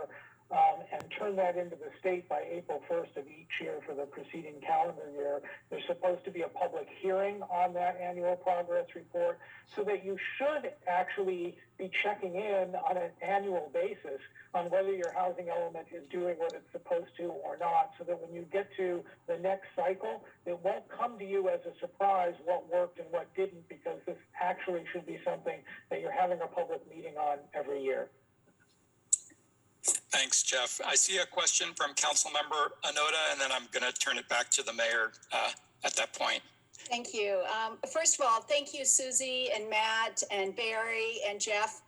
and turn that into the state by April 1st of each year for the preceding calendar year. There's supposed to be a public hearing on that annual progress report, so that you should actually be checking in on an annual basis on whether your housing element is doing what it's supposed to or not, so that when you get to the next cycle, it won't come to you as a surprise what worked and what didn't, because this actually should be something that you're having a public meeting on every year. Thanks, Jeff. I see a question from Councilmember Anoda, and then I'm going to turn it back to the mayor at that point. Thank you. First of all, thank you, Susie and Matt and Barry and Jeff.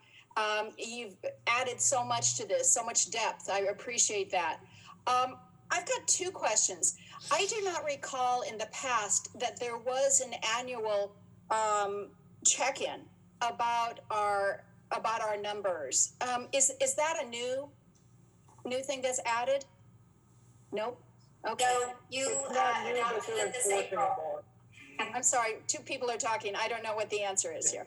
You've added so much to this, so much depth. I appreciate that. I've got two questions. I do not recall in the past that there was an annual check-in about our numbers. Is that a new thing that's added? Nope. Okay. No, you adopted it this April. I'm sorry, two people are talking. I don't know what the answer is here.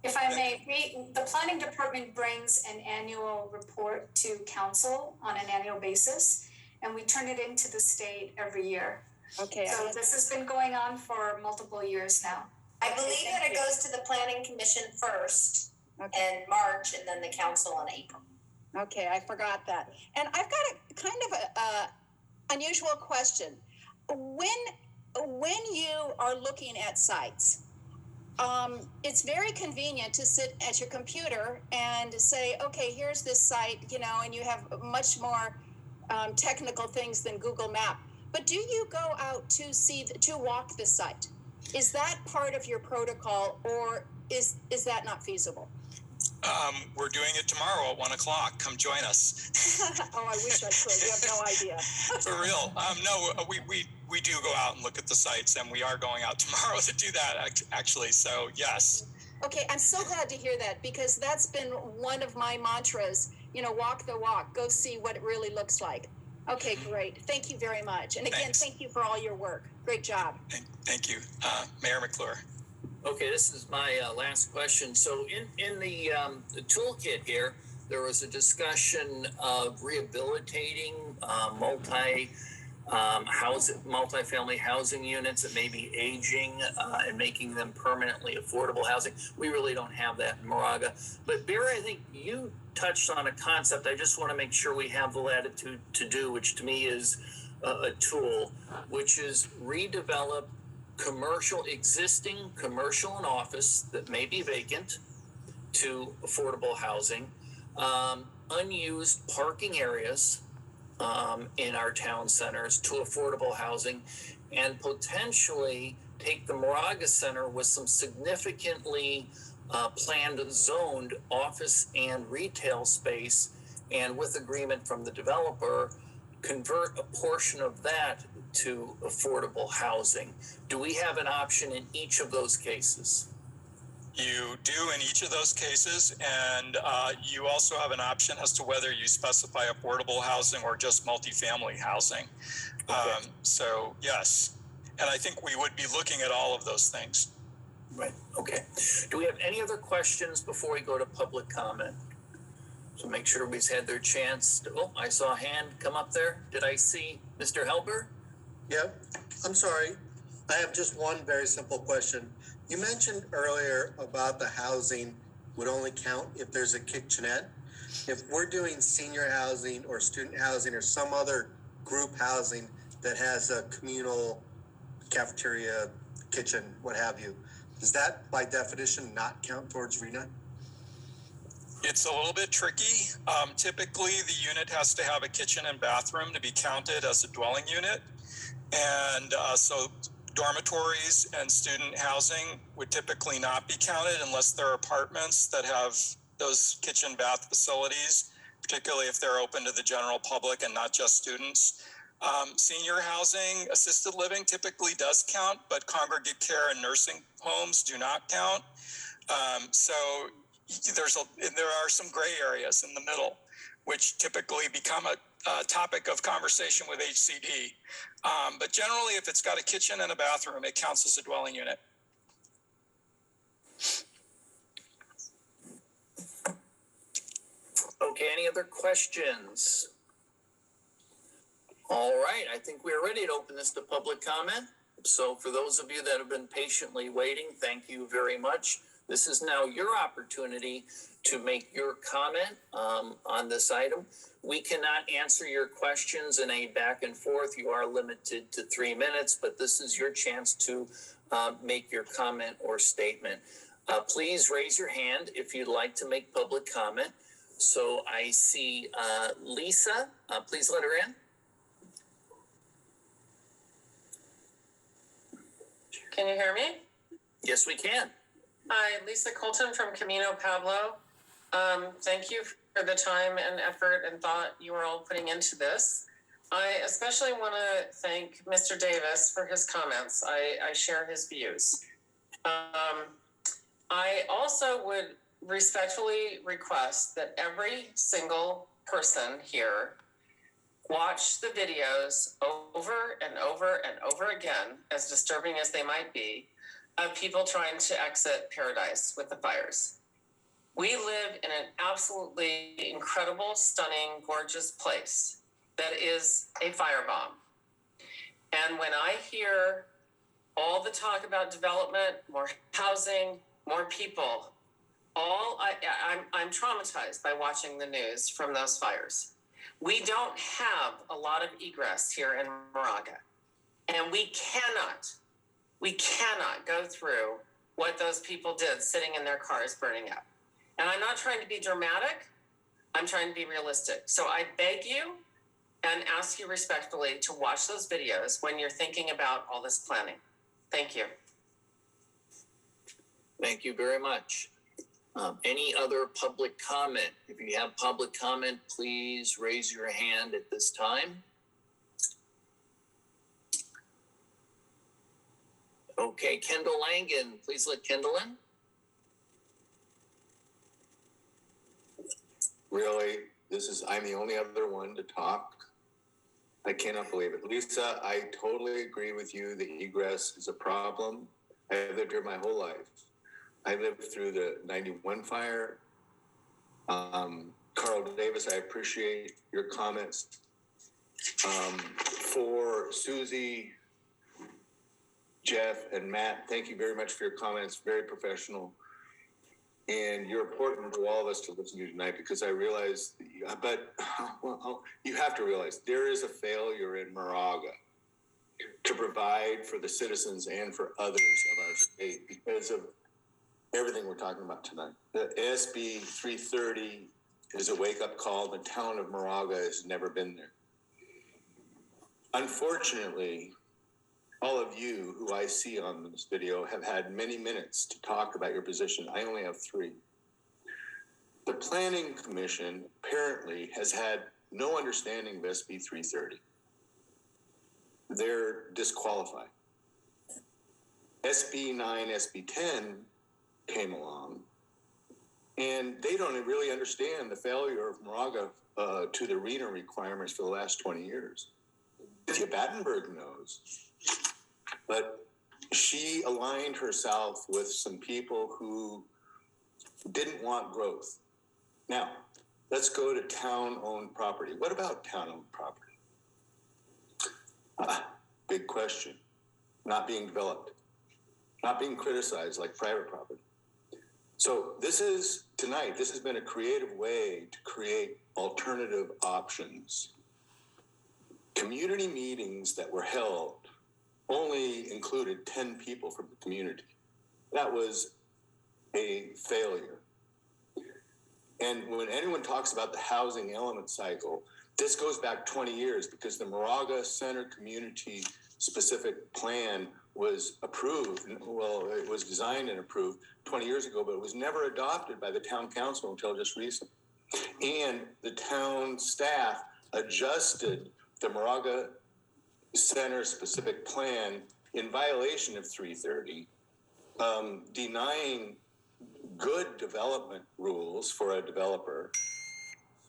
If I may, the planning department brings an annual report to council on an annual basis, and we turn it into the state every year. Okay. So this has been going on for multiple years now. I believe that it goes to the planning commission first in March, and then the council in April. Okay, I forgot that. And I've got a kind of a unusual question. When you are looking at sites, it's very convenient to sit at your computer and say, okay, here's this site, and you have much more technical things than Google Map. But do you go out to walk the site? Is that part of your protocol, or is that not feasible? We're doing it tomorrow at 1:00. Come join us. Oh, I wish I could. You have no idea. For real. No, we do go out and look at the sites, and we are going out tomorrow to do that, actually. So, yes. Okay, I'm so glad to hear that, because that's been one of my mantras, walk the walk, go see what it really looks like. Okay, great. Thank you very much. And again, Thanks. Thank you for all your work. Great job. Thank you. Mayor McClure. Okay, this is my last question. So in the toolkit here, there was a discussion of rehabilitating multifamily housing units that may be aging and making them permanently affordable housing. We really don't have that in Moraga. But Barry, I think you touched on a concept I just want to make sure we have the latitude to do, which to me is a tool, which is redevelop existing commercial and office that may be vacant to affordable housing, unused parking areas in our town centers to affordable housing, and potentially take the Moraga Center with some significantly planned and zoned office and retail space, and with agreement from the developer, convert a portion of that to affordable housing. Do we have an option in each of those cases? You do in each of those cases, and you also have an option as to whether you specify affordable housing or just multifamily housing. Okay. So, yes. And I think we would be looking at all of those things. Right, okay. Do we have any other questions before we go to public comment? So make sure everybody's had their chance. I saw a hand come up there. Did I see Mr. Helber? Yep. I'm sorry. I have just one very simple question. You mentioned earlier about the housing would only count if there's a kitchenette. If we're doing senior housing or student housing or some other group housing that has a communal cafeteria, kitchen, what have you, does that by definition not count towards RHNA? It's a little bit tricky. Typically, the unit has to have a kitchen and bathroom to be counted as a dwelling unit. And so dormitories and student housing would typically not be counted unless there are apartments that have those kitchen bath facilities, particularly if they're open to the general public and not just students. Senior housing, assisted living typically does count, but congregate care and nursing homes do not count. So there are some gray areas in the middle, which typically become a topic of conversation with HCD. But generally, if it's got a kitchen and a bathroom, it counts as a dwelling unit. Okay, any other questions? All right, I think we're ready to open this to public comment. So for those of you that have been patiently waiting, thank you very much. This is now your opportunity to make your comment on this item. We cannot answer your questions in a back and forth. You are limited to 3 minutes, but this is your chance to make your comment or statement. Please raise your hand if you'd like to make public comment. So I see Lisa, please let her in. Can you hear me? Yes, we can. Hi, Lisa Colton from Camino Pablo. Thank you for the time and effort and thought you are all putting into this. I especially want to thank Mr. Davis for his comments. I share his views. I also would respectfully request that every single person here watch the videos over and over and over again, as disturbing as they might be, of people trying to exit Paradise with the fires. We live in an absolutely incredible, stunning, gorgeous place that is a firebomb. And when I hear all the talk about development, more housing, more people, I'm traumatized by watching the news from those fires. We don't have a lot of egress here in Moraga, and we cannot go through what those people did sitting in their cars burning up. And I'm not trying to be dramatic, I'm trying to be realistic. So I beg you and ask you respectfully to watch those videos when you're thinking about all this planning. Thank you. Thank you very much. Any other public comment? If you have public comment, please raise your hand at this time. Okay, Kendall Langen, please let Kendall in. Really, I'm the only other one to talk. I cannot believe it. Lisa, I totally agree with you. The egress is a problem. I lived here my whole life. I lived through the 91 fire. Carl Davis, I appreciate your comments. For Susie, Jeff, and Matt, thank you very much for your comments. Very professional. And you're important to all of us to listen to tonight, because I realize, but well, you have to realize there is a failure in Moraga to provide for the citizens and for others of our state because of everything we're talking about tonight. The SB 330 is a wake-up call. The town of Moraga has never been there. Unfortunately, all of you who I see on this video have had many minutes to talk about your position. I only have 3. The Planning Commission apparently has had no understanding of SB 330. They're disqualified. SB 9, SB 10 came along, and they don't really understand the failure of Moraga to the RENA requirements for the last 20 years. Cynthia Battenberg knows, but she aligned herself with some people who didn't want growth. Now, let's go to town-owned property. What about town-owned property? Big question. Not being developed, not being criticized like private property. So this has been a creative way to create alternative options. Community meetings that were held only included 10 people from the community. That was a failure. And when anyone talks about the housing element cycle, this goes back 20 years, because the Moraga Center Community Specific Plan was approved. Well, it was designed and approved 20 years ago, but it was never adopted by the town council until just recently. And the town staff adjusted the Moraga Center Specific Plan in violation of 330, denying good development rules for a developer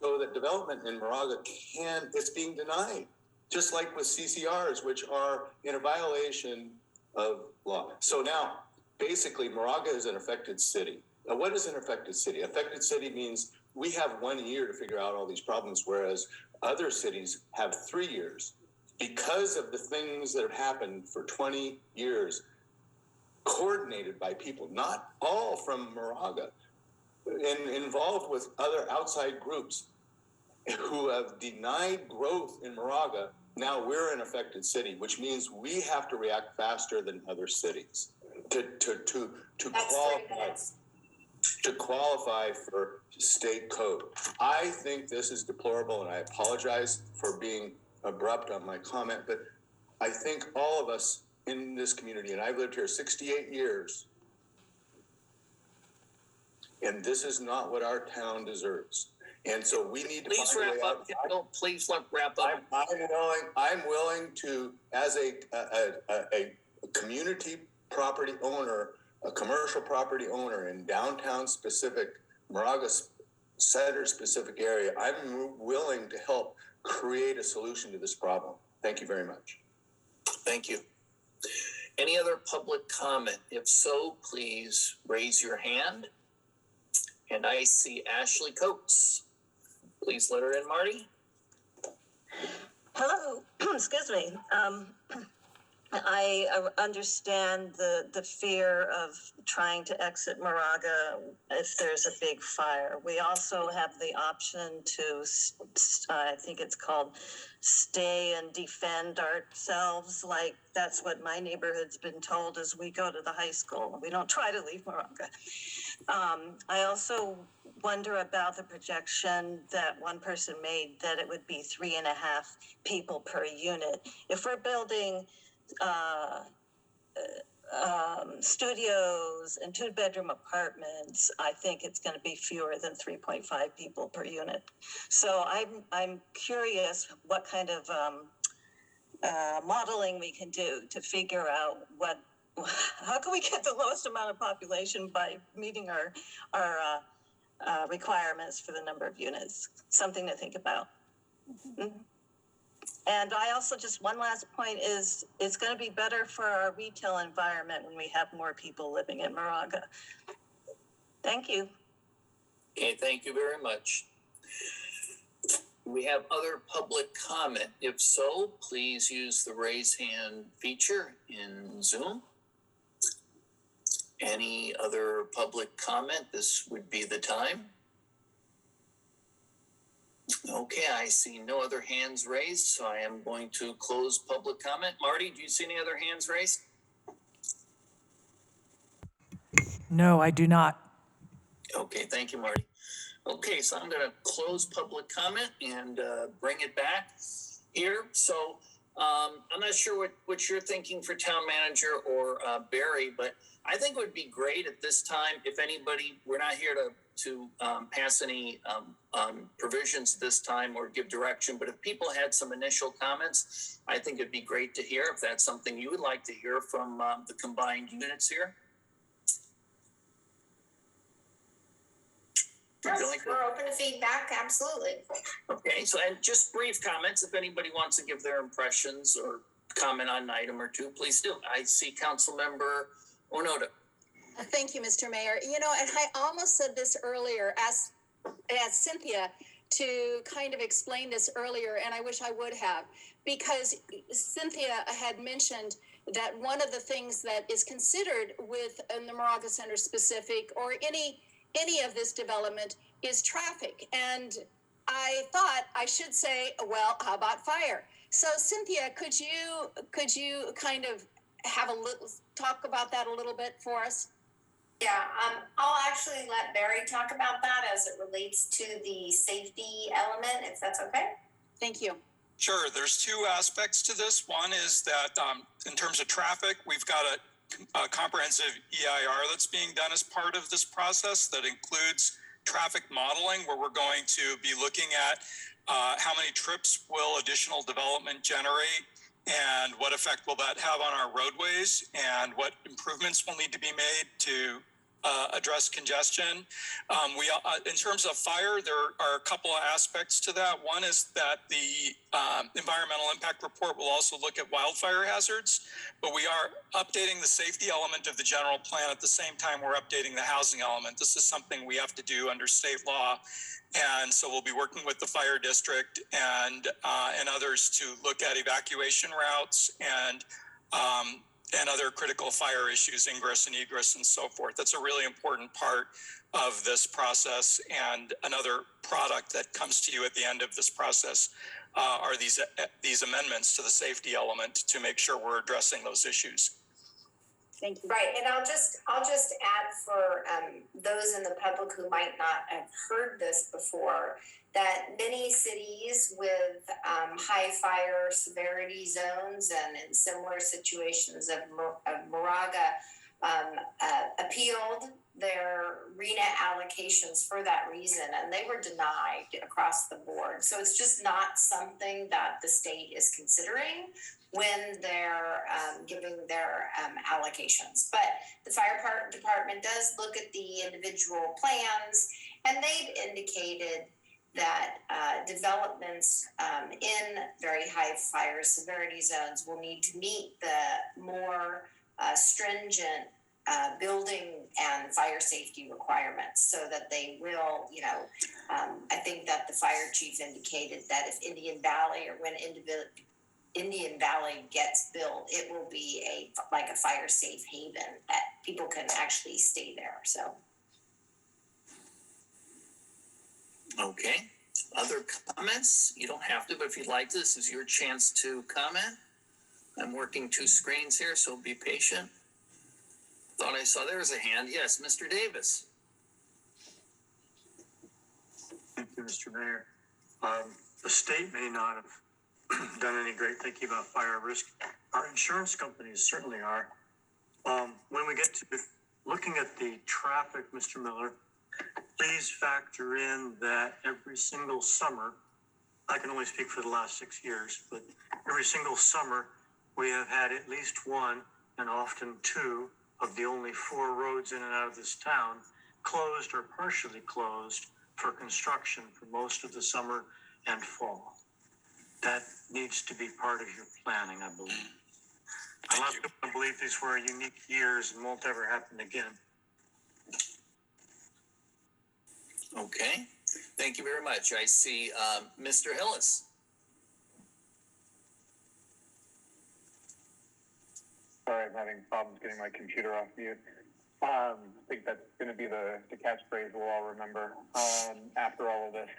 so that development in Moraga it's being denied, just like with CCRs, which are in a violation of law. So now, basically, Moraga is an affected city. Now, what is an affected city? Affected city means we have 1 year to figure out all these problems, whereas other cities have 3 years because of the things that have happened for 20 years, coordinated by people, not all from Moraga, and involved with other outside groups who have denied growth in Moraga. Now we're an affected city, which means we have to react faster than other cities to qualify for state code. I think this is deplorable, and I apologize for being abrupt on my comment, but I think all of us in this community, and I've lived here 68 years, and this is not what our town deserves. And so we need to Please find a wrap way up, out. Kendall. Please wrap up. I'm willing to, as a community property owner, a commercial property owner in downtown specific, Moraga Center specific area, I'm willing to help create a solution to this problem. Thank you very much. Thank you. Any other public comment? If so, please raise your hand. And I see Ashley Coates. Please let her in, Marty. Hello, excuse me. I understand the fear of trying to exit Moraga if there's a big fire. We also have the option to, I think it's called stay and defend ourselves. Like that's what my neighborhood's been told as we go to the high school. We don't try to leave Moraga. I also wonder about the projection that one person made that it would be 3.5 people per unit. If we're building studios and 2-bedroom apartments, I think it's going to be fewer than 3.5 people per unit. So I'm curious what kind of modeling we can do to figure out how can we get the lowest amount of population by meeting our requirements for the number of units. Something to think about. Mm-hmm. And I also just one last point is it's going to be better for our retail environment when we have more people living in Moraga. Thank you. Okay, thank you very much. We have other public comment. If so, please use the raise hand feature in Zoom. Any other public comment? This would be the time. Okay, I see no other hands raised, so I am going to close public comment. Marty, do you see any other hands raised? No, I do not. Okay, thank you, Marty. Okay, so I'm going to close public comment and bring it back here. So I'm not sure what you're thinking for town manager or Barry, but I think it would be great at this time if anybody, we're not here to pass any provisions this time or give direction, but if people had some initial comments, I think it'd be great to hear if that's something you would like to hear from the combined units here. Yes, we're open to feedback, absolutely. Okay, so and just brief comments, if anybody wants to give their impressions or comment on an item or two, please do. I see Councilmember Onoda. Thank you, Mr. Mayor. You know, and I almost said this earlier, asked Cynthia to kind of explain this earlier, and I wish I would have, because Cynthia had mentioned that one of the things that is considered with the Moraga Center specific or any of this development is traffic. And I thought I should say, well, how about fire? So Cynthia, could you kind of have a little talk about that a little bit for us? Yeah, I'll actually let Barry talk about that as it relates to the safety element, if that's okay. Thank you. Sure, there's two aspects to this. One is that in terms of traffic, we've got a comprehensive EIR that's being done as part of this process that includes traffic modeling, where we're going to be looking at how many trips will additional development generate and what effect will that have on our roadways and what improvements will need to be made to address congestion. In terms of fire, there are a couple of aspects to that. One is that the environmental impact report will also look at wildfire hazards, but we are updating the safety element of the general plan at the same time we're updating the housing element. This is something we have to do under state law. And so we'll be working with the fire district and others to look at evacuation routes and other critical fire issues, ingress and egress and so forth. That's a really important part of this process. And another product that comes to you at the end of this process are these amendments to the safety element to make sure we're addressing those issues. Thank you. Right, and I'll just add for those in the public who might not have heard this before, that many cities with high fire severity zones and in similar situations of Moraga appealed their RENA allocations for that reason, and they were denied across the board. So it's just not something that the state is considering when they're giving their allocations. But the fire department does look at the individual plans, and they've indicated that developments in very high fire severity zones will need to meet the more stringent building and fire safety requirements, so that they will, I think that the fire chief indicated that if Indian Valley, or when Indian Valley gets built, it will be like a fire safe haven that people can actually stay there. So. Okay. Other comments? You don't have to, but if you'd like to, this is your chance to comment. I'm working two screens here, so be patient. Thought I saw there's a hand. Yes, Mr. Davis. Thank you, Mr. Mayor. The state may not have done any great thinking about fire risk. Our insurance companies certainly are. When we get to looking at the traffic, Mr. Miller, please factor in that every single summer, I can only speak for the last 6 years, but every single summer we have had at least one and often two of the only 4 roads in and out of this town closed or partially closed for construction for most of the summer and fall. That needs to be part of your planning, I believe. Unless people believe these were unique years and won't ever happen again. Okay. Thank you very much. I see Mr. Hillis. Sorry, I'm having problems getting my computer off mute. I think that's going to be the catchphrase we'll all remember after all of this.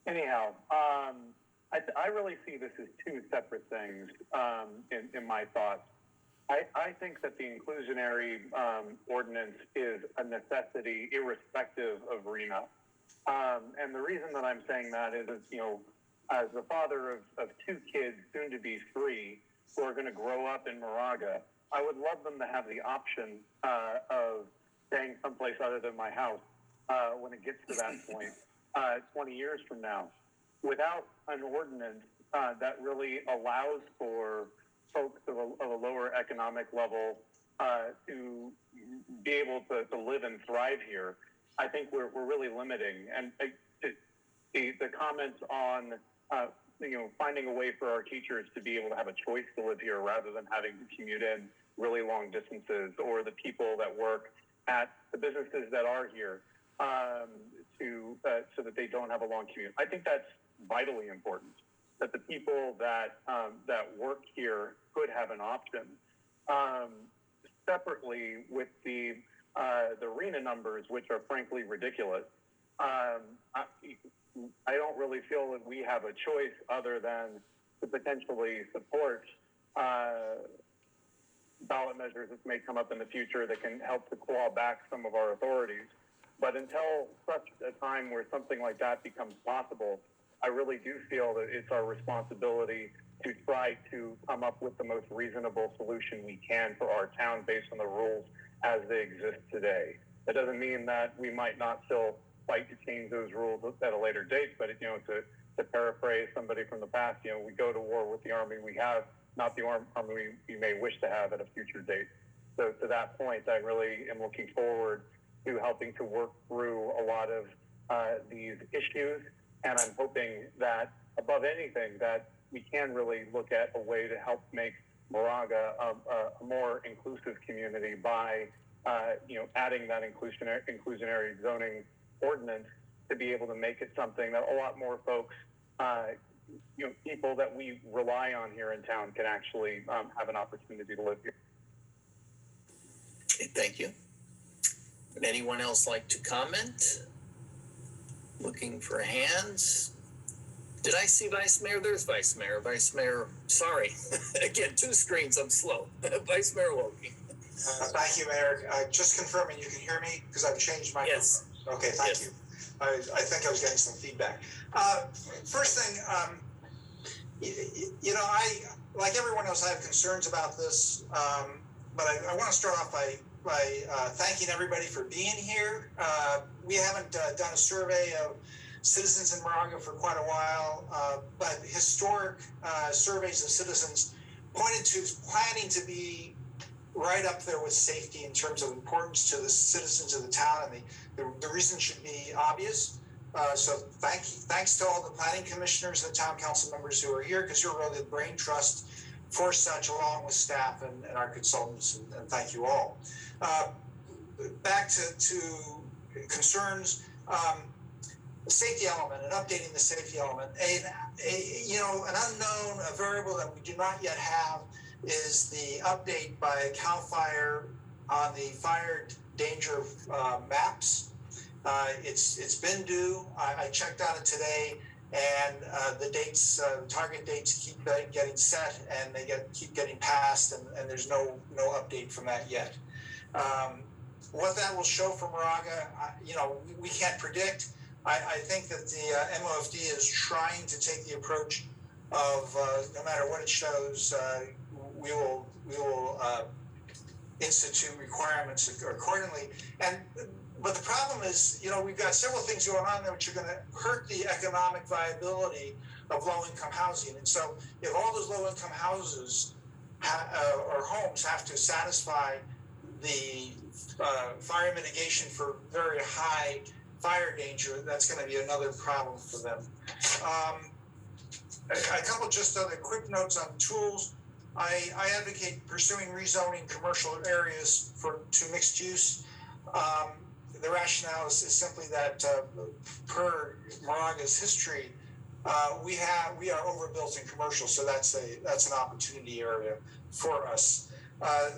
Anyhow, I really see this as two separate things in my thoughts. I think that the inclusionary ordinance is a necessity irrespective of RENA. And the reason that I'm saying that is, as the father of 2 kids, soon to be 3, who are going to grow up in Moraga, I would love them to have the option of staying someplace other than my house when it gets to that point 20 years from now. Without an ordinance that really allows for folks of a lower economic level to be able to live and thrive here, I think we're really limiting. And the comments on finding a way for our teachers to be able to have a choice to live here rather than having to commute in really long distances, or the people that work at the businesses that are here so that they don't have a long commute. I think that's vitally important, that the people that work here could have an option. Separately, with the RENA numbers, which are frankly ridiculous, I don't really feel that we have a choice other than to potentially support ballot measures that may come up in the future that can help to claw back some of our authorities. But until such a time where something like that becomes possible, I really do feel that it's our responsibility to try to come up with the most reasonable solution we can for our town based on the rules as they exist today. That doesn't mean that we might not still fight to change those rules at a later date, but to paraphrase somebody from the past, we go to war with the army we have, not the army we may wish to have at a future date. So to that point, I really am looking forward to helping to work through a lot of these issues. And I'm hoping that above anything, that we can really look at a way to help make Moraga a more inclusive community by, adding that inclusionary zoning ordinance to be able to make it something that a lot more folks, people that we rely on here in town can actually have an opportunity to live here. Okay, thank you. Would anyone else like to comment? Looking for hands. Did I see Vice Mayor? There's Vice Mayor. Vice Mayor, sorry. Again, two screens, I'm slow. Vice Mayor Wilkie. Thank you, Mayor. Just confirming you can hear me because I've changed my. Yes. Okay, thank you. I think I was getting some feedback. First thing, I, like everyone else, I have concerns about this, but I want to start off by thanking everybody for being here. We haven't done a survey of citizens in Moraga for quite a while, but historic surveys of citizens pointed to planning to be right up there with safety in terms of importance to the citizens of the town, and the reason should be obvious. So thanks to all the planning commissioners and the town council members who are here, because you're really the brain trust for such, along with staff and our consultants, and thank you all. Back to concerns, the safety element and updating the safety element. An unknown, a variable that we do not yet have is the update by CAL FIRE on the fire danger maps. It's been due. I checked on it today, and the dates, target dates keep getting set, and they keep getting passed, and there's no update from that yet. What that will show for Moraga, we can't predict. I think that the MOFD is trying to take the approach of no matter what it shows, we will institute requirements accordingly. But the problem is, we've got several things going on there which are going to hurt the economic viability of low-income housing. And so, if all those low-income houses or homes have to satisfy the fire mitigation for very high fire danger, that's going to be another problem for them. A couple just other quick notes on tools. I advocate pursuing rezoning commercial areas to mixed use. The rationale is simply that per Moraga's history, we are overbuilt in commercial, so that's an opportunity area for us.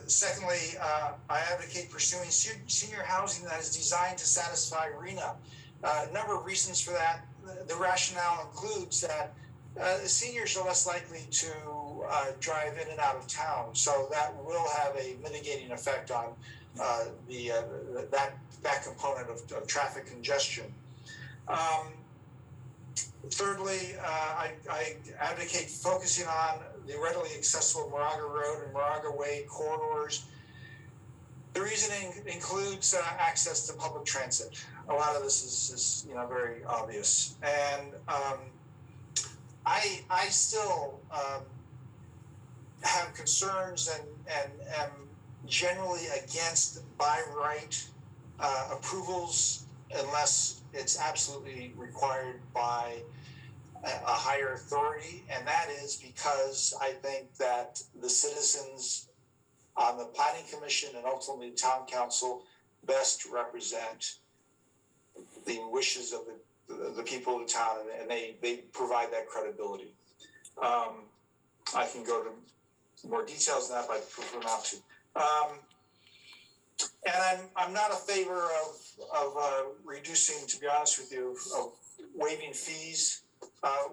Secondly, I advocate pursuing senior housing that is designed to satisfy RHNA. A number of reasons for that. The rationale includes that seniors are less likely to drive in and out of town, so that will have a mitigating effect on that component of traffic congestion. Thirdly, I advocate focusing on the readily accessible Moraga Road and Moraga Way corridors. The reasoning includes access to public transit. A lot of this is very obvious, and I still have concerns and am generally against by right approvals unless it's absolutely required by a higher authority, and that is because I think that the citizens on the planning commission and ultimately the town council best represent the wishes of the people of the town, and they provide that credibility. I can go to more details than that, but I prefer not to. And I'm not a favor of reducing, to be honest with you, of waiving fees.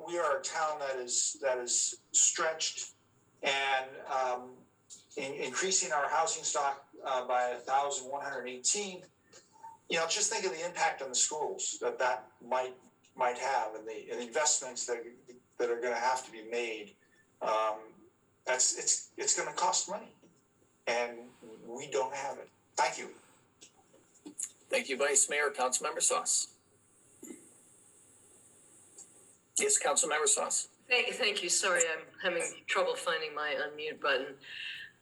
We are a town that is stretched, and increasing our housing stock by 1,118. Just think of the impact on the schools that might have, and the investments that are going to have to be made. It's going to cost money, and we don't have it. Thank you. Thank you, Vice Mayor. Councilmember Sauce. Yes, Councilmember Sauce. Thank you. Sorry, I'm having trouble finding my unmute button.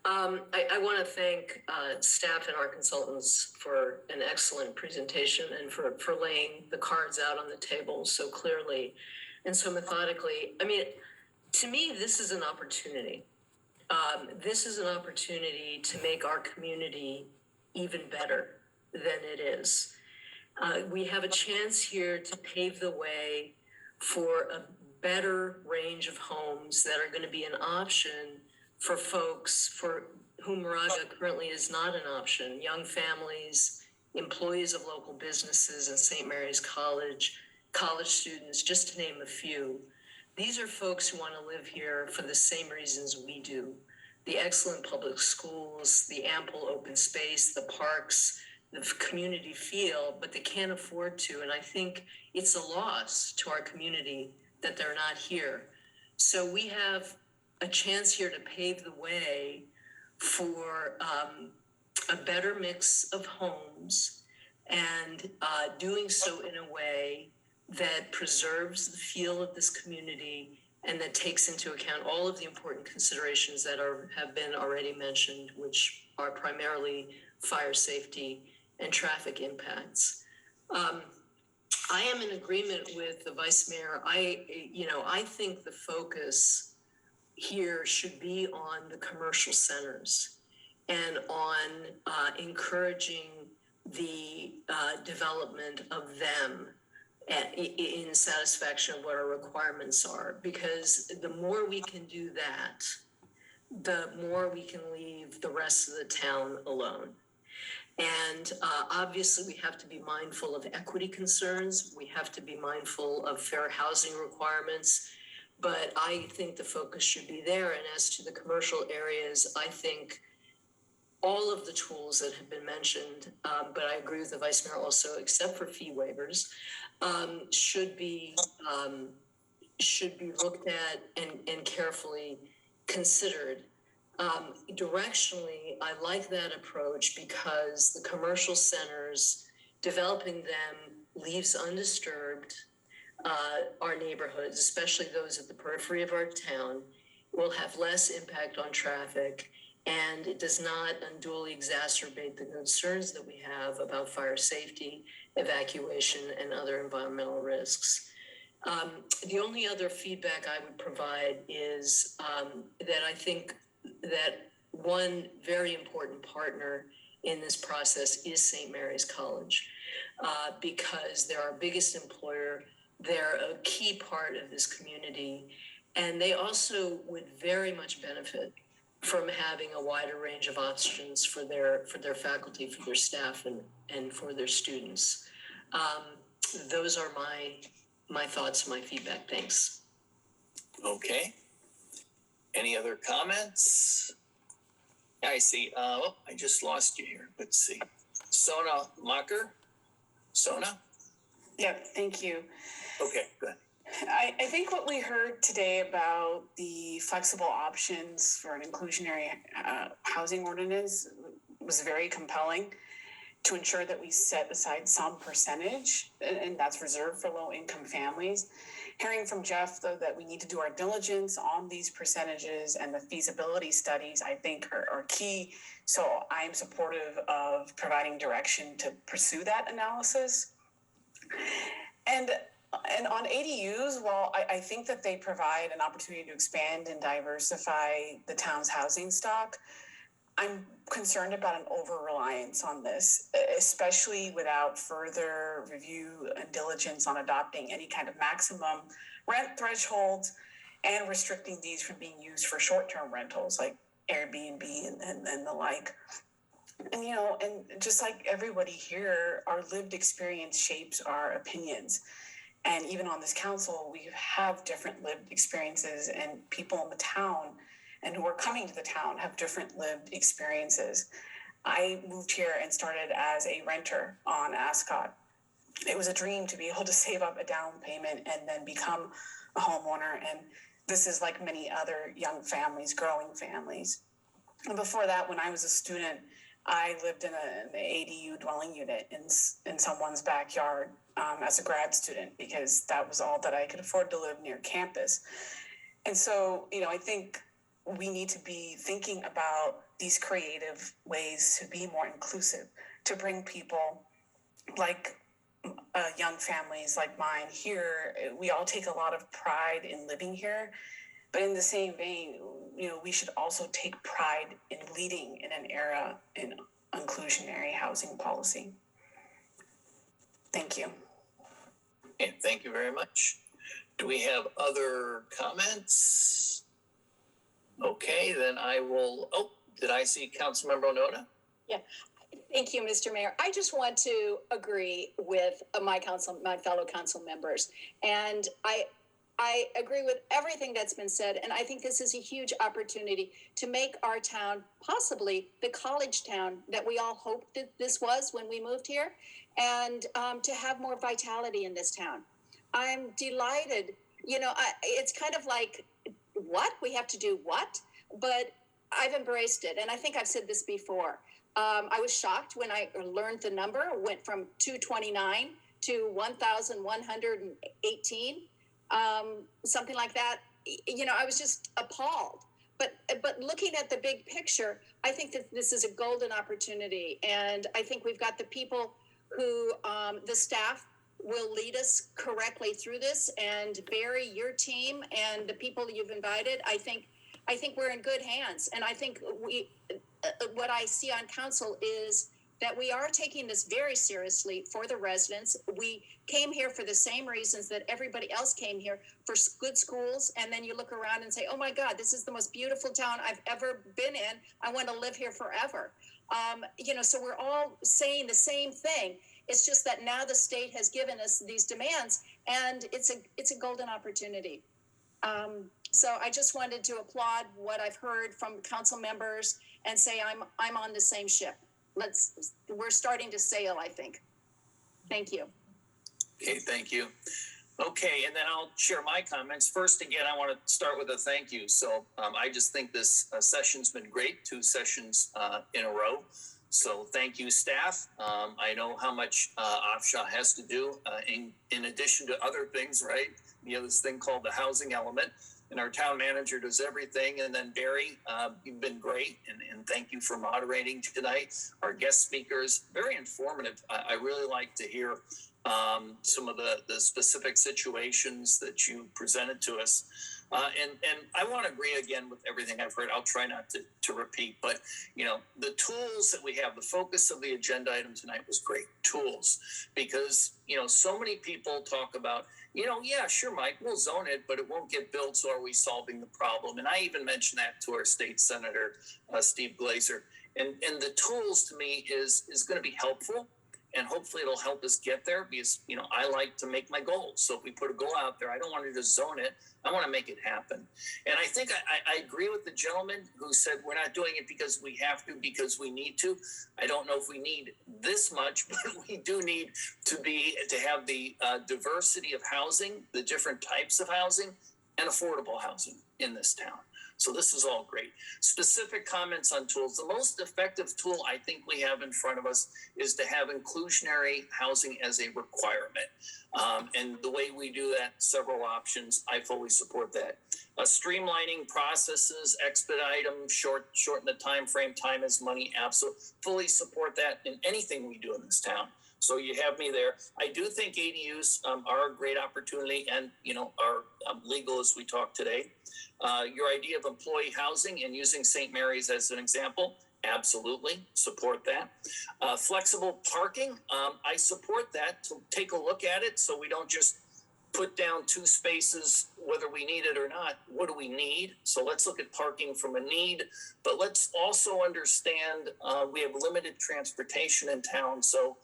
I want to thank staff and our consultants for an excellent presentation and for laying the cards out on the table so clearly and so methodically. I mean, to me, this is an opportunity. This is an opportunity to make our community even better than it is. We have a chance here to pave the way for a better range of homes that are going to be an option for folks for whom Moraga currently is not an option. Young families, employees of local businesses and St. Mary's College, college students, just to name a few. These are folks who want to live here for the same reasons we do. The excellent public schools, the ample open space, the parks, the community feel, but they can't afford to. And I think it's a loss to our community that they're not here. So we have a chance here to pave the way for a better mix of homes and doing so in a way that preserves the feel of this community and that takes into account all of the important considerations that have been already mentioned, which are primarily fire safety and traffic impacts. I am in agreement with the Vice Mayor. I think the focus here should be on the commercial centers and on encouraging the development of them in satisfaction of what our requirements are. Because the more we can do that, the more we can leave the rest of the town alone. And obviously we have to be mindful of equity concerns. We have to be mindful of fair housing requirements. But I think the focus should be there. And as to the commercial areas, I think all of the tools that have been mentioned, but I agree with the Vice Mayor also, except for fee waivers, should be looked at and carefully considered. Directionally, I like that approach because the commercial centers, developing them leaves undisturbed our neighborhoods, especially those at the periphery of our town, will have less impact on traffic, and it does not unduly exacerbate the concerns that we have about fire safety, evacuation, and other environmental risks. The only other feedback I would provide is that I think that one very important partner in this process is St. Mary's College, because they're our biggest employer. They're a key part of this community, and they also would very much benefit from having a wider range of options for their faculty, for their staff, and for their students. Those are my thoughts, my feedback. Thanks. Okay. Any other comments? I see. I just lost you here. Let's see. Sona Macher? Sona? Yeah, thank you. Okay, good. I think what we heard today about the flexible options for an inclusionary housing ordinance was very compelling to ensure that we set aside some percentage, and that's reserved for low-income families. Hearing from Jeff, though, that we need to do our diligence on these percentages and the feasibility studies, I think are key. So I'm supportive of providing direction to pursue that analysis. And on ADUs, while I think that they provide an opportunity to expand and diversify the town's housing stock, I'm concerned about an over-reliance on this, especially without further review and diligence on adopting any kind of maximum rent thresholds and restricting these from being used for short-term rentals like Airbnb and the like. And, and just like everybody here, our lived experience shapes our opinions. And even on this council, we have different lived experiences, and people in the town and who are coming to the town have different lived experiences. I moved here and started as a renter on Ascot. It was a dream to be able to save up a down payment and then become a homeowner. And this is like many other young families, growing families. And before that, when I was a student, I lived in an ADU dwelling unit in someone's backyard as a grad student, because that was all that I could afford to live near campus. And so, I think we need to be thinking about these creative ways to be more inclusive, to bring people like young families like mine here. We all take a lot of pride in living here, but in the same vein, we should also take pride in leading in an era in inclusionary housing policy. Thank you. And thank you very much. Do we have other comments? Okay, then I will, did I see Councilmember Onoda? Yeah. Thank you, Mr. Mayor. I just want to agree with my fellow council members. And I agree with everything that's been said. And I think this is a huge opportunity to make our town possibly the college town that we all hoped that this was when we moved here, and to have more vitality in this town. I'm delighted. It's kind of like, what? We have to do what? But I've embraced it. And I think I've said this before. I was shocked when I learned the number. It went from 229 to 1,118, something like that. I was just appalled. But looking at the big picture, I think that this is a golden opportunity. And I think we've got the people who, the staff, will lead us correctly through this. And Barry, your team, and the people you've invited, I think we're in good hands. And I think what I see on council is that we are taking this very seriously for the residents. We came here for the same reasons that everybody else came here, for good schools. And then you look around and say, oh my God, this is the most beautiful town I've ever been in. I want to live here forever. So we're all saying the same thing. It's just that now the state has given us these demands, and it's a golden opportunity. So I just wanted to applaud what I've heard from council members and say I'm on the same ship. We're starting to sail, I think. Thank you. Okay, thank you. Okay, and then I'll share my comments. First, again, I want to start with a thank you. So I just think this session's been great, 2 sessions in a row. So thank you, staff. I know how much Afsha has to do in addition to other things, right? This thing called the housing element. And our town manager does everything. And then Barry, you've been great. And thank you for moderating tonight. Our guest speakers, very informative. I really like to hear some of the specific situations that you presented to us. And I want to agree again with everything I've heard. I'll try not to repeat, but the tools that we have, the focus of the agenda item tonight was great tools, because so many people talk about, yeah, sure, Mike, we'll zone it, but it won't get built. So are we solving the problem? And I even mentioned that to our state senator, Steve Glazer. And the tools to me is going to be helpful. And hopefully it'll help us get there, because, I like to make my goals. So if we put a goal out there, I don't want to just zone it. I want to make it happen. And I think I agree with the gentleman who said we're not doing it because we have to, because we need to. I don't know if we need this much, but we do need to have the diversity of housing, the different types of housing, and affordable housing in this town. So this is all great. Specific comments on tools. The most effective tool I think we have in front of us is to have inclusionary housing as a requirement. And the way we do that, several options, I fully support that. Streamlining processes, expedite them, shorten the time frame. Time is money. Absolutely, fully support that in anything we do in this town. So you have me there. I do think ADUs are a great opportunity, and are legal as we talk today. Your idea of employee housing and using St. Mary's as an example, absolutely support that. Flexible parking, I support that. To take a look at it, so we don't just put down 2 spaces whether we need it or not. What do we need? So let's look at parking from a need, but let's also understand we have limited transportation in town, so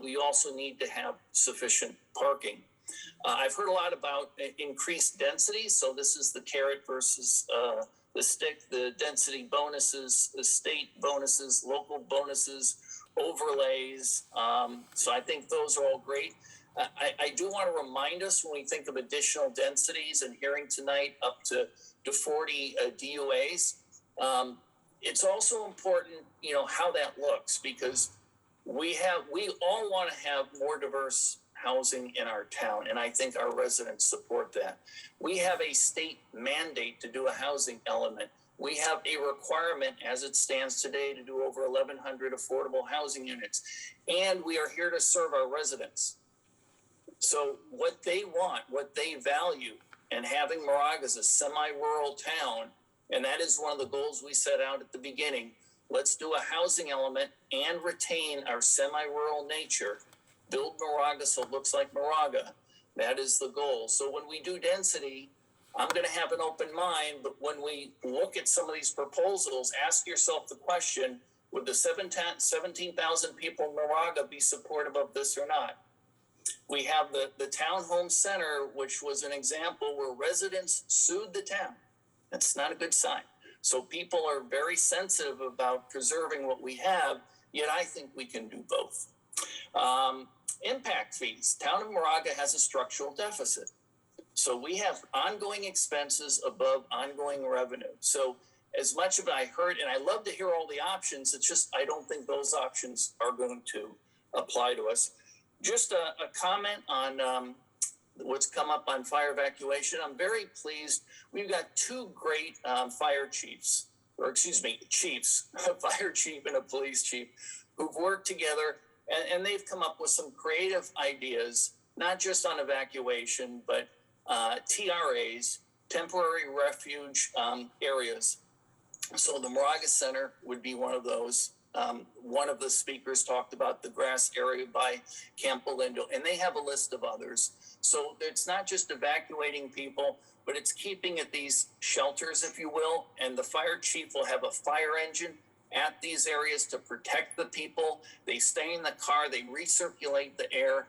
we also need to have sufficient parking. I've heard a lot about increased density. So this is the carrot versus the stick, the density bonuses, the state bonuses, local bonuses, overlays. So I think those are all great. I do want to remind us, when we think of additional densities and hearing tonight up to 40 DUAs, it's also important, how that looks, because we all want to have more diverse housing in our town, and I think our residents support that. We have a state mandate to do a housing element. We have a requirement as it stands today to do over 1,100 affordable housing units. And we are here to serve our residents. So what they want, what they value, and having Moraga as a semi-rural town, and that is one of the goals we set out at the beginning. Let's do a housing element and retain our semi-rural nature. Build Moraga so it looks like Moraga. That is the goal. So when we do density, I'm going to have an open mind, but when we look at some of these proposals, ask yourself the question, would the 17,000 people in Moraga be supportive of this or not? We have the townhome center, which was an example where residents sued the town. That's not a good sign. So people are very sensitive about preserving what we have, yet I think we can do both. Impact fees. Town of Moraga has a structural deficit. So we have ongoing expenses above ongoing revenue. So as much of it I heard, and I love to hear all the options, it's just I don't think those options are going to apply to us. Just a comment on what's come up on fire evacuation. I'm very pleased. We've got two great fire chiefs, chiefs, a fire chief and a police chief, who've worked together, and they've come up with some creative ideas, not just on evacuation, but TRAs, temporary refuge areas. So the Moraga Center would be one of those. One of the speakers talked about the grass area by Camp Belindo, and they have a list of others. So it's not just evacuating people, but it's keeping at these shelters, if you will, and the fire chief will have a fire engine at these areas to protect the people. They stay in the car, they recirculate the air.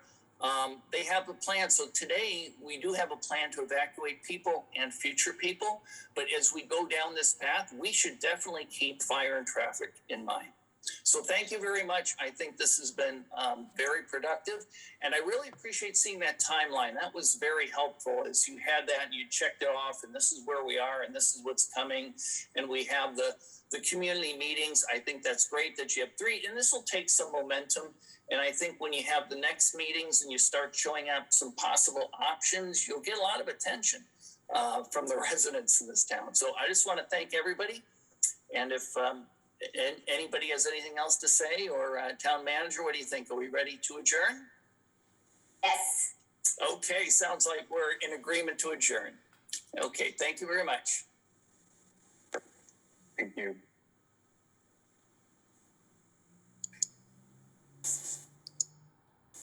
They have a plan. So today we do have a plan to evacuate people and future people. But as we go down this path, we should definitely keep fire and traffic in mind. So thank you very much. I think this has been very productive. And I really appreciate seeing that timeline. That was very helpful as you had that and you checked it off and this is where we are and this is what's coming. And we have the community meetings. I think that's great that you have 3. And this will take some momentum. And I think when you have the next meetings and you start showing up some possible options, you'll get a lot of attention from the residents in this town. So I just want to thank everybody. And if anybody has anything else to say, or town manager, what do you think? Are we ready to adjourn? Yes. Okay, sounds like we're in agreement to adjourn. Okay, thank you very much. Thank you.